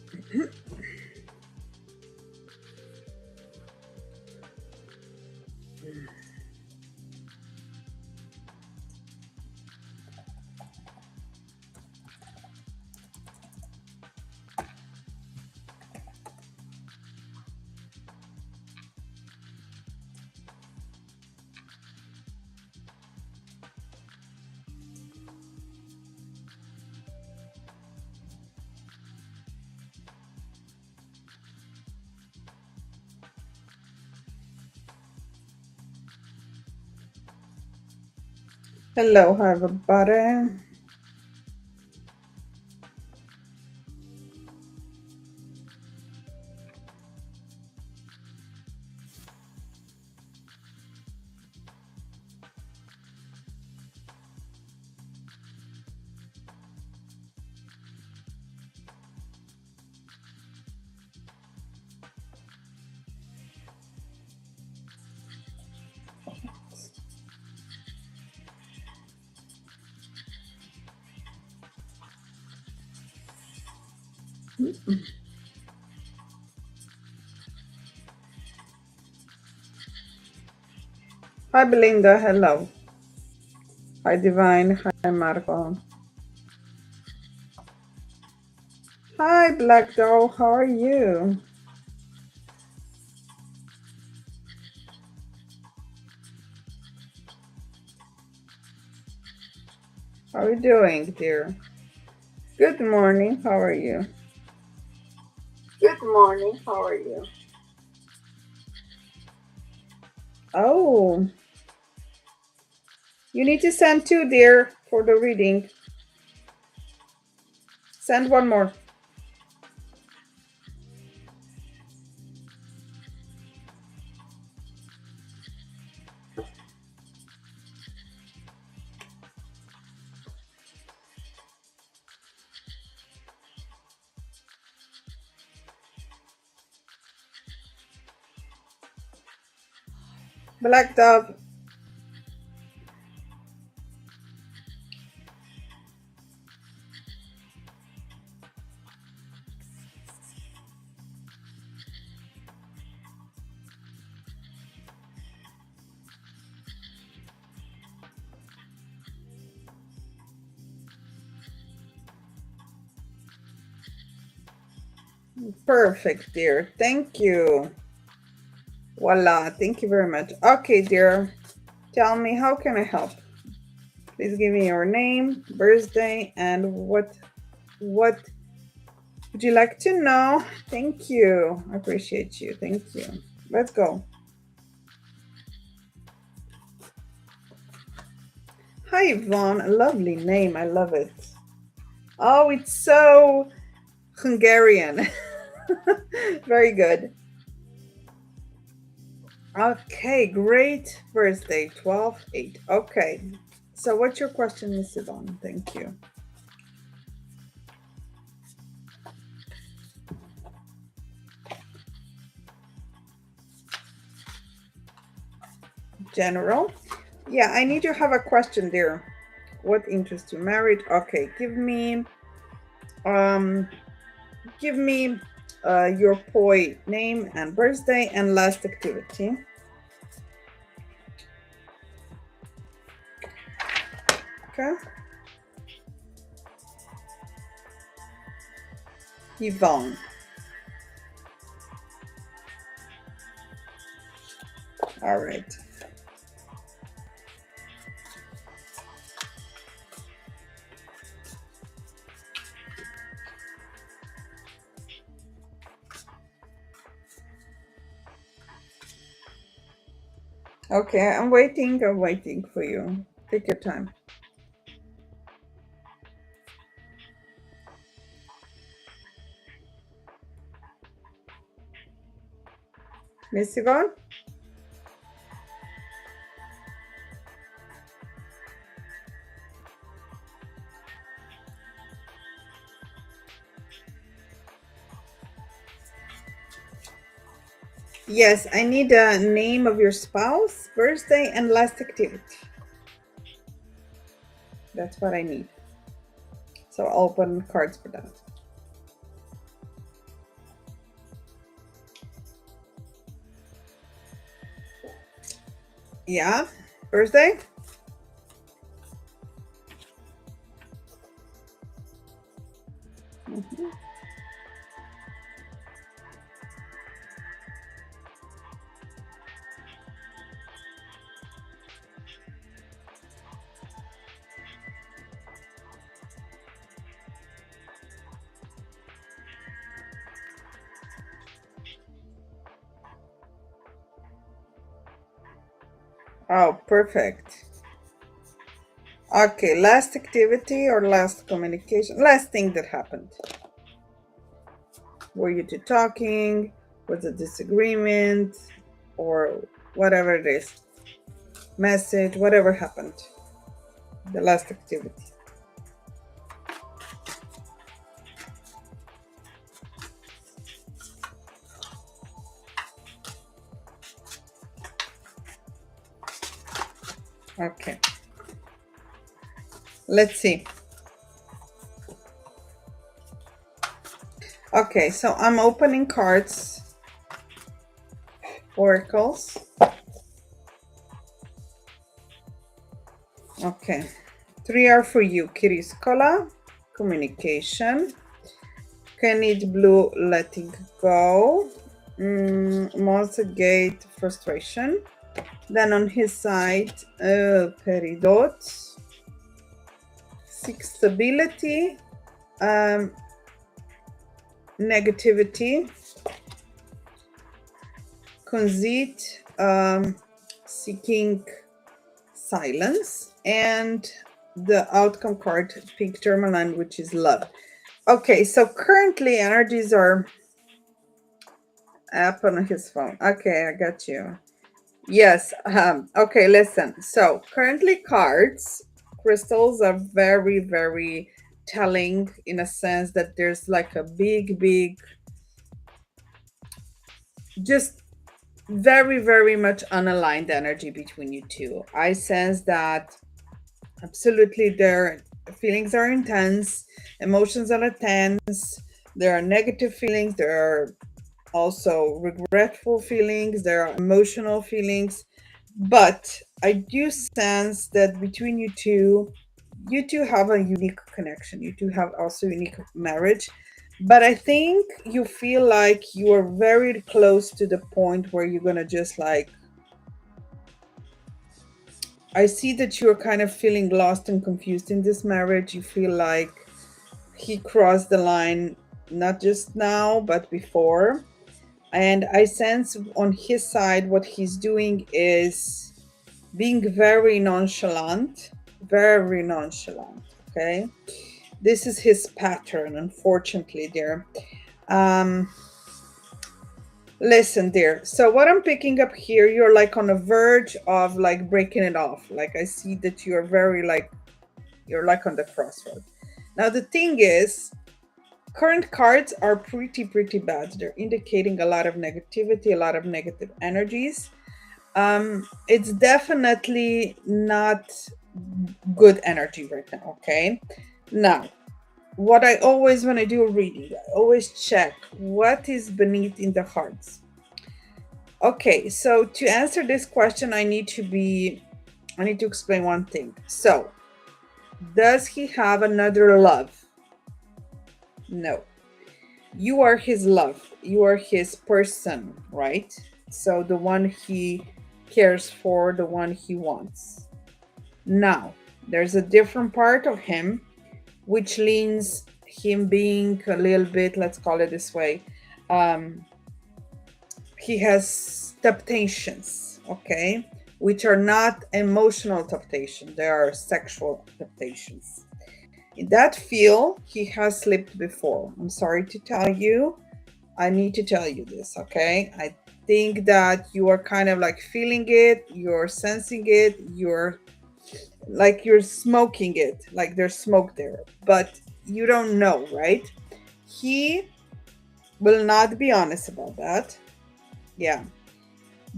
Hello, everybody. Hi, Belinda. Hello. Hi, Divine. Hi, Marco. Hi, Black Doll. How are you? How are you doing, dear? Good morning. How are you? Good morning. How are you? Oh, you need to send two, dear, for the reading. Send one more. Black Dove. Perfect, dear. Thank you. Voila. Thank you very much. Okay, dear. Tell me, how can I help? Please give me your name, birthday, and what would you like to know? Thank you. I appreciate you. Thank you. Let's go. Hi, Yvonne. A lovely name. I love it. Oh, it's so Hungarian. Very good. Okay, great birthday. 12/8. Okay. So what's your question, Miss Yvonne? Thank you. General. Yeah, I need to have a question there. What interests you? Married? Okay, give me your poi name and birthday and last activity. Okay. Yvonne. All right. Okay, I'm waiting for you. Take your time. Miss Yvonne? Yes, I need a name of your spouse, birthday, and last activity. That's what I need. So I'll open cards for that. Yeah, birthday? Mhm. Oh, perfect. Okay, last activity or last communication, last thing that happened. Were you two talking? Was a disagreement? Or whatever it is. Message, whatever happened. The last activity. Okay. Let's see. Okay, so I'm opening cards, oracles. Okay, 3 are for you. Kiriskola, communication. Kenid Blue, letting go. Monster Gate, frustration. Then on his side, Peridot. 6, stability. Negativity. Conceit, seeking silence. And the outcome card, pink tourmaline, which is love. Okay, so currently energies are up on his phone. Okay, I got you. Yes. Okay, listen. So currently cards, crystals are very, very telling in a sense that there's like a big, just very, very much unaligned energy between you two. I sense that absolutely their feelings are intense, emotions are intense, there are negative feelings, there are also regretful feelings, there are emotional feelings, but I do sense that between you two have a unique connection, you two have also unique marriage, but I think you feel like you are very close to the point where you're gonna just like, I see that you're kind of feeling lost and confused in this marriage. You feel like he crossed the line, not just now, but before. And I sense on his side, what he's doing is being very nonchalant, okay? This is his pattern, unfortunately, dear. Listen, dear. So what I'm picking up here, you're like on the verge of like breaking it off. Like I see that you're very like, you're like on the crossroad. Now the thing is, current cards are pretty bad. They're indicating a lot of negativity, a lot of negative energies. It's definitely not good energy right now, okay? Now, what I always, when I do a reading, I always check what is beneath in the hearts. Okay, so to answer this question, I need to explain one thing. So, does he have another love? No. You are his love. You are his person, right? So the one he cares for, the one he wants. Now, there's a different part of him which leans him being a little bit, let's call it this way, he has temptations, okay, which are not emotional temptations, they are sexual temptations. In that field, he has slipped before. I'm sorry to tell you. I need to tell you this, okay? I think that you are kind of like feeling it, you're sensing it, you're smoking it, like there's smoke there, but you don't know, right? He will not be honest about that. Yeah.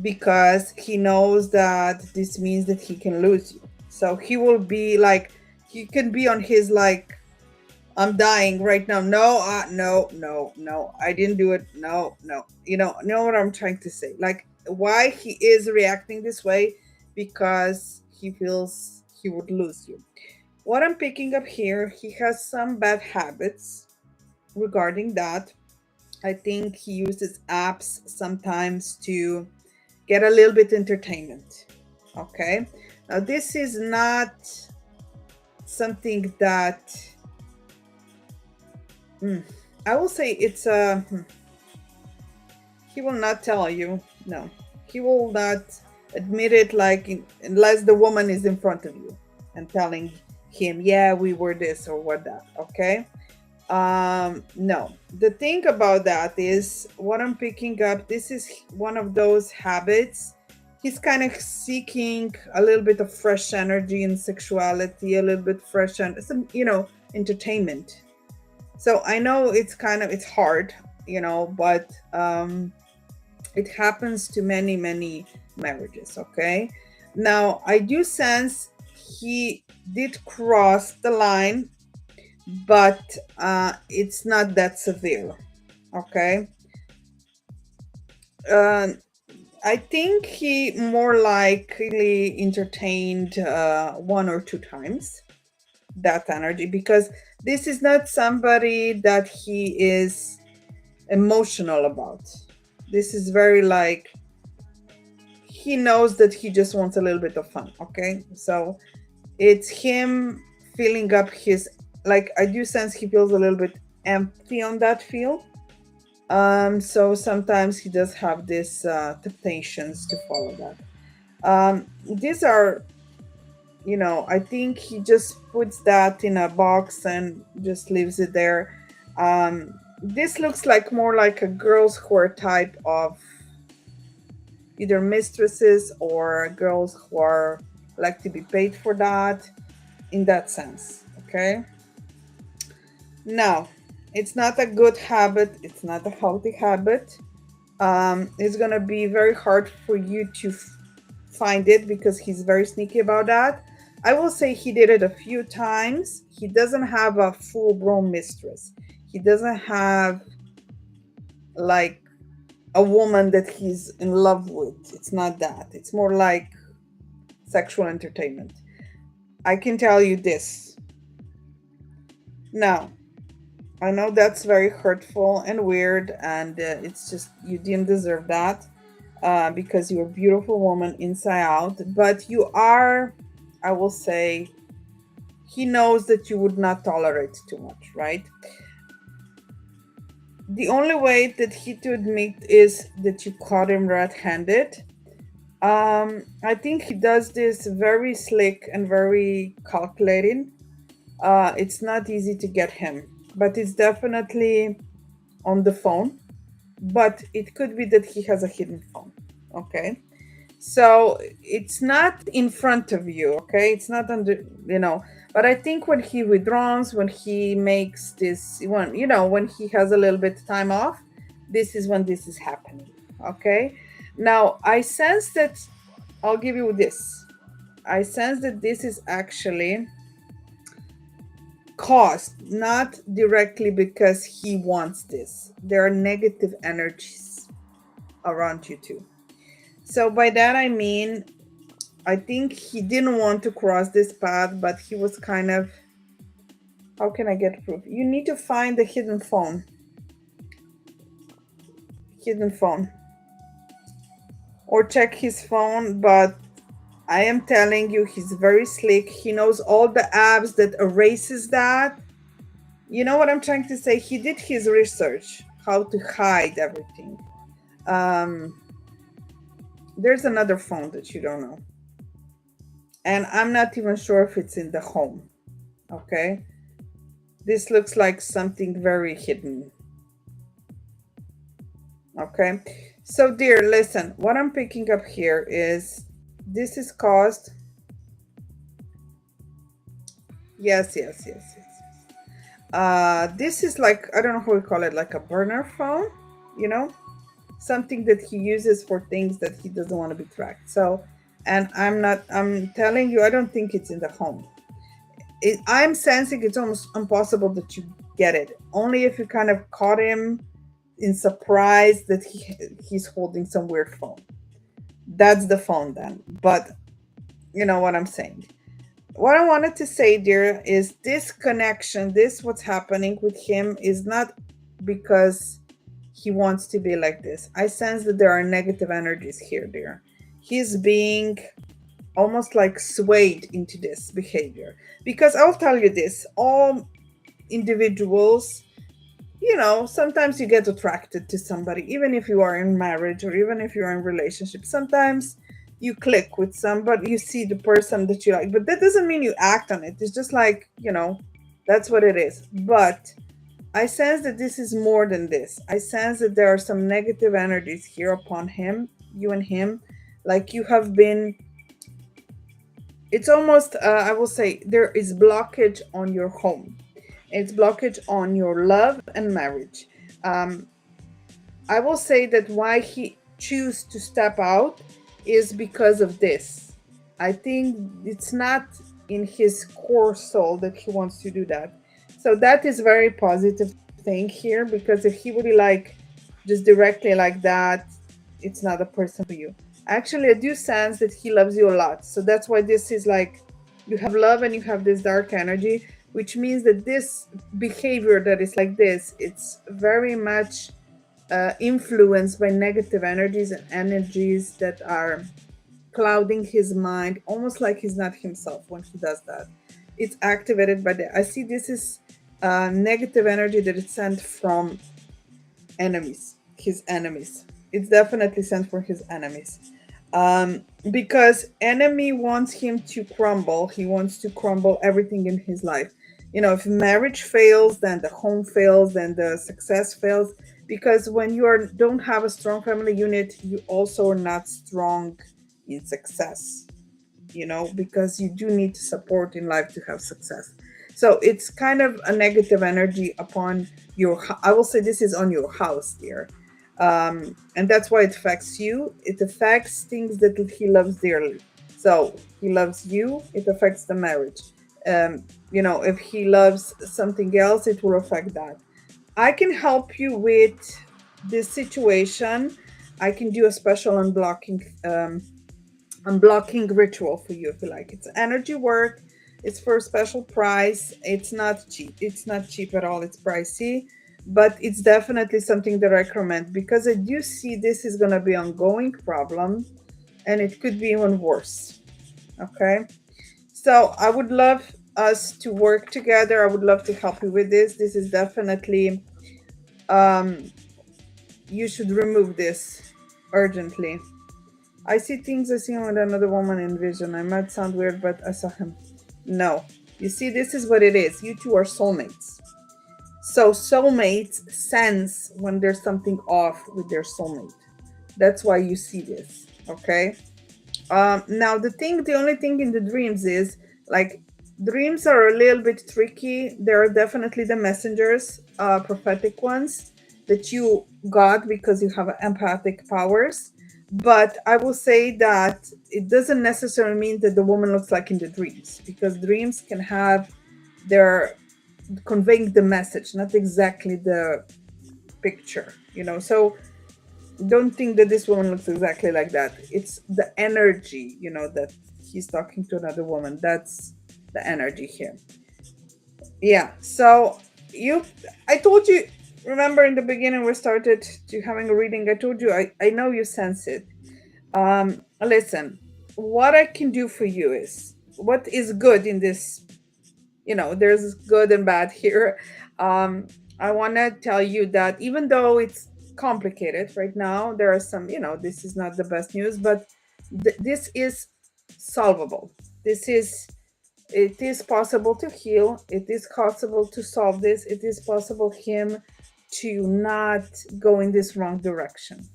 Because he knows that this means that he can lose you. So he will be like, he can be on his like, I'm dying right now. No, no, I didn't do it. No. You know what I'm trying to say? Like why he is reacting this way, because he feels he would lose you. What I'm picking up here, he has some bad habits regarding that. I think he uses apps sometimes to get a little bit entertainment. Okay. Now this is not something that I will say it's he will not tell you. No, he will not admit it, like unless the woman is in front of you. and telling him, yeah, we were this or what that. Okay. No, the thing about that is what I'm picking up, this is one of those habits. He's kind of seeking a little bit of fresh energy and sexuality, a little bit fresh and some, entertainment. So I know it's hard, but it happens to many, many marriages. Okay. Now I do sense he did cross the line, but it's not that severe. Okay. uh, I think he more likely entertained one or two times that energy, because this is not somebody that he is emotional about. This is very like, he knows that he just wants a little bit of fun. Okay. So it's him filling up his, like, I do sense he feels a little bit empty on that field. So sometimes he does have these temptations to follow that. These are, I think he just puts that in a box and just leaves it there. This looks like more like a girls who are type of either mistresses or girls who are like to be paid for that, in that sense. Okay. Now, it's not a good habit. It's not a healthy habit. It's going to be very hard for you to find it because he's very sneaky about that. I will say he did it a few times. He doesn't have a full-blown mistress. He doesn't have like a woman that he's in love with. It's not that. It's more like sexual entertainment. I can tell you this. Now, I know that's very hurtful and weird, and it's just, you didn't deserve that because you're a beautiful woman inside out. But you are, I will say, he knows that you would not tolerate too much, right? The only way that he to admit is that you caught him red-handed. I think he does this very slick and very calculating. It's not easy to get him, but it's definitely on the phone. But it could be that he has a hidden phone. Okay. So it's not in front of you. Okay. It's not under, but I think when he withdraws, when he makes this one, when he has a little bit of time off, this is when this is happening. Okay. Now I sense that, I'll give you this. I sense that this is actually caused not directly because he wants this. There are negative energies around you too. So by that I mean, I think he didn't want to cross this path, but he was kind of, how can I get proof? You need to find the hidden phone. Or check his phone, but I am telling you, he's very slick. He knows all the apps that erases that. You know what I'm trying to say? He did his research, how to hide everything. There's another phone that you don't know. And I'm not even sure if it's in the home. Okay? This looks like something very hidden. Okay? So, dear, listen, what I'm picking up here is this is caused. Yes. This is like, I don't know how we call it, like a burner phone, something that he uses for things that he doesn't want to be tracked. So, and I'm telling you, I don't think it's in the home. I'm sensing it's almost impossible that you get it. Only if you kind of caught him in surprise that he's holding some weird phone. That's the phone then. But you know what I'm saying. What I wanted to say, dear, is this connection, what's happening with him is not because he wants to be like this. I sense that there are negative energies here, dear. He's being almost like swayed into this behavior. Because I'll tell you this, all individuals, sometimes you get attracted to somebody, even if you are in marriage or even if you're in relationship. Sometimes you click with somebody, you see the person that you like, but that doesn't mean you act on it. It's just like, that's what it is. But I sense that this is more than this. I sense that there are some negative energies here upon him, you and him, like you have been. It's almost, I will say, there is blockage on your home. It's blockage on your love and marriage. Um, I will say that why he choose to step out is because of this. I think it's not in his core soul that he wants to do that. So that is very positive thing here, because if he would be like just directly like that, it's not a person for you. Actually, I do sense that he loves you a lot. So that's why this is like you have love and you have this dark energy, which means that this behavior that is like this, it's very much influenced by negative energies and energies that are clouding his mind, almost like he's not himself when he does that. It's activated by the. I see this is negative energy that is sent from enemies, his enemies. It's definitely sent from his enemies. Because enemy wants him to crumble. He wants to crumble everything in his life. If marriage fails, then the home fails, then the success fails. Because when don't have a strong family unit, you also are not strong in success. Because you do need support in life to have success. So it's kind of a negative energy upon I will say this is on your house here. And that's why it affects you. It affects things that he loves dearly. So he loves you, it affects the marriage. If he loves something else, it will affect that. I can help you with this situation. I can do a special unblocking ritual for you if you like. It's energy work. It's for a special price. It's not cheap. It's not cheap at all. It's pricey, but it's definitely something that I recommend, because I do see this is going to be an ongoing problem and it could be even worse. Okay. So I would love us to work together. I would love to help you with this. This is definitely, you should remove this urgently. I see things. I see him with another woman in vision. I might sound weird, but I saw him. No. You see, this is what it is. You two are soulmates. So soulmates sense when there's something off with their soulmate. That's why you see this. Okay. Now the only thing in the dreams is like dreams are a little bit tricky. There are definitely the messengers, prophetic ones that you got because you have empathic powers. But I will say that it doesn't necessarily mean that the woman looks like in the dreams, because dreams can have their conveying the message, not exactly the picture, So don't think that this woman looks exactly like that. It's the energy, that he's talking to another woman. That's the energy here. Yeah. So I told you, remember in the beginning we started to having a reading. I told you I know you sense it. Listen, what I can do for you is what is good in this. There's good and bad here. I want to tell you that even though it's complicated right now, there are some. This is not the best news, but this is solvable. It is possible to heal. It is possible to solve this. It is possible him to not go in this wrong direction.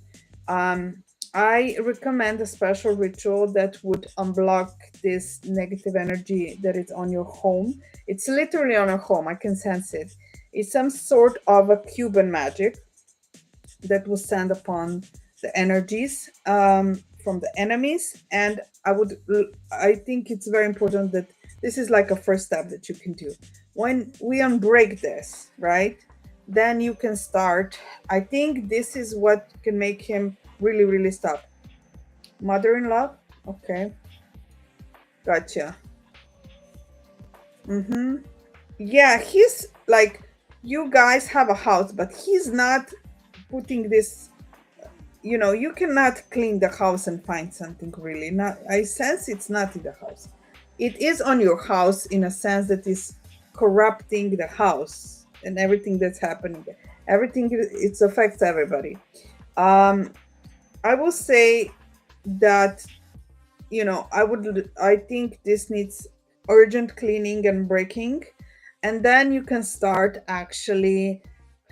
I recommend a special ritual that would unblock this negative energy that is on your home. It's literally on your home. I can sense it. It's some sort of a Cuban magic that will stand upon the energies from the enemies. And I think it's very important that this is like a first step that you can do. When we unbreak this, right, then you can start. I think this is what can make him really, really stop. Mother-in-law? Okay. Gotcha. Yeah, he's like, you guys have a house, but he's not putting this, you cannot clean the house and find something really. Not, I sense it's not in the house. It is on your house in a sense that is corrupting the house and everything that's happening. Everything, it affects everybody. I will say that I think this needs urgent cleaning and breaking, and then you can start actually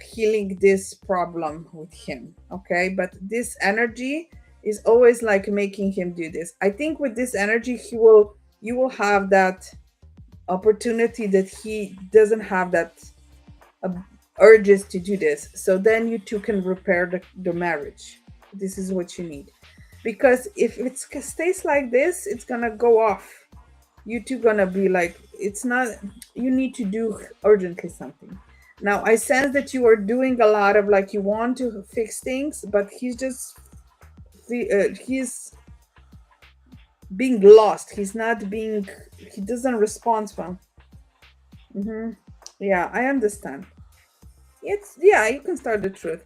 healing this problem with him. Okay, but this energy is always like making him do this. I think with this energy, you will have that opportunity that he doesn't have, that uh, urges to do this. So then you two can repair the marriage. This is what you need, because if it stays like this, it's gonna go off. You two gonna be like, it's not. You need to do urgently something. Now I sense that you are doing a lot of, like, you want to fix things, but he's being lost. He doesn't respond well. Yeah, I understand. Yeah, you can start the truth.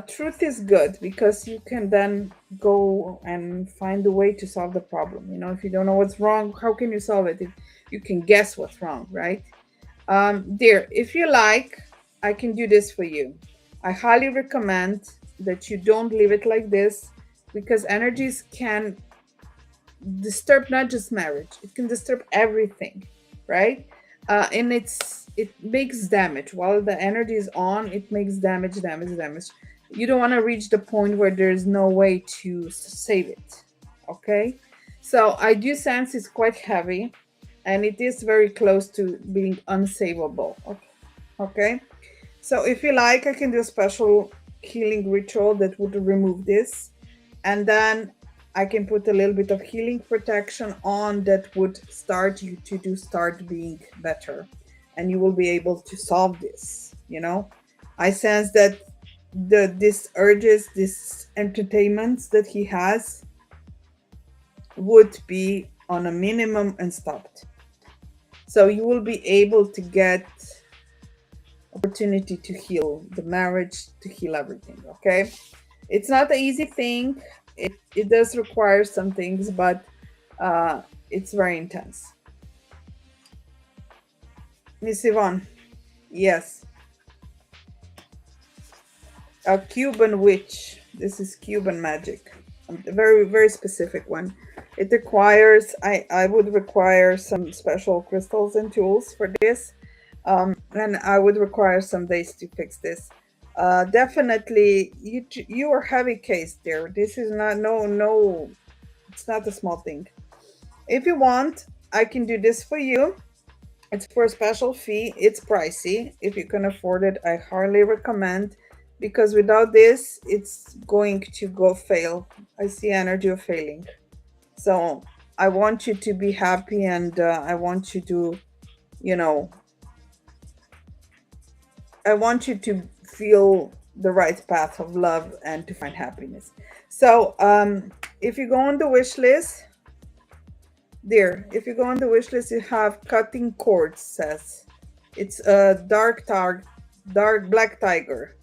Truth is good because you can then go and find a way to solve the problem. If you don't know what's wrong, how can you solve it? If you can guess what's wrong, right? Dear, if you like, I can do this for you. I highly recommend that you don't leave it like this, because energies can disturb not just marriage, it can disturb everything, right? And it makes damage while the energy is on. It makes damage. You don't want to reach the point where there's no way to save it. Okay, so I do sense it's quite heavy, and it is very close to being unsavable. Okay, so if you like, I can do a special healing ritual that would remove this, and then I can put a little bit of healing protection on that would start you to start being better, and you will be able to solve this. I sense that this urges, this entertainments that he has would be on a minimum and stopped. So you will be able to get opportunity to heal the marriage, to heal everything. Okay, it's not an easy thing. It does require some things, but it's very intense. Miss Yvonne, yes. A Cuban witch. This is Cuban magic. A very, very specific one. It requires, I would require some special crystals and tools for this. And I would require some days to fix this. Definitely, you are heavy case there. This is not, no, it's not a small thing. If you want, I can do this for you. It's for a special fee. It's pricey. If you can afford it, I highly recommend, because without this, it's going to go fail. I see energy of failing. So I want you to be happy, and I want you to, I want you to feel the right path of love and to find happiness. So if you go on the wish list, there, if you go on the wish list, you have cutting cords, says. It's a dark black tiger.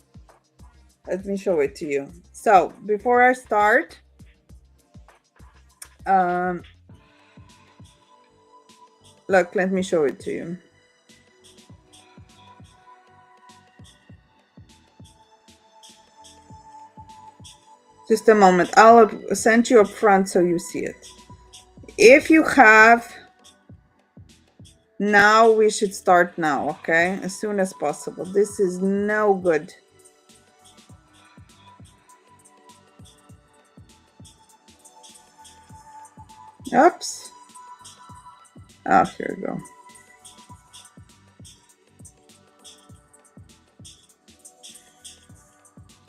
Let me show it to you. So before I start, look, let me show it to you. Just a moment. I'll send you up front so you see it. If you have, now we should start now, okay? As soon as possible. This is no good. Oops. Oh, here we go.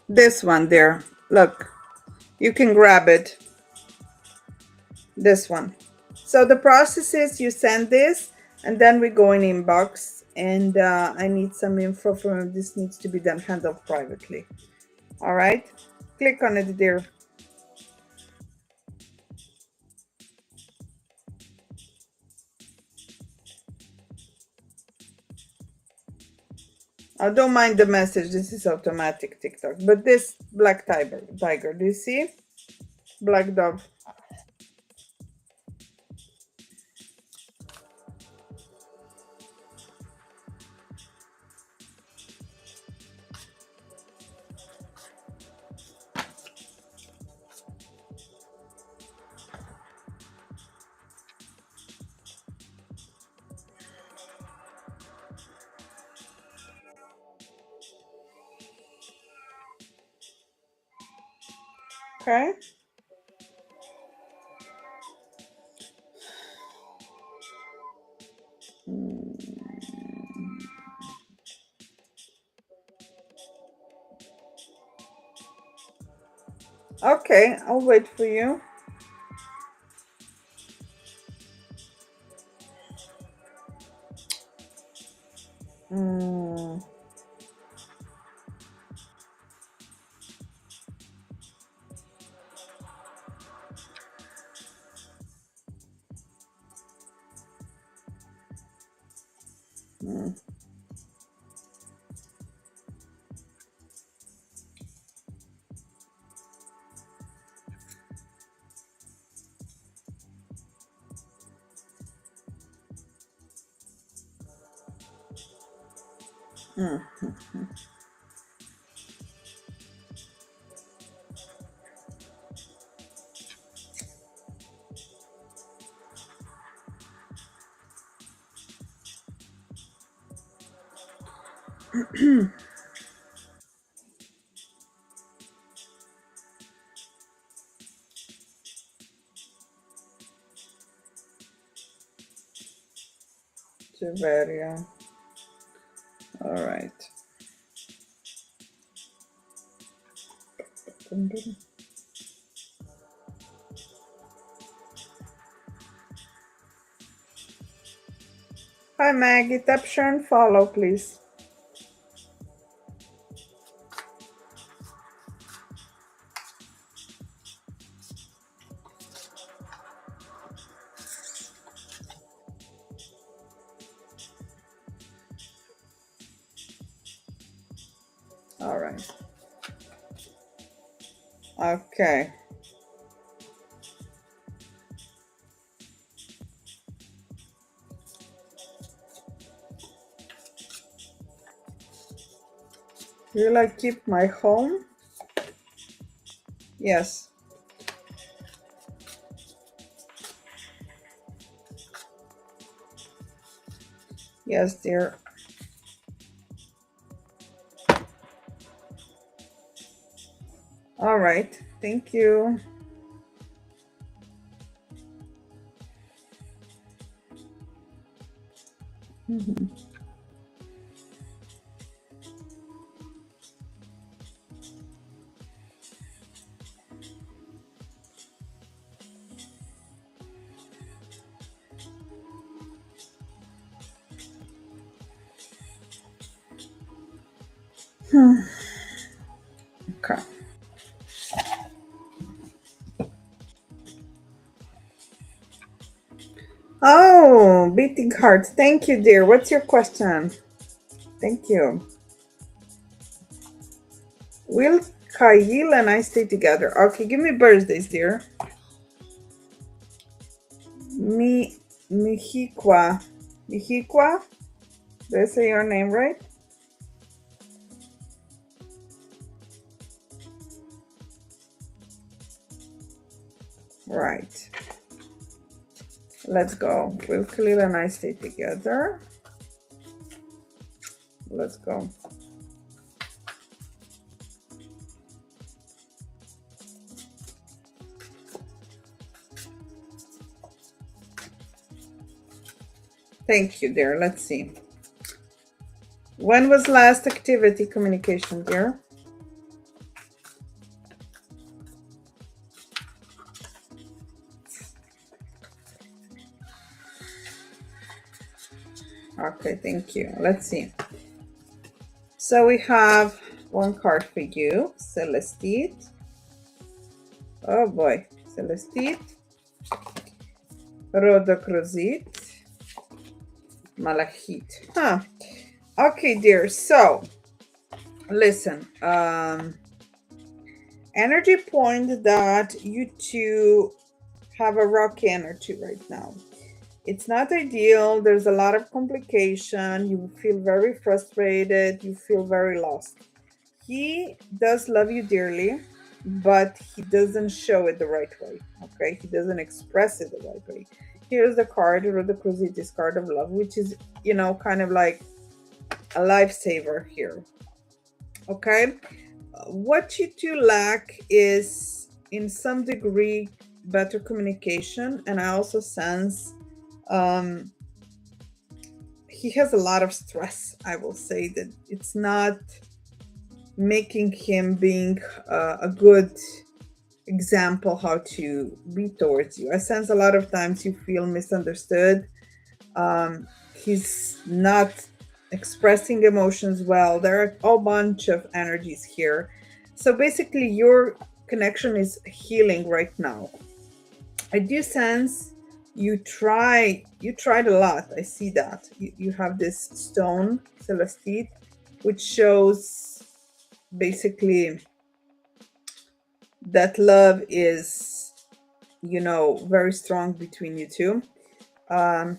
This one there. Look, you can grab it. This one. So the process is you send this, and then we go in inbox, and I need some info from this. Needs to be done, handled privately. All right, click on it there. I don't mind the message. This is automatic TikTok. But this black tiger, do you see? Black dog. Okay. Okay, I'll wait for you. Mm. Mm. Mm. Tiberia. All right. Hi, Maggie. Tap share and follow, please. All right. Okay. Will I keep my home? Yes. Yes, dear. All right. Thank you. Okay. Oh, beating heart. Thank you, dear. What's your question? Thank you. Will Kyle and I stay together? Okay, give me birthdays, dear. Mihiqua. Mihiqua? Did I say your name right? Right. Let's go. Will Khalil and I stay together? Let's go. Thank you, dear. Let's see. When was last activity communication, dear? Okay, thank you. Let's see. So we have one card for you, Celestite. Oh boy, Celestite, Rhodochrosite, Malachite. Huh. Okay, dear. So listen, energy point that you two have a rocky energy right now. It's not ideal. There's a lot of complication. You feel very frustrated. You feel very lost. He does love you dearly, but he doesn't show it the right way. Okay, he doesn't express it the right way. Here's the card, Rhodochrosite, card of love, which is, kind of like a lifesaver here. Okay, what you two lack is in some degree better communication, and I also sense um, he has a lot of stress. I will say that it's not making him being a good example how to be towards you. I sense a lot of times you feel misunderstood. He's not expressing emotions well. There are a whole bunch of energies here. So basically, your connection is healing right now. I do sense you tried a lot. I see that. You have this stone, Celestite, which shows basically that love is, very strong between you two. Um,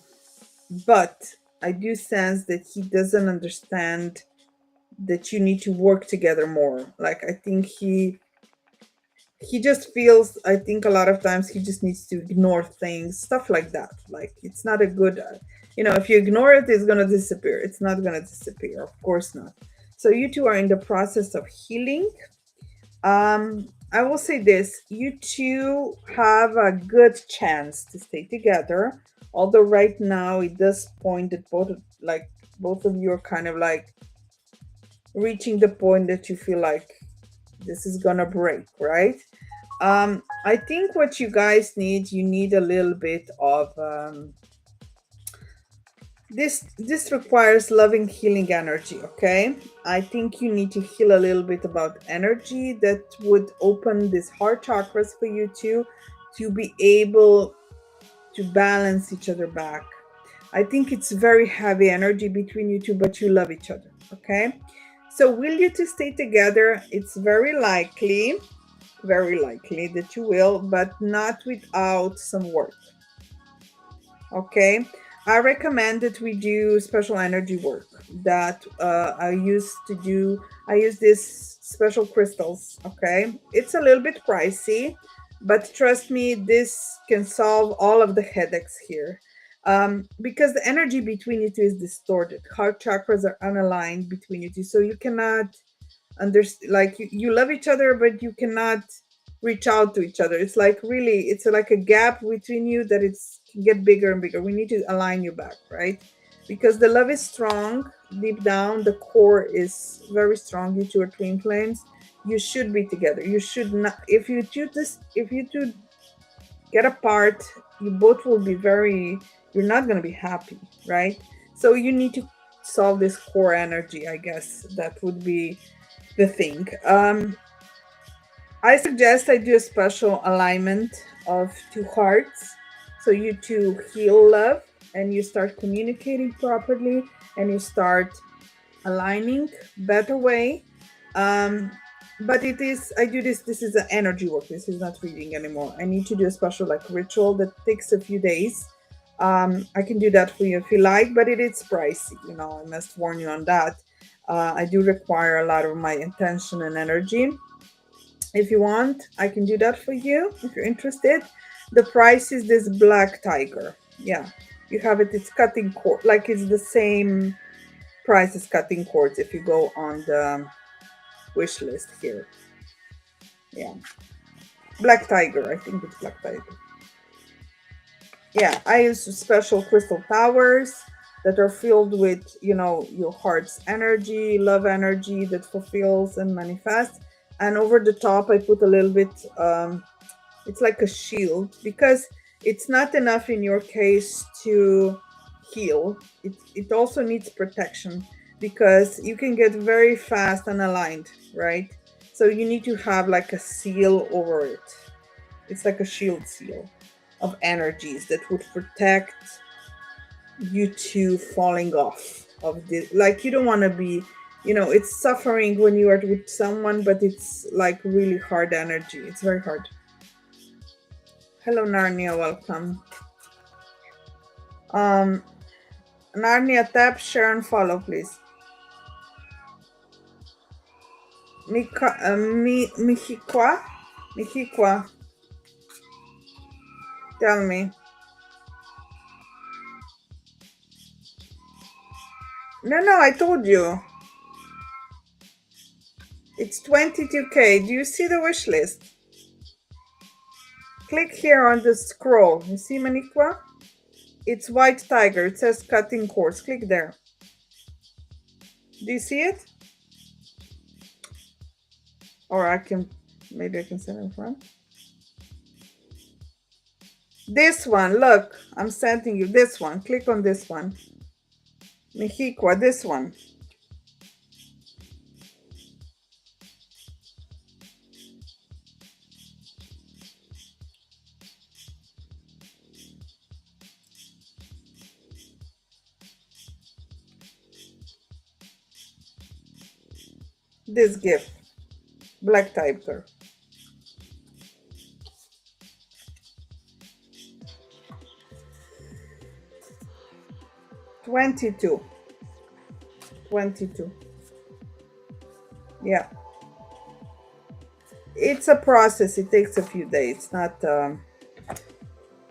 but I do sense that he doesn't understand that you need to work together more. Like, I think he just feels, I think a lot of times he just needs to ignore things, stuff like that. Like, it's not a good, if you ignore it, it's going to disappear. It's not going to disappear, of course not. So you two are in the process of healing. I will say this, you two have a good chance to stay together, although right now it does point that both of you are kind of like reaching the point that you feel like this is gonna break, right? I think what you guys need, you need a little bit of this requires loving, healing energy. Okay, I think you need to heal a little bit about energy that would open this heart chakras for you two to be able to balance each other back. I think it's very heavy energy between you two, but you love each other. Okay, so will you two stay together? It's very likely that you will, but not without some work. Okay, I recommend that we do special energy work that I use this special crystals. Okay, it's a little bit pricey, but trust me, this can solve all of the headaches here. Because the energy between you two is distorted. Heart chakras are unaligned between you two, so you cannot understand. Like, you love each other, but you cannot reach out to each other. It's like, really, it's like a gap between you that it's can get bigger and bigger. We need to align you back, right? Because the love is strong deep down, the core is very strong. You two are twin flames. You should be together. You should not. If you two get apart, you both will be you're not going to be happy, right? So you need to solve this core energy. I guess that would be the thing. I suggest I do a special alignment of two hearts, so you two heal love and you start communicating properly and you start aligning better way. But I do this is an energy work. This is not reading anymore. I need to do a special ritual that takes a few days. I can do that for you if you like, but it is pricey. I must warn you on that. I do require a lot of my intention and energy. If you want, I can do that for you if you're interested. The price is this black tiger. Yeah, you have it. It's cutting cord. Like, it's the same price as cutting cords if you go on the wish list here. Yeah, black tiger. I think it's black tiger. Yeah, I use special crystal towers that are filled with, your heart's energy, love energy that fulfills and manifests. And over the top, I put a little bit, it's like a shield, because it's not enough in your case to heal. It also needs protection, because you can get very fast unaligned, right? So you need to have like a seal over it. It's like a shield seal of energies that would protect you two falling off of this. Like, you don't want to be, it's suffering when you are with someone, but it's like really hard energy. It's very hard. Hello, Narnia, welcome. Narnia, tap, share, and follow, please. Mihikwa? Tell me. No, I told you. It's 22K. Do you see the wish list? Click here on the scroll. You see, Maniqua? It's white tiger. It says cutting course. Click there. Do you see it? Or maybe I can send it in front. This one, look, I'm sending you this one. Click on this one. Mexico, this one. This gift, Black Tiger. $22. Yeah. It's a process. It takes a few days. It's not,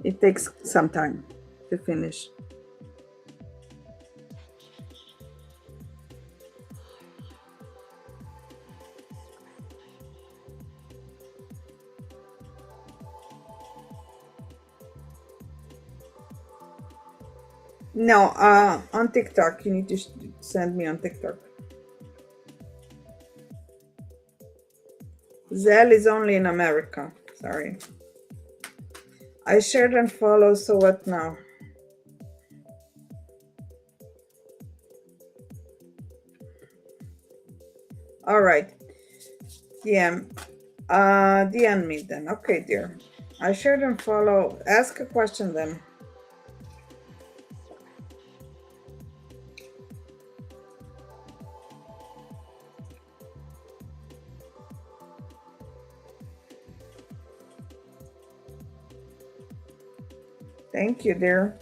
it takes some time to finish. No, on TikTok. You need to send me on TikTok. Zelle is only in America. Sorry. I shared and follow, so what now? All right. DM me then. Okay, dear. I shared and follow. Ask a question then. Thank you, dear.